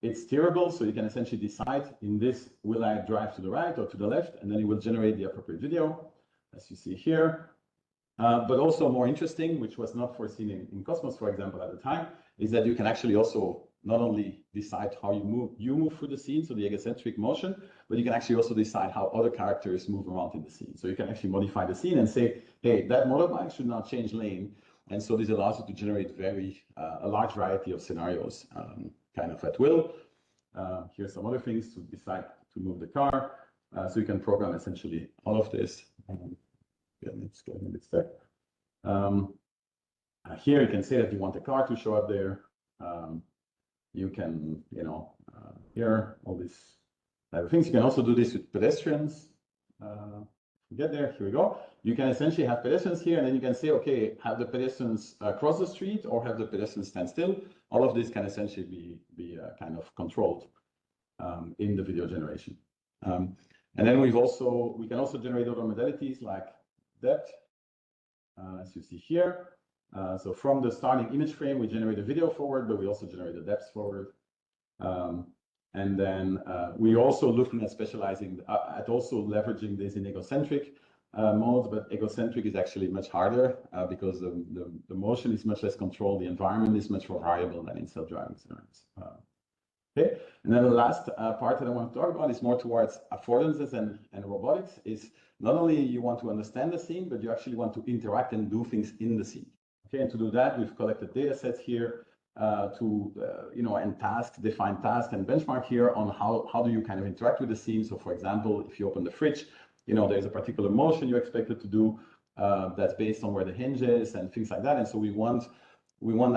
It's steerable, so you can essentially decide in this, will I drive to the right or to the left? And then it will generate the appropriate video, as you see here. But also more interesting, which was not foreseen in Cosmos, for example, at the time, is that you can actually also not only decide how you move through the scene, so the egocentric motion, but you can actually also decide how other characters move around in the scene. So you can actually modify the scene and say, hey, that motorbike should not change lane. And so this allows you to generate a large variety of scenarios kind of at will. Here's some other things to decide to move the car. So you can program essentially all of this. Yeah, let's go ahead and start. Here you can say that you want the car to show up there. You can, here, all these type of things. You can also do this with pedestrians. Get there, here we go. You can essentially have pedestrians here, and then you can say, okay, have the pedestrians cross the street or have the pedestrians stand still. All of this can essentially be kind of controlled in the video generation. And then we can also generate other modalities like depth, as you see here. So from the starting image frame, we generate a video forward, but we also generate a depth forward. And then we're also looking at specializing, at also leveraging this in egocentric modes, but egocentric is actually much harder because the motion is much less controlled, the environment is much more variable than in self-driving scenarios. Okay, and then the last part that I want to talk about is more towards affordances and robotics. Is not only you want to understand the scene, but you actually want to interact and do things in the scene. Okay, and to do that, we've collected data sets here and define task and benchmark here on how do you kind of interact with the scene. So for example, if you open the fridge, there's a particular motion you expect it to do that's based on where the hinge is and things like that. And so we want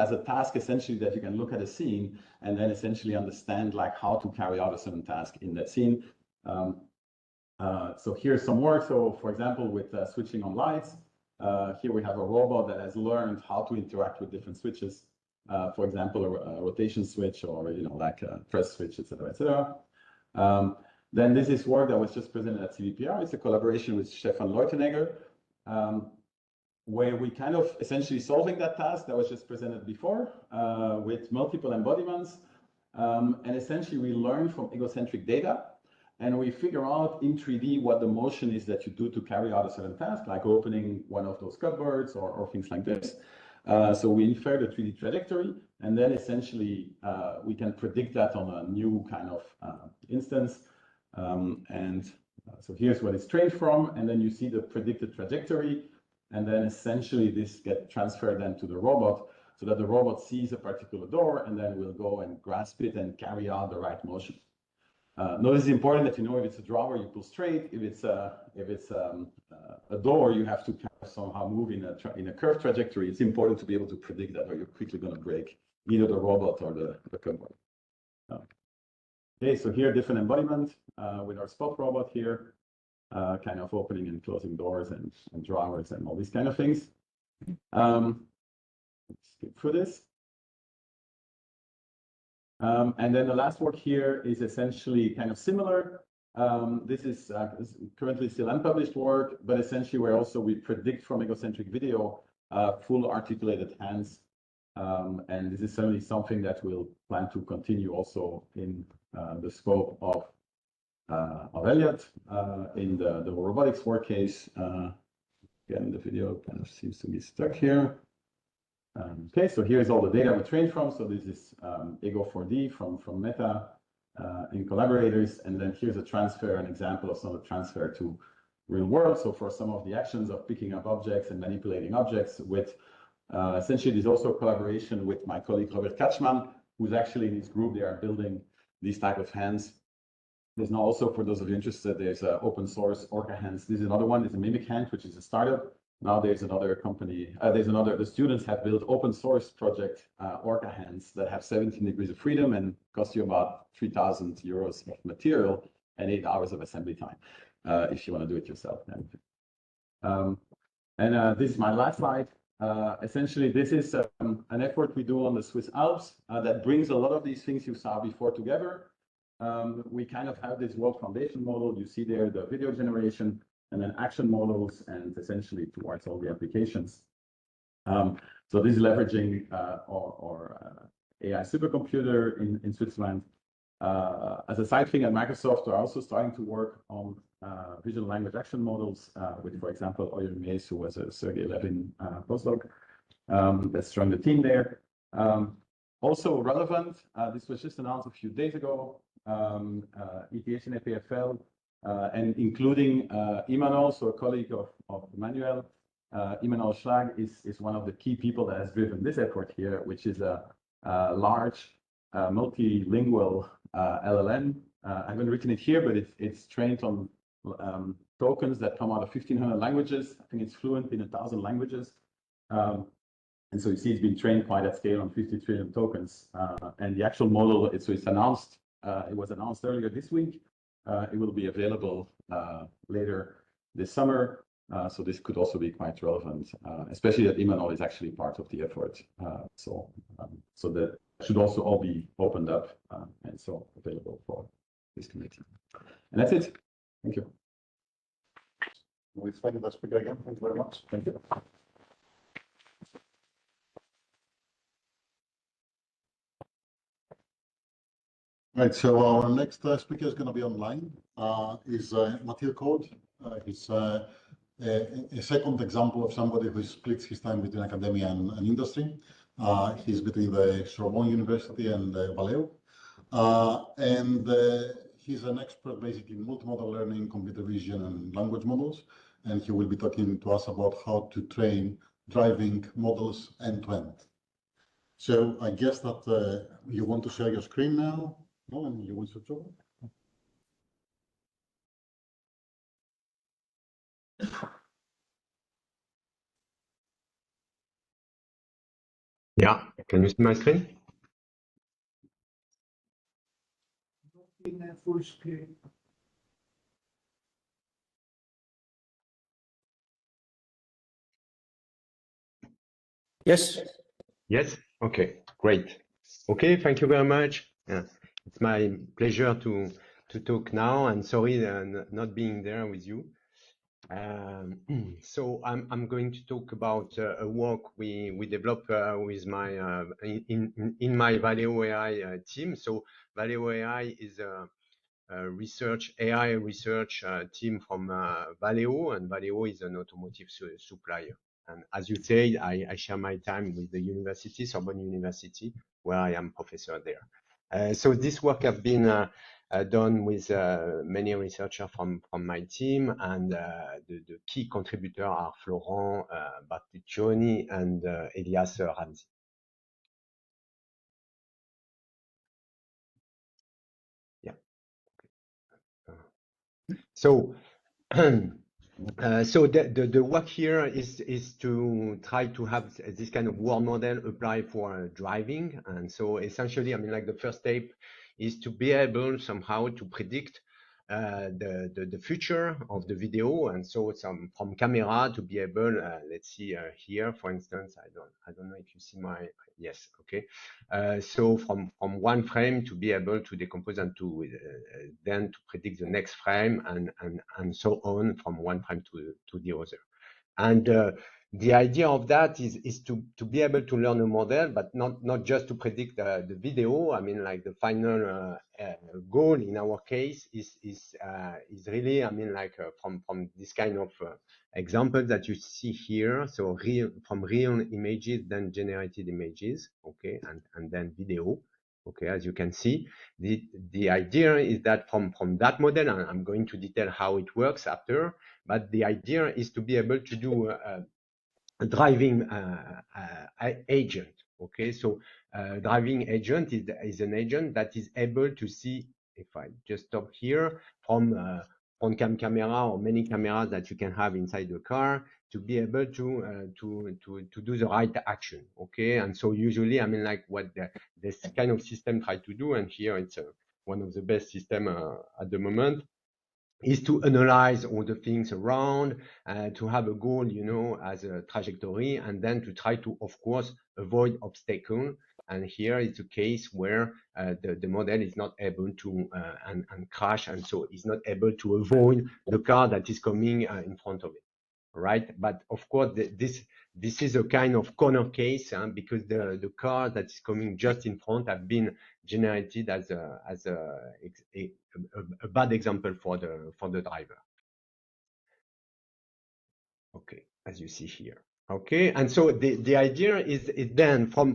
as a task essentially that you can look at a scene and then essentially understand like how to carry out a certain task in that scene. So here's some work. So for example, with switching on lights, here we have a robot that has learned how to interact with different switches. For example, a rotation switch or like a press switch, etc., etc. Then this is work that was just presented at CVPR. It's a collaboration with Stefan Leutenegger, where we kind of essentially solving that task that was just presented before with multiple embodiments. And essentially we learn from egocentric data and we figure out in 3D what the motion is that you do to carry out a certain task, like opening one of those cupboards or things like this. So we infer the 3D trajectory, and then essentially we can predict that on a new kind of instance. So here's what it's trained from, and then you see the predicted trajectory, and then essentially this gets transferred then to the robot, so that the robot sees a particular door, and then will go and grasp it and carry out the right motion. Notice it's important that you know if it's a drawer, you pull straight. If it's a door, you have to kind of somehow move in a curved trajectory. It's important to be able to predict that, or you're quickly going to break either the robot or the cupboard. Okay, so here different embodiment with our spot robot here, kind of opening and closing doors and drawers and all these kind of things. Let's skip through this. And then the last work here is essentially kind of similar. This is currently still unpublished work, but essentially we predict from egocentric video full articulated hands. And this is certainly something that we'll plan to continue also in the scope of ELLIOT in the robotics work case. Again, the video kind of seems to be stuck here. Okay, so here's all the data we trained from. So this is Ego4D from Meta and collaborators. And then here's a transfer, an example of some of the transfer to real world. So for some of the actions of picking up objects and manipulating objects with essentially there's also a collaboration with my colleague Robert Kaczman, who's actually in his group. They are building these type of hands. There's now also, for those of you interested, there's open source Orca hands. This is another one. It's a Mimic hand, which is a startup. Now there's another company, the students have built open source project Orca hands that have 17 degrees of freedom and cost you about 3,000 euros of material and 8 hours of assembly time, if you want to do it yourself. This is my last slide. Essentially, this is an effort we do on the Swiss Alps that brings a lot of these things you saw before together. We kind of have this world foundation model. You see there the video generation, and then action models, and essentially towards all the applications. So this is leveraging our AI supercomputer in Switzerland. As a side thing at Microsoft, we're also starting to work on visual language action models with, for example, Oyer Mays, who was a Sergey Levin postdoc that's joined the team there. Also relevant, this was just announced a few days ago, ETH and EPFL, and including Imanol, so a colleague of Emmanuel. Imanol Schlag is one of the key people that has driven this effort here, which is a large multilingual LLM. I haven't written it here, but it's trained on tokens that come out of 1,500 languages. I think it's fluent in 1,000 languages. And so you see it's been trained quite at scale on 50 trillion tokens. And the actual model, it's announced, it was announced earlier this week. It will be available later this summer. So this could also be quite relevant, especially that Imanol is actually part of the effort. So that should also all be opened up and so available for this committee. And that's it. Thank you. We thank the speaker again. Thank you very much. Thank you. Right, so our next speaker is going to be online. Is Mathieu Code. He's a second example of somebody who splits his time between academia and industry. He's between the Sorbonne University and Valeo. And he's an expert basically in multimodal learning, computer vision, and language models. And he will be talking to us about how to train driving models end-to-end. So I guess that you want to share your screen now. No, and you will switch over. Yeah, can you see my screen? In full screen. Yes. Yes. Okay. Great. Okay. Thank you very much. It's my pleasure to talk now. And sorry not being there with you. So I'm going to talk about a work we developed with my in my Valeo AI team. So Valeo AI is a AI research team from Valeo, and Valeo is an automotive supplier. And as you said, I share my time with the university, Sorbonne University, where I am professor there. So this work has been done with many researchers from my team, and the key contributors are Florent Barticcioni and ELIAS Ramsey. Yeah. So. So the work here is to try to have this kind of world model apply for driving. And so essentially, I mean, like the first step is to be able somehow to predict the future of the video. And so from camera to be able, let's see here, for instance, I don't know if you see my, yes, okay. So from one frame to be able to decompose and to then to predict the next frame and so on from one frame to the other. And the idea of that is to be able to learn a model, but not just to predict the video. I mean, like the final goal in our case is really, I mean, like from this kind of example that you see here. So from real images, then generated images, okay, and then video. Okay, as you can see, the idea is that from that model, and I'm going to detail how it works after, but the idea is to be able to do a driving agent. Okay, so driving agent is an agent that is able to see, if I just stop here, from on-cam camera or many cameras that you can have inside the car, to be able to do the right action. Okay, and so usually, I mean, like what this kind of system try to do, and here it's one of the best system at the moment, is to analyze all the things around, to have a goal, you know, as a trajectory, and then to try to, of course, avoid obstacle. And here it's a case where the model is not able to and crash, and so is not able to avoid the car that is coming in front of it. Right, but of course this is a kind of corner case because the car that is coming just in front have been generated as a bad example for the driver. Okay, as you see here. Okay, and so the idea is then from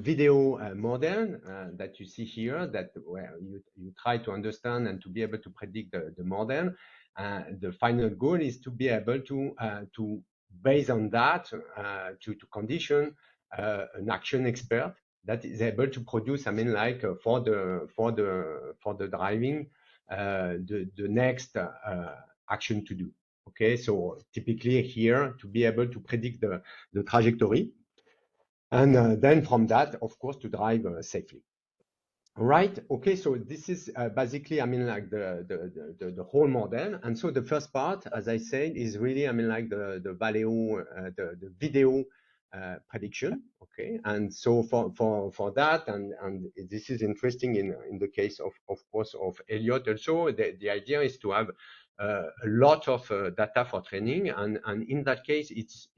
video model that you see here, that where you try to understand and to be able to predict the model. The final goal is to be able to based on that to condition an action expert that is able to produce, I mean, like for the driving, the next action to do. Okay, so typically here to be able to predict the trajectory, and then from that, of course, to drive safely. Right. Okay. So this is basically, I mean, like the whole model. And so the first part, as I said, is really, I mean, like the Valeo, the video prediction. Okay. And so for that, and this is interesting in the case of course of ELLIOT also. The idea is to have a lot of data for training, and in that case, it's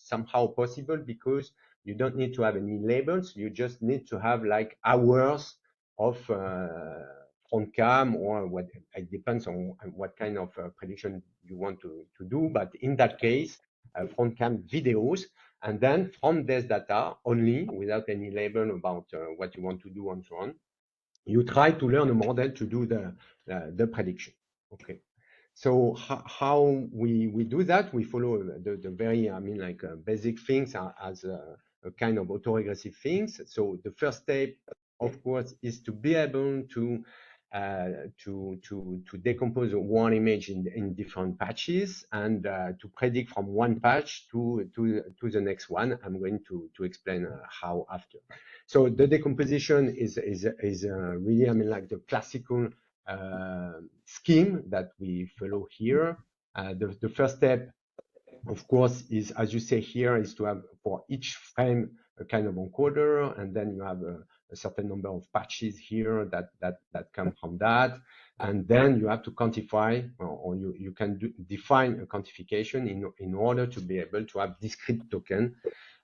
somehow possible because you don't need to have any labels. You just need to have like hours of front cam, or what, it depends on what kind of prediction you want to do. But in that case, front cam videos, and then from this data only, without any label about what you want to do and so on, you try to learn a model to do the prediction. Okay. So how we do that? We follow the very, I mean, like basic things as a kind of autoregressive things. So the first step, of course, is to be able to decompose one image in different patches, and to predict from one patch to the next one. I'm going to explain how after. So the decomposition is really, I mean, like the classical scheme that we follow here. The first step, of course, is, as you say here, is to have for each frame a kind of encoder, and then you have a certain number of patches here that come from that, and then you have to quantify, or you can define a quantification in order to be able to have discrete token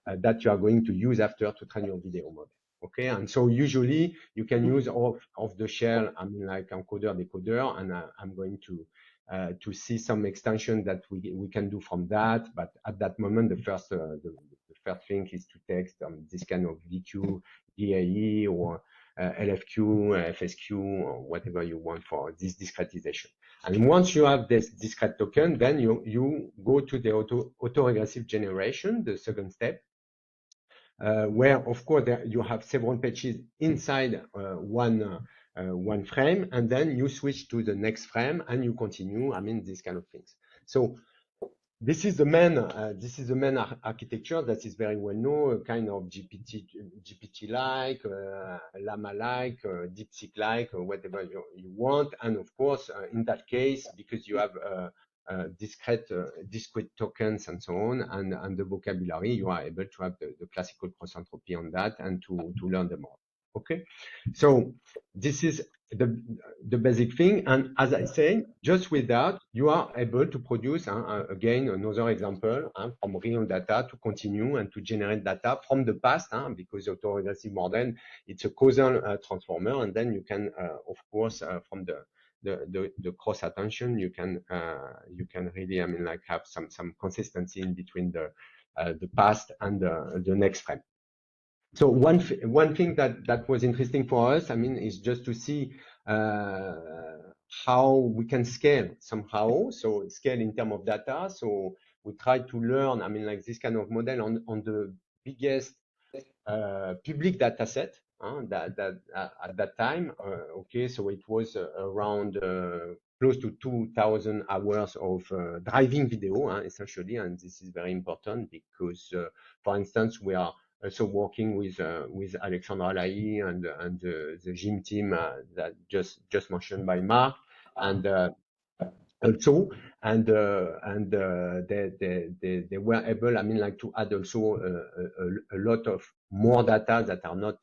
that you are going to use after to train your video model. Okay, and so usually you can use off the shelf, I mean, like encoder, decoder, and I'm going to see some extension that we can do from that. But at that moment, the first thing is to take this kind of VQ, DAE, or LFQ, FSQ, or whatever you want for this discretization. And once you have this discrete token, then you go to the autoregressive generation, the second step, where, of course, you have several patches inside one frame, and then you switch to the next frame and you continue, I mean, these kind of things. So this is the main architecture that is very well known, a kind of GPT-like, Llama-like, DeepSeek-like, whatever you want. And of course, in that case, because you have discrete tokens and so on, and the vocabulary, you are able to have the classical cross-entropy on that and to learn them all. Okay, so this is the basic thing. And as I say, just with that, you are able to produce, again, another example from real data to continue and to generate data from the past, because the autoregressive model, it's a causal transformer, and then you can, of course, from the cross attention, you can really, I mean, like have some consistency in between the past and the next frame. So one thing that was interesting for us, I mean, is just to see how we can scale somehow. So scale in terms of data. So we try to learn, I mean, like this kind of model on the biggest public data set that at that time. Okay, so it was around close to 2,000 hours of driving video, essentially, and this is very important because, for instance, we are also working with Alexandre Alaï and the GIM team that just mentioned by Mark, and also, and they were able, I mean, like to add also a lot of more data that are not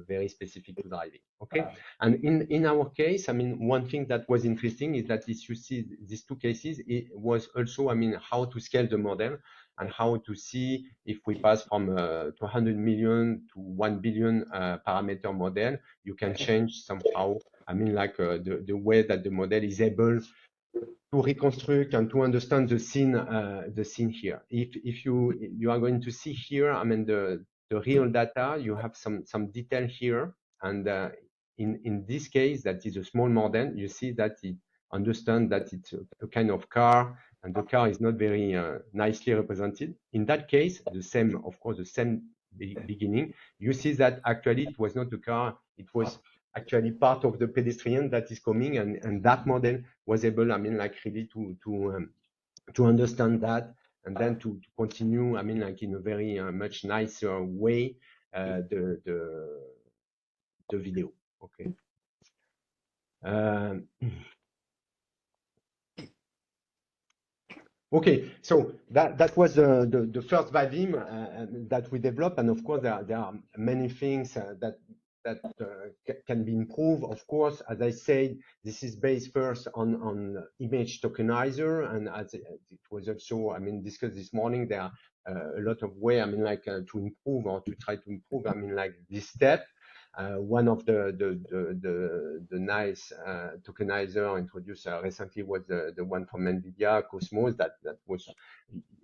very specific to driving. Okay, and in our case, I mean, one thing that was interesting is that if you see these two cases, it was also, I mean, how to scale the model and how to see if we pass from 200 million to 1 billion parameter model, you can change somehow, I mean, like the way that the model is able to reconstruct and to understand the scene here. If you are going to see here, I mean, the real data, you have some detail here, and in this case, that is a small model, you see that it understands that it's a kind of car, and the car is not very nicely represented. In that case, the same, of course, the same beginning, you see that actually it was not the car, it was actually part of the pedestrian that is coming, and that model was able, I mean, like really to understand that, and then to continue, I mean, like in a very much nicer way, the video. Okay. Okay, so that was the first Vivim that we developed, and of course there are many things that can be improved. Of course, as I said, this is based first on image tokenizer, and as it was also, I mean, discussed this morning, there are a lot of ways, I mean, like to improve or to try to improve, I mean, like this step. One of the nice tokenizer introduced recently was the one from NVIDIA, Cosmos, that was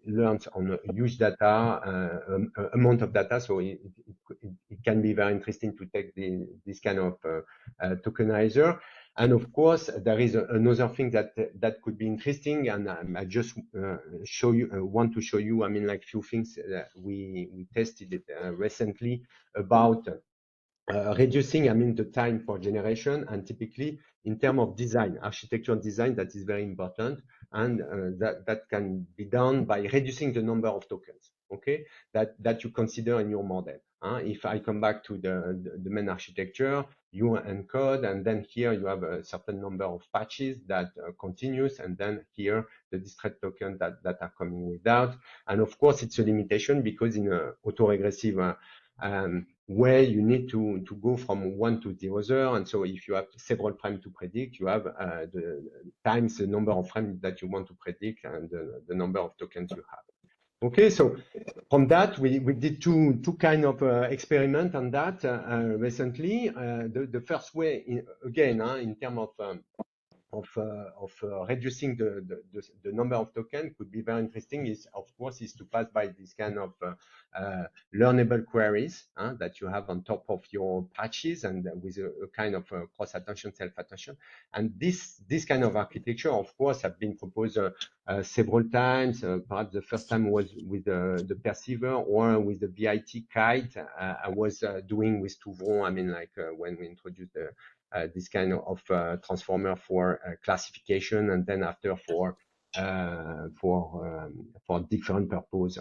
learned on a huge data, amount of data. So it can be very interesting to take this kind of tokenizer. And of course, there is another thing that could be interesting, and I just want to show you, I mean, like few things that we tested it recently about reducing, I mean, the time for generation, and typically in terms of design, architecture design, that is very important, and that can be done by reducing the number of tokens, okay, that you consider in your model. If I come back to the main architecture, you encode, and then here you have a certain number of patches that continues, and then here the discrete tokens that are coming without. And of course, it's a limitation because in an autoregressive where you need to go from one to the other, and so if you have several frames to predict, you have the times the number of frames that you want to predict and the number of tokens you have. Okay, so from that we did two kind of experiment on that recently. The first way, again, in terms of reducing the number of tokens could be very interesting, is of course is to pass by this kind of learnable queries that you have on top of your patches, and with a kind of cross attention, self attention. And this kind of architecture, of course, have been proposed several times. Perhaps the first time was with the perceiver, or with the VIT kite. I was doing with Touvron, I mean, like when we introduced this kind of transformer for classification, and then after for different purpose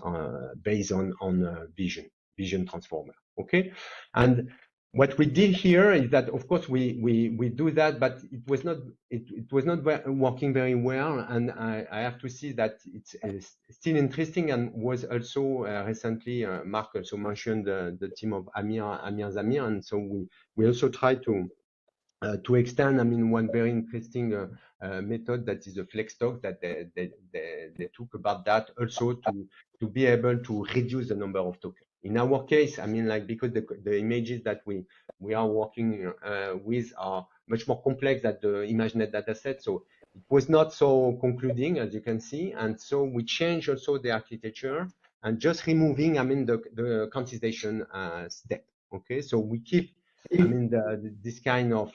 based on vision transformer. Okay, and what we did here is that, of course, we do that, but it was not working very well, and I have to see that it's still interesting, and was also recently Mark also mentioned the team of Amir Zamir, and so we also try to extend, I mean, one very interesting method that is a flex talk that they took about that also to be able to reduce the number of tokens. In our case, I mean, like, because the images that we are working with are much more complex than the ImageNet dataset, so it was not so concluding, as you can see, and so we changed also the architecture and just removing, I mean, the quantization step. Okay, so we keep, I mean, this kind of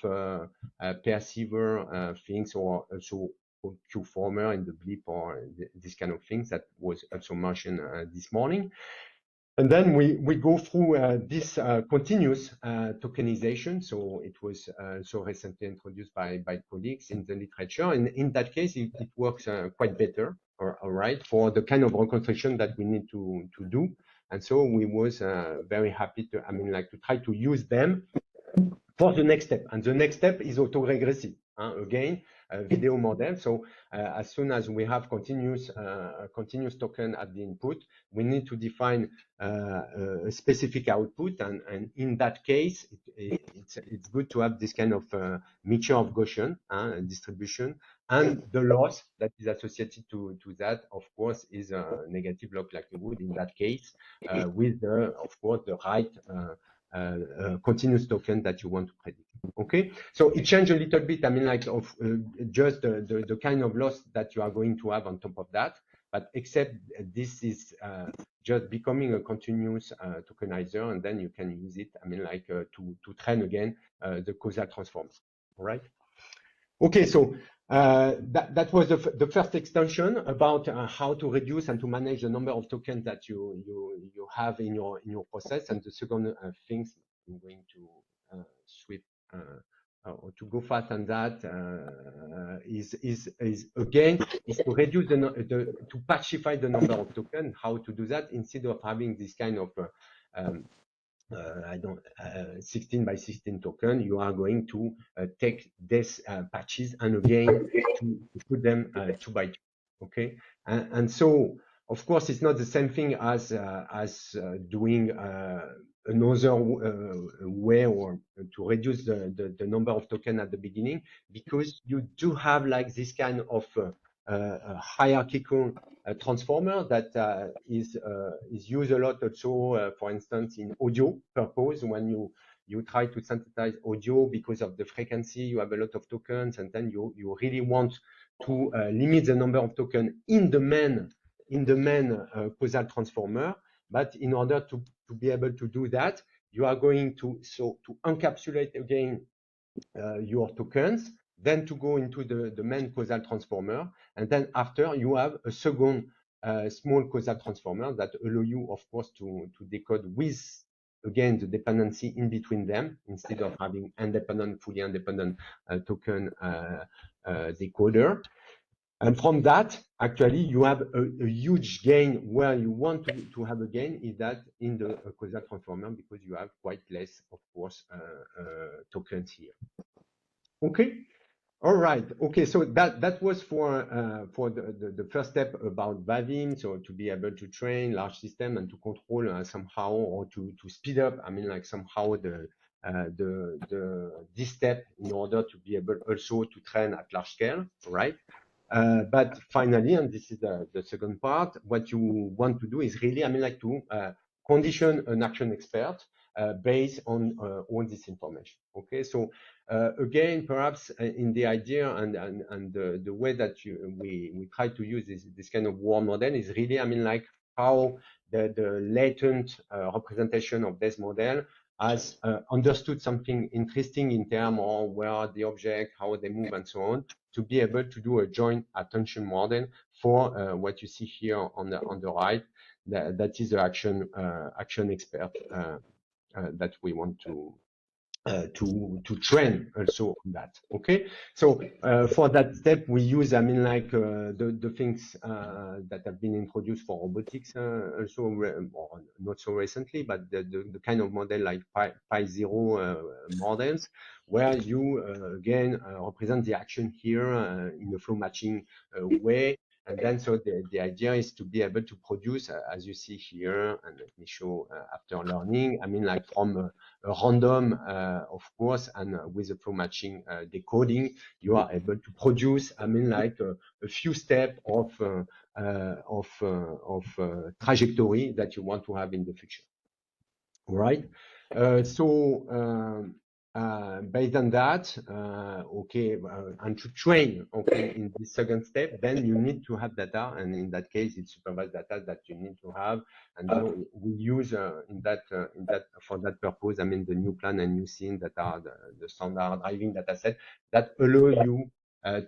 perceiver things, or also Q-former in the blip, or this kind of things that was also mentioned this morning. And then we go through this continuous tokenization. So it was so recently introduced by colleagues in the literature. And in that case, it works quite better, all right, for the kind of reconstruction that we need to do. And so we was very happy to, I mean, like, to try to use them for the next step. And the next step is autoregressive. Again, video model. So as soon as we have continuous token at the input, we need to define a specific output. And in that case, it's good to have this kind of mixture of Gaussian distribution, and the loss that is associated to that, of course, is a negative log likelihood in that case, with of course, the right continuous token that you want to predict. Okay, so it changed a little bit, I mean, like, of just the kind of loss that you are going to have on top of that, but except this is just becoming a continuous tokenizer, and then you can use it, I mean, like, to train again the causal transforms. All right. Okay, so That was the first extension about how to reduce and to manage the number of tokens that you have in your process. And the second things I'm going to sweep or to go fast on that is again to reduce to patchify the number of tokens. How to do that instead of having this kind of 16 by 16 token, you are going to take these patches and again to put them 2 by 2. Okay, and so of course it's not the same thing as doing another way or to reduce the number of tokens at the beginning, because you do have like this kind of hierarchical transformer that is used a lot also, for instance, in audio purpose. When you try to synthesize audio because of the frequency, you have a lot of tokens, and then you really want to limit the number of tokens in the main causal transformer. But in order to be able to do that, you are going to encapsulate again your tokens, then to go into the main causal transformer, and then after you have a second small causal transformer that allow you, of course, to decode with again the dependency in between them instead of having fully independent token decoder. And from that, actually, you have a huge gain. Where you want to have a gain is that in the causal transformer, because you have quite less, of course, tokens here. Okay, all right. Okay, so that was for the first step about BAVIM. So to be able to train large system and to control somehow, or to speed up, I mean, like somehow this step in order to be able also to train at large scale, right? But finally, and this is the second part, what you want to do is really, I mean, like to condition an action expert based on all this information. Okay, so again, perhaps in the idea and the way that we try to use this kind of world model is really, I mean, like how the latent representation of this model has understood something interesting in terms of where are the objects, how they move, and so on, to be able to do a joint attention model for what you see here on the right. That is the action expert that we want to train also on that. Okay, so for that step we use, I mean, like the things that have been introduced for robotics also, or not so recently, but the kind of model like Pi0 models, where you again represent the action here in a flow matching way. And then, so the idea is to be able to produce, as you see here, and let me show after learning, I mean, like from a random, of course, and with the flow matching decoding, you are able to produce, I mean, like a few steps of trajectory that you want to have in the future. All right. Based on that, okay, and to train, okay, in the second step, then you need to have data, and in that case, it's supervised data that you need to have, and we use in that for that purpose, I mean, the new plan and new scene that are the standard driving data set that allow you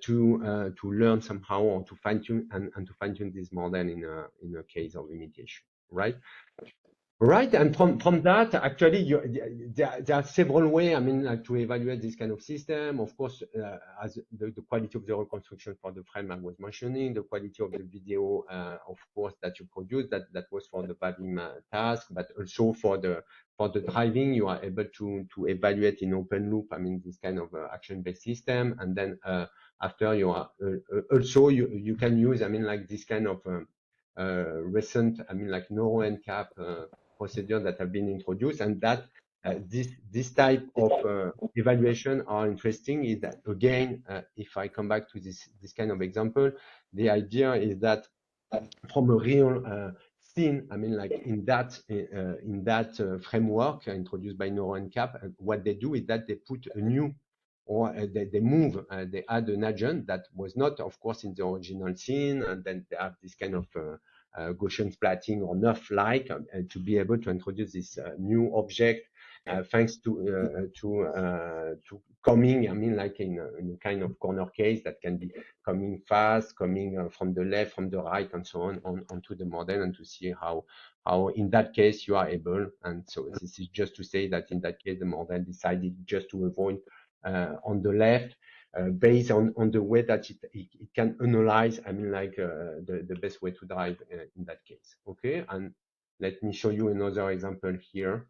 to learn somehow, or to fine tune and to fine tune this model in a case of imitation, right? Right, and from that, actually, there are several ways, I mean, to evaluate this kind of system. Of course, as the quality of the reconstruction for the frame I was mentioning, the quality of the video, of course, that you produce, that was for the BAVIM task, but also for the driving, you are able to evaluate in open loop, I mean, this kind of action-based system, and then after you are also you can use, I mean, like this kind of recent, I mean, like NeuroNCAP procedure that have been introduced, and that this type of evaluation are interesting. Is that again, if I come back to this kind of example, the idea is that from a real scene, I mean, like in that framework introduced by NeuroNCAP, what they do is that they put a new, or they move, they add an agent that was not, of course, in the original scene, and then they have this kind of Gaussian splatting or nerf-like to be able to introduce this new object thanks to coming, I mean, like in a kind of corner case that can be coming fast, coming from the left, from the right, and so on onto the model, and to see how in that case you are able. And so this is just to say that in that case the model decided just to avoid on the left, based on the way that it can analyze, I mean, like the best way to drive in that case. Okay, and let me show you another example here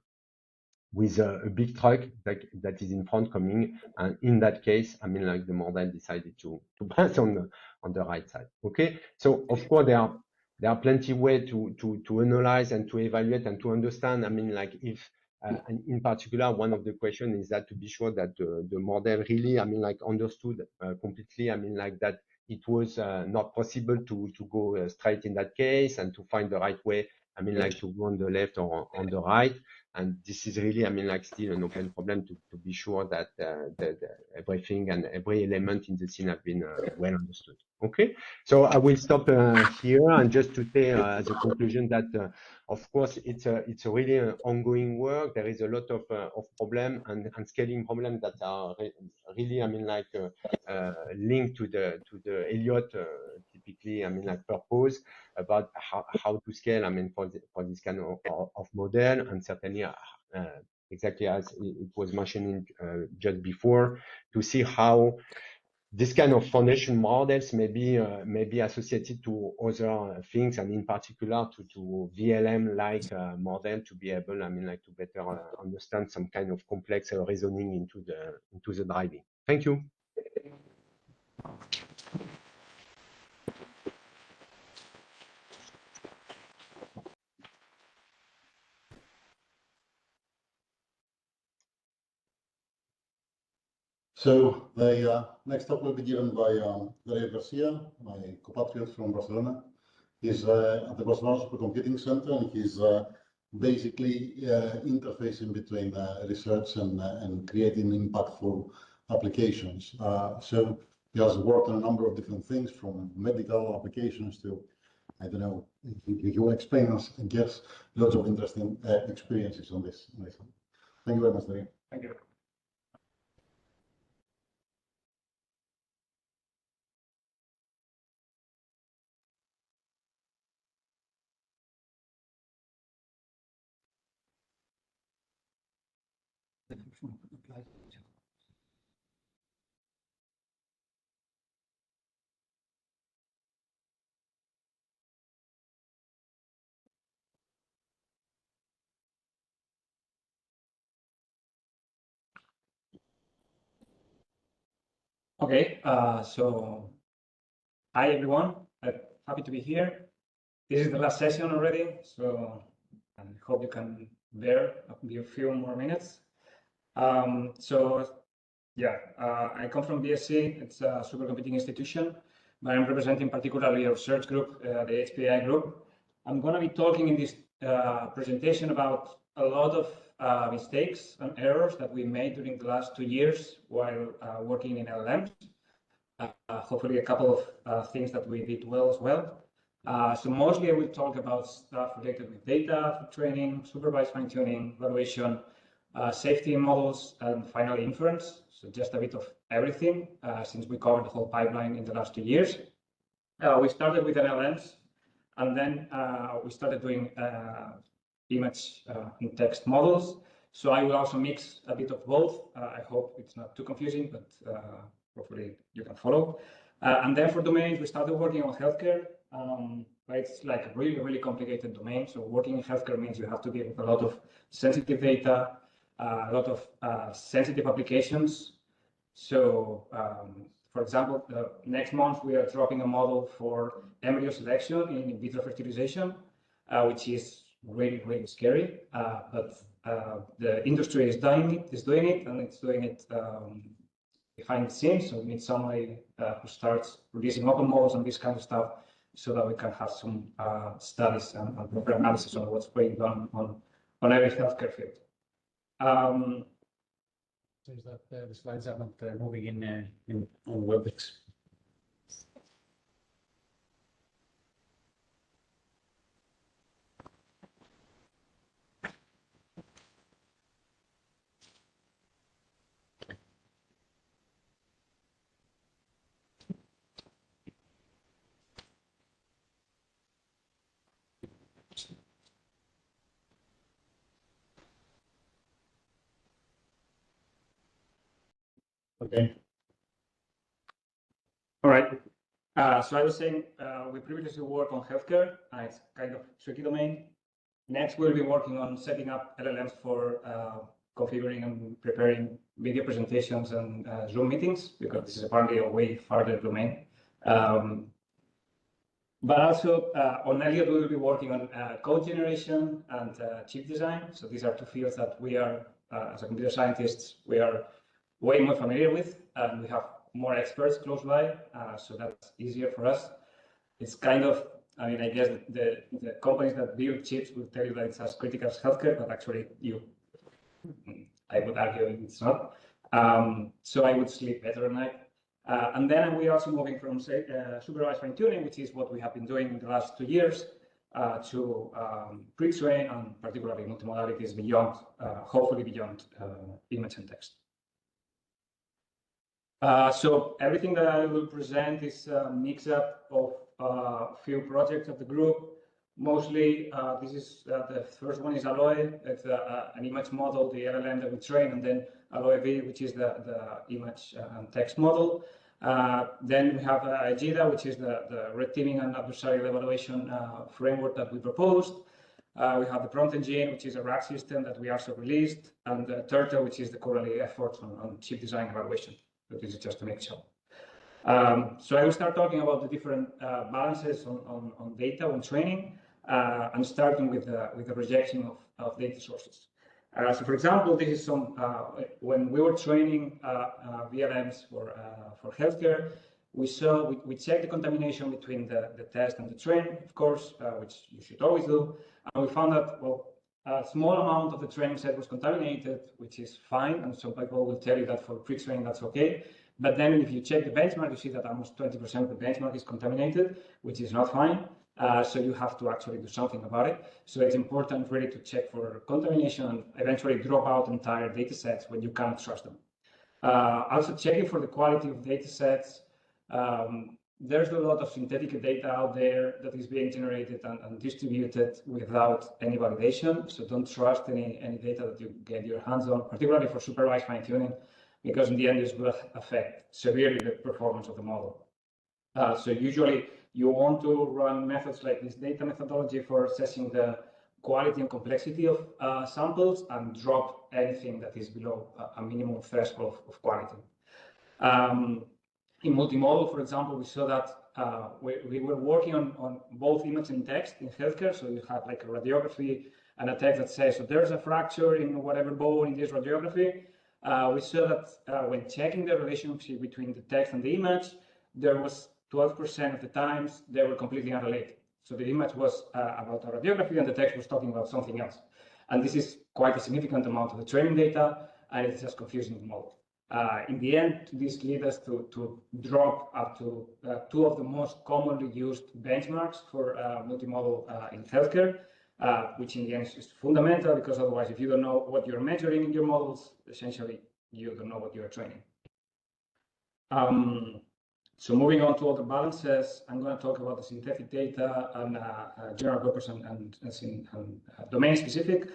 with a big truck that is in front coming, and in that case, I mean, like the model decided to pass on the right side. Okay, so of course there are plenty way to analyze and to evaluate and to understand. I mean, like if and in particular, one of the questions is that to be sure that the model really, I mean, like understood completely, I mean, like that it was not possible to go straight in that case and to find the right way, I mean, like to go on the left or on the right. And this is really, I mean, like still an open problem to be sure that everything and every element in the scene have been well understood. Okay, so I will stop here, and just to say as a conclusion that of course it's a really ongoing work. There is a lot of problem and scaling problems that are really, I mean, like linked to the ELLIOT typically, I mean, like purpose about how to scale, I mean, for this kind of model, and certainly exactly as it was mentioned just before, to see how this kind of foundation models may be associated to other things, and in particular to VLM like model, to be able, I mean, like to better understand some kind of complex reasoning into the driving. Thank you. So the next talk will be given by Dario Garcia, my compatriot from Barcelona. He's at the Barcelona Supercomputing Center, and he's basically interfacing between research and creating impactful applications. So he has worked on a number of different things, from medical applications to, I don't know, he will explain us, I guess, lots of interesting experiences on this. Thank you very much, Dario. Thank you. Okay, so hi everyone, I'm happy to be here. This is the last session already, so I hope you can bear a few more minutes. So yeah, I come from BSc, it's a supercomputing institution, but I'm representing particularly a research group, the HPI group. I'm going to be talking in this presentation about a lot of mistakes and errors that we made during the last 2 years while working in LLMs. Hopefully a couple of things that we did well as well. So mostly I will talk about stuff related with data, training, supervised fine-tuning, evaluation, safety models, and finally inference. So just a bit of everything, since we covered the whole pipeline in the last 2 years. We started with LLMs, and then we started doing image and text models. So I will also mix a bit of both. I hope it's not too confusing, but hopefully you can follow. And then for domains, we started working on healthcare. But it's like a really, really complicated domain. So working in healthcare means you have to deal with a lot of sensitive data, a lot of sensitive applications. So for example, next month we are dropping a model for embryo selection in vitro fertilization, which is really, really scary. But the industry is doing it, and it's doing it behind the scenes. So we need somebody who starts releasing open models and this kind of stuff, so that we can have some studies and proper analysis on what's going on every healthcare field. Seems that the slides are not moving in on WebEx. Okay. All right. So I was saying we previously worked on healthcare, and it's kind of tricky domain. Next, we'll be working on setting up LLMs for configuring and preparing video presentations and Zoom meetings, because this is apparently a way farther domain. But also on ELLIOT, we will be working on code generation and chip design. So these are two fields that we are, as a computer scientists, we are way more familiar with, and we have more experts close by, so that's easier for us. It's kind of, I mean, I guess the companies that build chips will tell you that it's as critical as healthcare, but actually I would argue it's not. So I would sleep better at night. And then we're also moving from supervised fine-tuning, which is what we have been doing in the last 2 years, to pre-train and particularly multimodalities beyond, hopefully beyond image and text. So everything that I will present is a mix-up of a few projects of the group. Mostly, this is the first one is Alloy. It's an image model, the LLM that we train, and then Alloy V, which is the image and text model. Then we have Egida, which is the red teaming and adversarial evaluation framework that we proposed. We have the Prompt Engine, which is a RAG system that we also released, and Turtle, which is the currently efforts on chip design evaluation. But this is just a mixture. So I will start talking about the different balances on data when training, and starting with the rejection of data sources. So for example, this is some, when we were training VLMs for healthcare, we checked the contamination between the test and the train, of course, which you should always do. And we found that, well, a small amount of the training set was contaminated, which is fine. And some people will tell you that for pre-training, that's okay. But then if you check the benchmark, you see that almost 20% of the benchmark is contaminated, which is not fine. So you have to actually do something about it. So it's important really to check for contamination and eventually drop out entire data sets when you cannot trust them. Also checking for the quality of data sets. There's a lot of synthetic data out there that is being generated and distributed without any validation. So don't trust any data that you get your hands on, particularly for supervised fine-tuning, because in the end, this will affect severely the performance of the model. So usually you want to run methods like this data methodology for assessing the quality and complexity of samples and drop anything that is below a minimum threshold of quality. In multimodal, for example, we saw that we were working on both image and text in healthcare. So you have like a radiography and a text that says, so there's a fracture in whatever bone in this radiography. We saw that when checking the relationship between the text and the image, there was 12% of the times they were completely unrelated. So the image was about a radiography and the text was talking about something else. And this is quite a significant amount of the training data, and it's just confusing the model. In the end, this leads us to drop up to 2 of the most commonly used benchmarks for multimodal in healthcare, which in the end is fundamental, because otherwise, if you don't know what you're measuring in your models, essentially, you don't know what you're training. So moving on to other balances, I'm going to talk about the synthetic data and general purpose and domain specific.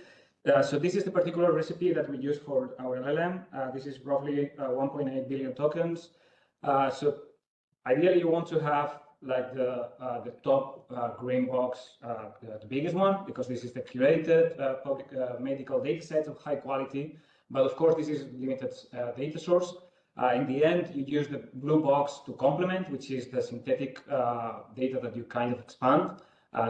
So this is the particular recipe that we use for our LLM. This is roughly 1.8 billion tokens. So ideally, you want to have like the top green box, the biggest one, because this is the curated public medical data set of high quality. But of course, this is limited data source. In the end, you use the blue box to complement, which is the synthetic data that you kind of expand.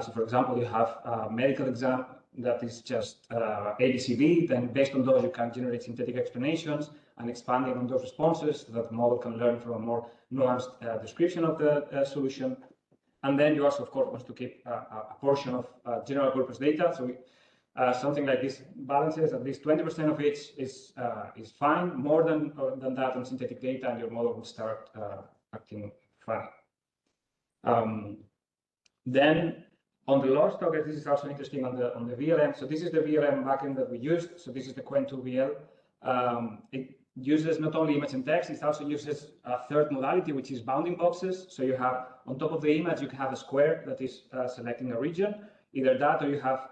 So for example, you have a medical exam that is just ABCD, then based on those, you can generate synthetic explanations and expanding on those responses so that the model can learn from a more nuanced description of the solution. And then you also, of course, want to keep a portion of general purpose data. So something like this balances at least 20% of it is fine. More than that on synthetic data, and your model will start acting funny. Then on the large target, this is also interesting on the VLM. So this is the VLM backend that we used. So this is the Qwen2VL. It uses not only image and text, it also uses a third modality, which is bounding boxes. So you have, on top of the image, you have a square that is selecting a region. Either that, or you have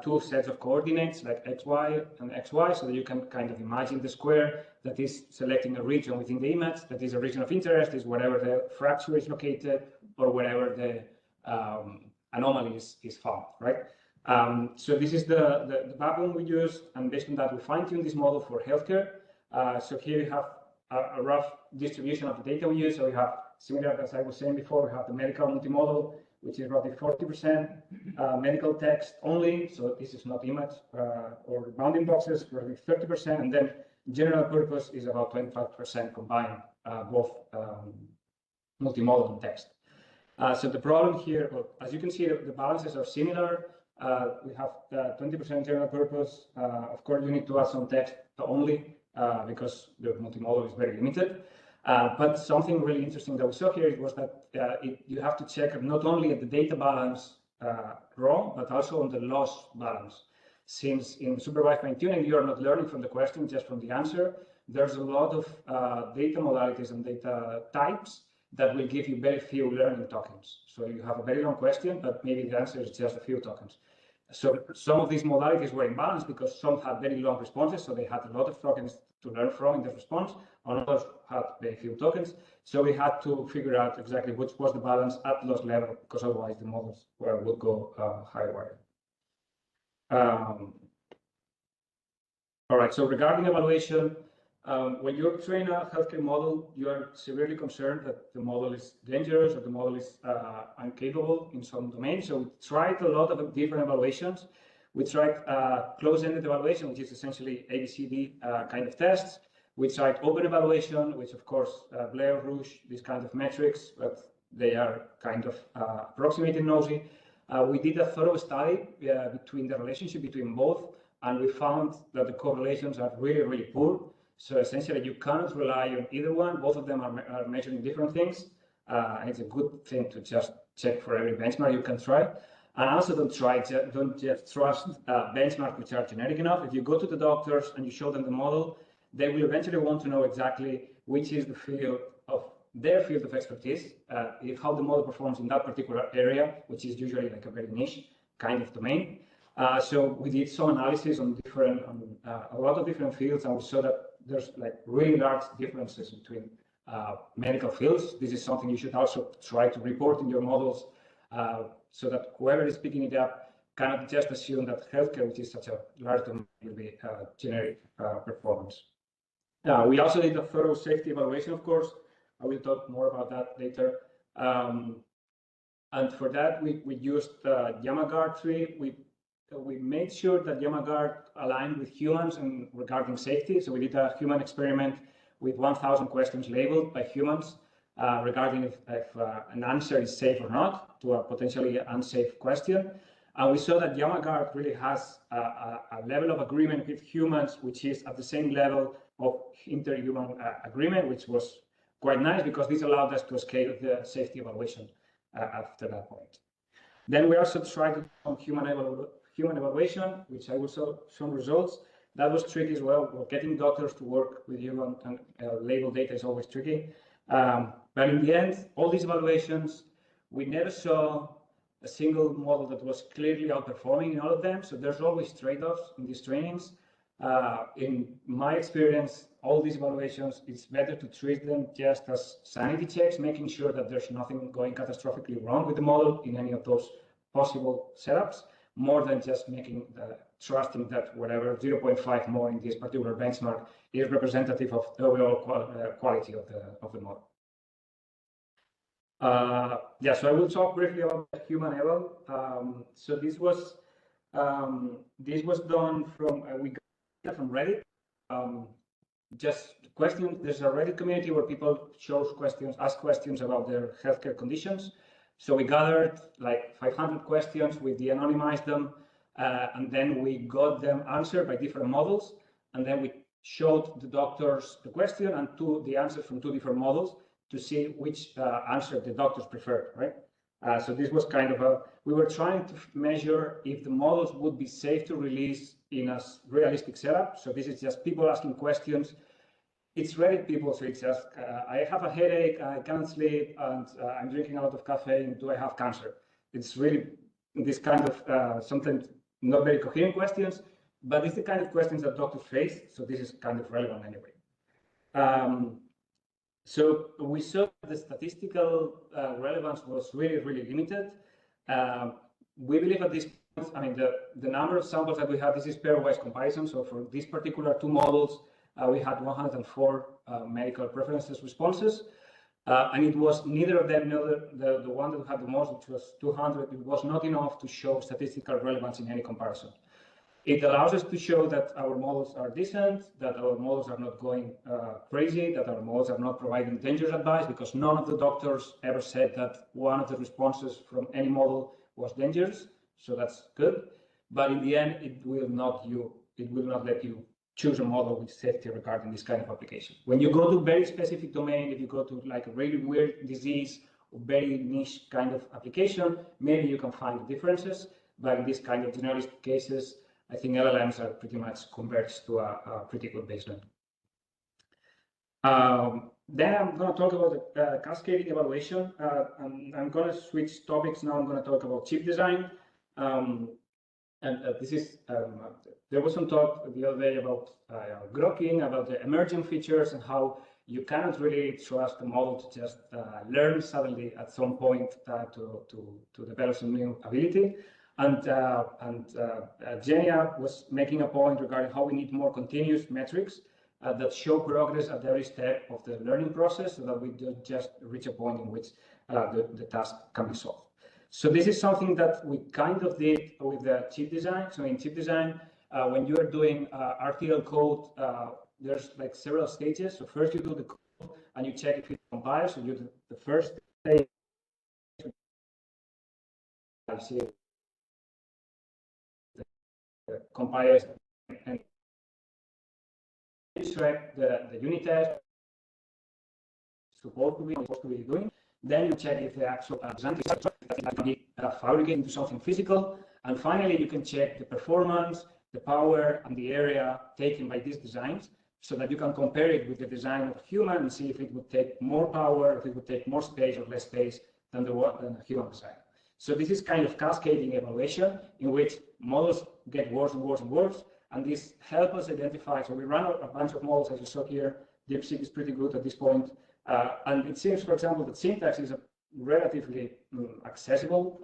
two sets of coordinates like xy and xy, so that you can kind of imagine the square that is selecting a region within the image, that is a region of interest, is wherever the fracture is located or wherever the anomaly is found, right? So this is the backbone we used, and based on that, we fine-tuned this model for healthcare. So here you have a rough distribution of the data we use. So we have, similar as I was saying before, we have the medical multimodal, which is roughly 40%, medical text only, so this is not image or bounding boxes, roughly 30%, and then general purpose is about 25% combined, both multimodal and text. So the problem here, well, as you can see, the balances are similar. We have 20% general purpose. Of course, you need to add some text only because the multimodal is very limited. But something really interesting that we saw here was that you have to check not only at the data balance raw, but also on the loss balance. Since in supervised fine-tuning, you are not learning from the question, just from the answer, there's a lot of data modalities and data types that will give you very few learning tokens. So you have a very long question, but maybe the answer is just a few tokens. So some of these modalities were imbalanced because some had very long responses, so they had a lot of tokens to learn from in the response, and others had very few tokens. So we had to figure out exactly which was the balance at loss level, because otherwise the models would go haywire. All right, so regarding evaluation, when you train a healthcare model, you are severely concerned that the model is dangerous or the model is incapable in some domains. So we tried a lot of different evaluations. We tried closed-ended evaluation, which is essentially ABCD kind of tests. We tried open evaluation, which of course, Blair, Rouge, these kind of metrics, but they are kind of approximated nosy. We did a thorough study between the relationship between both, and we found that the correlations are really, really poor. So essentially, you cannot rely on either one. Both of them are measuring different things. And it's a good thing to just check for every benchmark you can try. And also don't just trust benchmarks which are generic enough. If you go to the doctors and you show them the model, they will eventually want to know exactly which is the field of their field of expertise, how the model performs in that particular area, which is usually like a very niche kind of domain. So we did some analysis on a lot of different fields, and we saw that there's like really large differences between medical fields. This is something you should also try to report in your models, so that whoever is picking it up cannot just assume that healthcare, which is such a large domain, will be generic performance. We also did a thorough safety evaluation, of course. I will talk more about that later. And for that, we used YamaGuard tree. We made sure that YamaGuard aligned with humans and regarding safety. So we did a human experiment with 1,000 questions labeled by humans regarding if an answer is safe or not to a potentially unsafe question. And we saw that YamaGuard really has a level of agreement with humans, which is at the same level of interhuman agreement, which was quite nice because this allowed us to scale the safety evaluation after that point. Then we also tried some human evaluation, which I will show some results. That was tricky as well. Getting doctors to work with you and label data is always tricky. But in the end, all these evaluations, we never saw a single model that was clearly outperforming in all of them. So there's always trade-offs in these trainings. In my experience, all these evaluations, it's better to treat them just as sanity checks, making sure that there's nothing going catastrophically wrong with the model in any of those possible setups, more than just trusting that whatever 0.5 more in this particular benchmark is representative of the overall quality of the model. So I will talk briefly about the human eval. So this was done from we got data from Reddit. Just questions. There's a Reddit community where people ask questions about their healthcare conditions. So we gathered like 500 questions, we de-anonymized them, and then we got them answered by different models, and then we showed the doctors the question and the answers from two different models to see which answer the doctors preferred, right? So this was kind of we were trying to measure if the models would be safe to release in a realistic setup. So this is just people asking questions. It's Reddit people, so it's just, I have a headache, I can't sleep, and I'm drinking a lot of caffeine, do I have cancer? It's really this kind of something not very coherent questions, but it's the kind of questions that doctors face, so this is kind of relevant anyway. So we saw the statistical relevance was really, really limited. We believe at this point, I mean, the number of samples that we have, this is pairwise comparison. So for these particular two models, we had 104 medical preferences responses. And it was neither of them, neither the one that had the most, which was 200, it was not enough to show statistical relevance in any comparison. It allows us to show that our models are decent, that our models are not going crazy, that our models are not providing dangerous advice, because none of the doctors ever said that one of the responses from any model was dangerous. So that's good. But in the end, it will not let you choose a model with safety regarding this kind of application. When you go to very specific domain, if you go to like a really weird disease or very niche kind of application, maybe you can find differences. But in this kind of generalist cases, I think LLMs are pretty much converged to a pretty good baseline. Then I'm going to talk about the cascading evaluation. I'm going to switch topics now. I'm going to talk about chip design. This is, there was some talk the other day about grokking, about the emerging features and how you cannot really trust the model to just learn suddenly at some point to develop some new ability. And Genia was making a point regarding how we need more continuous metrics that show progress at every step of the learning process so that we don't just reach a point in which the task can be solved. So this is something that we kind of did with the chip design. So in chip design, when you are doing RTL code, there's like several stages. So first you do the code and you check if it compiles. So you do the first stage. I see the compilers and check the unit test supposed to be doing. Then you check if the actual design can be fabricated into something physical. And finally, you can check the performance, the power, and the area taken by these designs so that you can compare it with the design of a human and see if it would take more power, if it would take more space or less space than a human design. So this is kind of cascading evaluation in which models get worse and worse and worse. And this helps us identify. So we run a bunch of models, as you saw here. DeepSeek is pretty good at this point. And it seems, for example, that syntax is a relatively accessible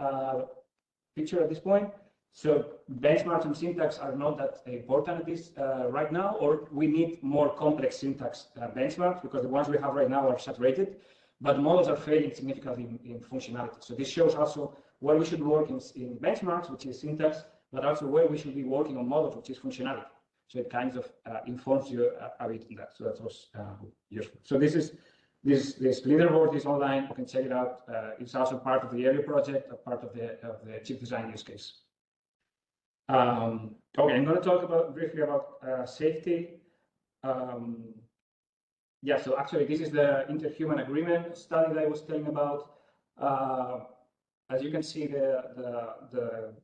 feature at this point. So benchmarks and syntax are not that important at this right now, or we need more complex syntax benchmarks because the ones we have right now are saturated, but models are failing significantly in functionality. So this shows also where we should work in benchmarks, which is syntax, but also where we should be working on models, which is functionality. So it kind of informs you a bit on that. So that was useful. So this leaderboard is online. You can check it out. It's also part of the ELLIOT project, a part of the chip design use case. Okay, I'm going to talk briefly about safety. Yeah, so actually this is the interhuman agreement study that I was telling about. As you can see, the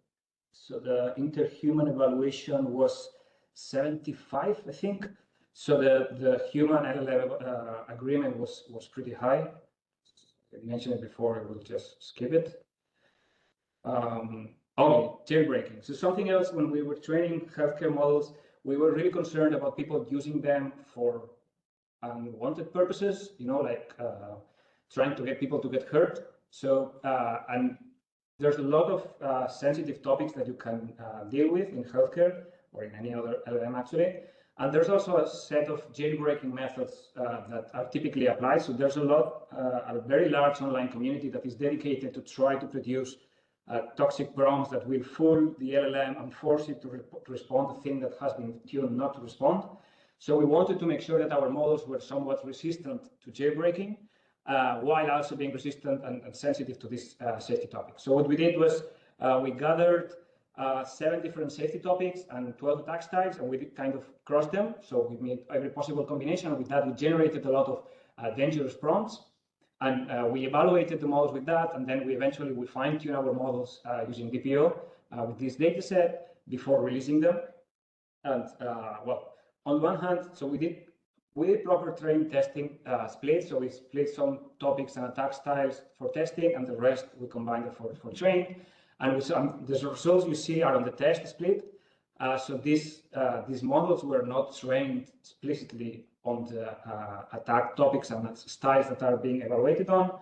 interhuman evaluation was 75, I think. So the human LLM agreement was pretty high. I mentioned it before, I will just skip it. Okay, jailbreaking. So something else, when we were training healthcare models, we were really concerned about people using them for unwanted purposes, you know, like trying to get people to get hurt. So, and there's a lot of sensitive topics that you can deal with in healthcare or in any other LLM actually. And there's also a set of jailbreaking methods that are typically applied. So there's a very large online community that is dedicated to try to produce toxic prompts that will fool the LLM and force it to respond to things that has been tuned not to respond. So we wanted to make sure that our models were somewhat resistant to jailbreaking, while also being resistant and sensitive to this safety topic. So what we did was we gathered 7 different safety topics and 12 attack styles, and we did kind of cross them. So we made every possible combination. With that, we generated a lot of dangerous prompts, and we evaluated the models with that, and then we eventually fine-tune our models using DPO with this data set before releasing them. And well, on one hand, so we did proper train testing split. So we split some topics and attack styles for testing, and the rest we combined it for train. And the results you see are on the test split. So these models were not trained explicitly on the attack topics and styles that are being evaluated on.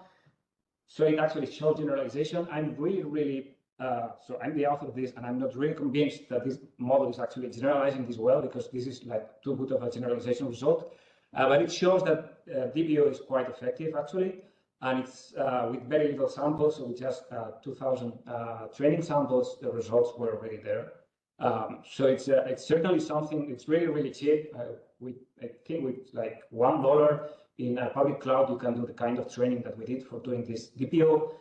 So it actually shows generalization. I'm really, so I'm the author of this, and I'm not really convinced that this model is actually generalizing this well, because this is like too good of a generalization result. But it shows that DBO is quite effective actually, and it's with very little samples, so with just 2,000 training samples, the results were already there. So it's certainly something. It's really cheap. I think with like $1 in a public cloud, you can do the kind of training that we did for doing this DPO.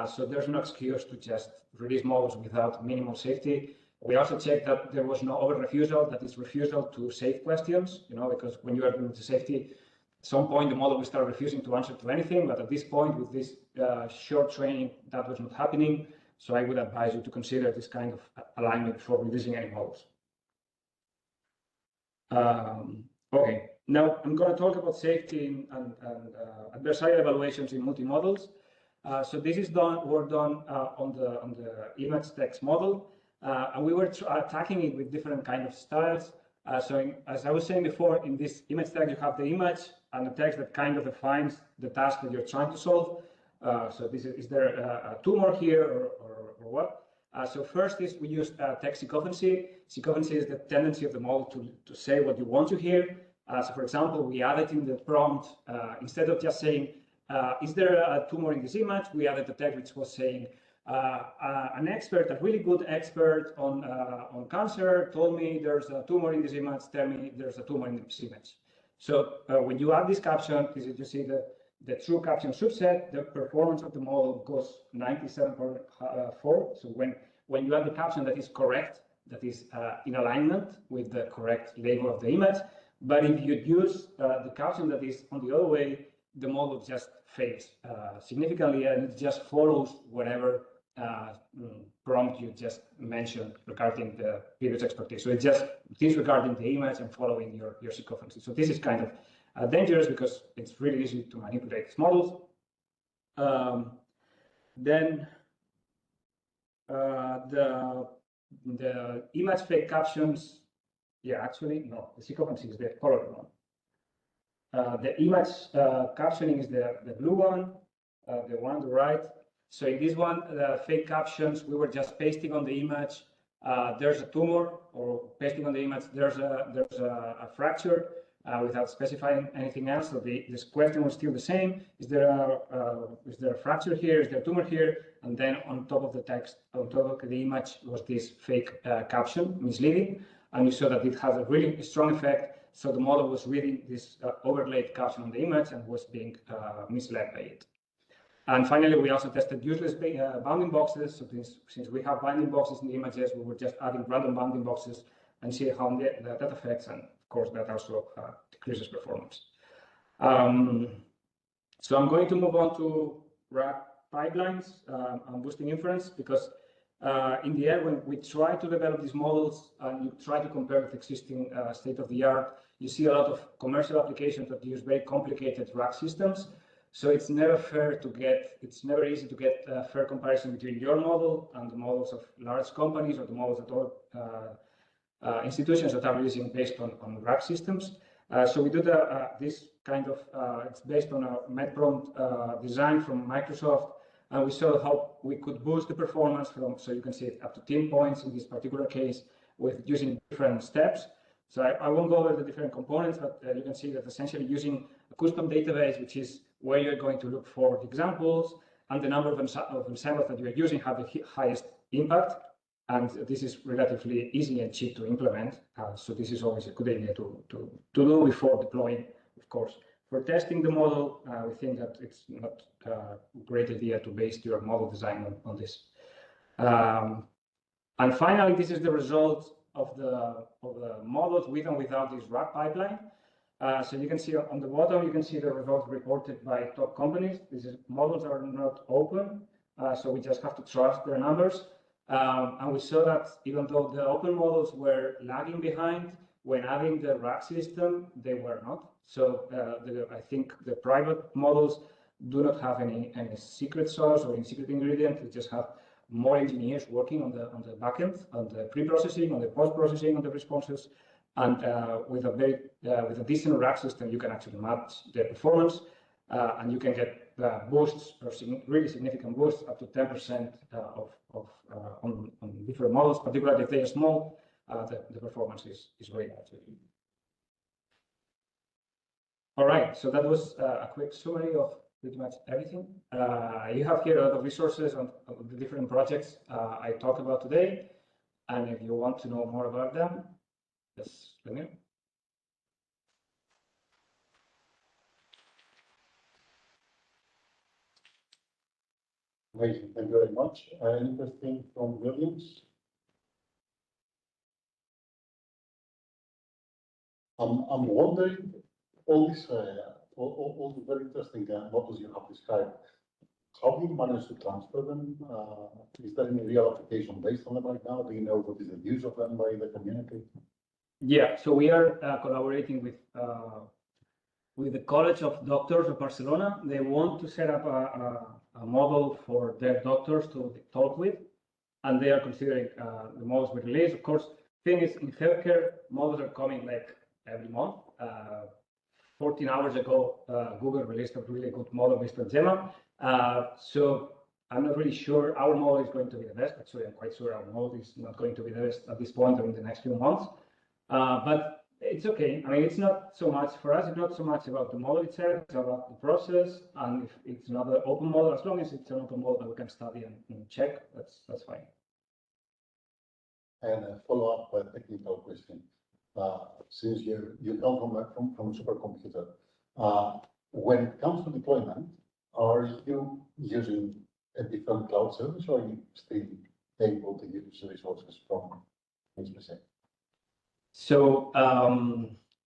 So there's no excuse to just release models without minimal safety. We also checked that there was no over-refusal, that is refusal to safe questions, because when you are doing the safety, at some point the model will start refusing to answer to anything, but at this point with this short training, that was not happening. So I would advise you to consider this kind of alignment before releasing any models. Okay, now I'm going to talk about safety and adversarial evaluations in multi-models. So this is work done on the image text model, and we were attacking it with different kind of styles. So as I was saying before, in this image text you have the image and the text that kind of defines the task that you're trying to solve. So this is there a tumor here or what? So first is we use text sycophancy. Sycophancy is the tendency of the model to say what you want to hear. So for example, we added in the prompt, instead of just saying, is there a tumor in this image? We added a text which was saying, an expert, a really good expert on cancer told me there's a tumor in this image, tell me there's a tumor in this image. So when you add this caption, you see the true caption subset, the performance of the model goes 97.4. So when you add the caption that is correct, that is in alignment with the correct label of the image, but if you use the caption that is on the other way, the model just fails significantly, and it just follows whatever prompt you just mentioned regarding the previous expertise. So it's just disregarding the image and following your sycophancy. So this is kind of dangerous because it's really easy to manipulate these models. Then the image fake captions, yeah, actually, no, the sycophancy is the colored one. The image captioning is the blue one, the one on the right. So in this one, the fake captions, we were just pasting on the image, there's a tumor, or pasting on the image, there's a fracture, without specifying anything else. So this question was still the same. Is there a fracture here? Is there a tumor here? And then on top of the text, on top of the image was this fake caption, misleading. And you saw that it has a really strong effect. So the model was reading this overlaid caption on the image and was being misled by it. And finally, we also tested useless bounding boxes. So since we have bounding boxes in the images, we were just adding random bounding boxes and see how that affects. And of course, that also decreases performance. So I'm going to move on to RAG pipelines and boosting inference, because in the end, when we try to develop these models and you try to compare with existing state of the art, you see a lot of commercial applications that use very complicated RAG systems. So it's never easy to get a fair comparison between your model and the models of large companies or the models that all institutions that are using based on RAG systems. So we do this kind of, it's based on a MedPrompt design from Microsoft, and we saw how we could boost the performance from, so you can see it up to 10 points in this particular case with using different steps. So I won't go over the different components, but you can see that essentially using a custom database, which is where you're going to look for the examples, and the number of ensembles that you're using have the highest impact. And this is relatively easy and cheap to implement. So this is always a good idea to do before deploying, of course. For testing the model, we think that it's not a great idea to base your model design on this. And finally, this is the result of the models with and without this RAG pipeline. So you can see on the bottom, you can see the results reported by top companies. Models are not open, so we just have to trust their numbers. And we saw that even though the open models were lagging behind, when adding the RAG system, they were not. So I think the private models do not have any secret sauce or any secret ingredient. They just have more engineers working on the backend, on the pre-processing, on the post-processing, on the responses, and with a decent rack system, you can actually match the performance, and you can get boosts, or really significant boosts, up to 10% on different models, particularly if they are small. The performance is great actually. All right, so that was a quick summary of pretty much everything. You have here a lot of resources on the different projects I talked about today, and if you want to know more about them, just let me know. Amazing, thank you very much. Anything from the audience? I'm wondering, all these all the very interesting models you have described, how do you manage to transfer them? Is there any real application based on them right now? Do you know what is the use of them by the community? Yeah, so we are collaborating with the College of Doctors of Barcelona. They want to set up a model for their doctors to talk with, and they are considering the models we release. Of course, thing is, in healthcare, models are coming like every month. 14 hours ago, Google released a really good model based on Gemma. So I'm not really sure our model is going to be the best. Actually, I'm quite sure our model is not going to be the best at this point or in the next few months. But it's okay. I mean, it's not so much for us. It's not so much about the model itself. It's about the process. And if it's another open model, as long as it's an open model that we can study and check, that's fine. And a follow-up technical question. Since you come from a supercomputer, when it comes to deployment, are you using a different cloud service, or are you still able to use resources from HPC? So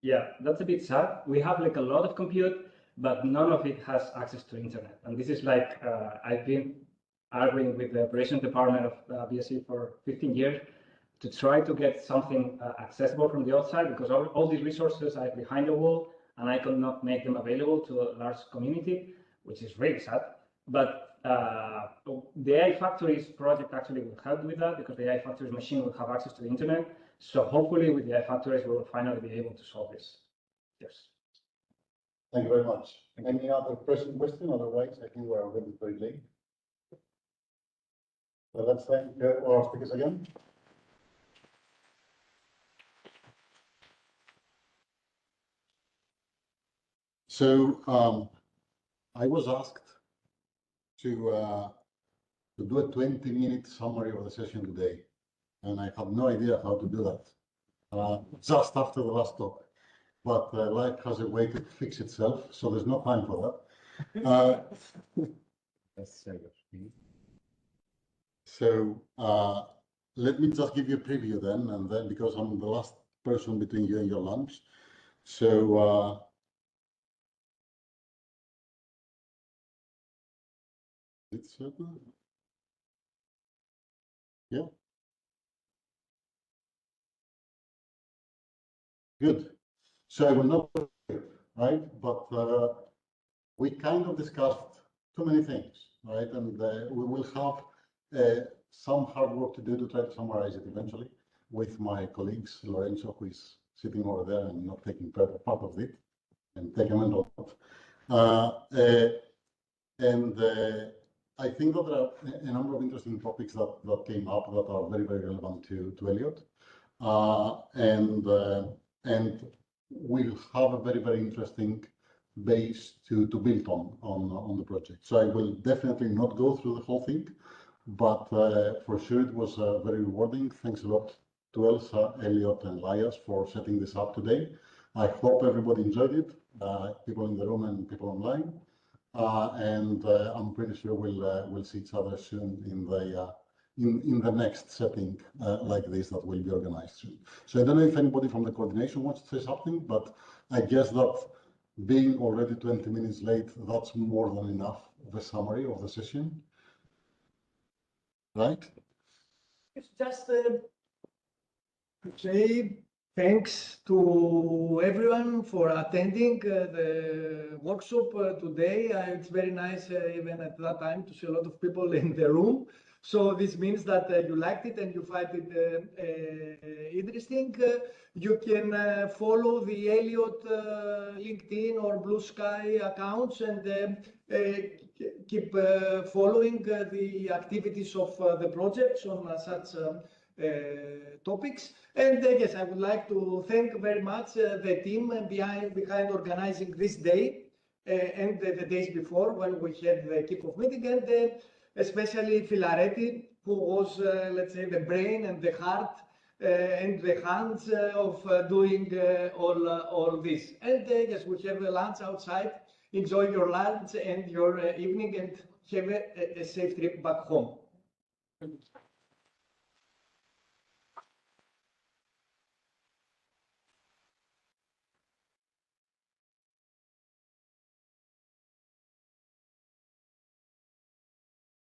yeah, that's a bit sad. We have like a lot of compute, but none of it has access to internet. And this is like I've been arguing with the operations department of BSc for 15 years to try to get something accessible from the outside, because all these resources are behind the wall, and I cannot make them available to a large community, which is really sad. But the AI Factories project actually will help with that, because the AI Factories machine will have access to the internet. So hopefully with the AI Factories, we will finally be able to solve this. Yes. Thank you very much. Any other pressing question? Otherwise, I think we're already very late. So let's thank our speakers again. So I was asked to do a 20-minute summary of the session today, and I have no idea how to do that just after the last talk. But life has a way to fix itself, so there's no time for that. So let me just give you a preview then, and then because I'm the last person between you and your lunch. So it's certain. Yeah. Good. So I will not, right? But we kind of discussed too many things, right? And we will have some hard work to do to try to summarize it eventually with my colleagues, Lorenzo, who is sitting over there and not taking part of it, and take a mental note. And I think that there are a number of interesting topics that came up that are very, very relevant to ELLIOT. And we'll have a very, very interesting base to build on the project. So I will definitely not go through the whole thing, but for sure it was very rewarding. Thanks a lot to ELSA, ELLIOT, and ELIAS for setting this up today. I hope everybody enjoyed it, people in the room and people online. And I'm pretty sure we'll see each other soon in the next setting like this that will be organized soon. So I don't know if anybody from the coordination wants to say something, but I guess that being already 20 minutes late, that's more than enough of a summary of the session, right? It's just to say thanks to everyone for attending the workshop today. It's very nice even at that time to see a lot of people in the room. So this means that you liked it and you find it interesting. You can follow the ELLIOT LinkedIn or Blue Sky accounts and keep following the activities of the projects on such topics. And yes, I would like to thank very much the team behind organizing this day and the days before when we had the kickoff meeting, and especially Filaretti, who was, let's say, the brain and the heart and the hands of doing all this. And yes, we have a lunch outside. Enjoy your lunch and your evening, and have a safe trip back home.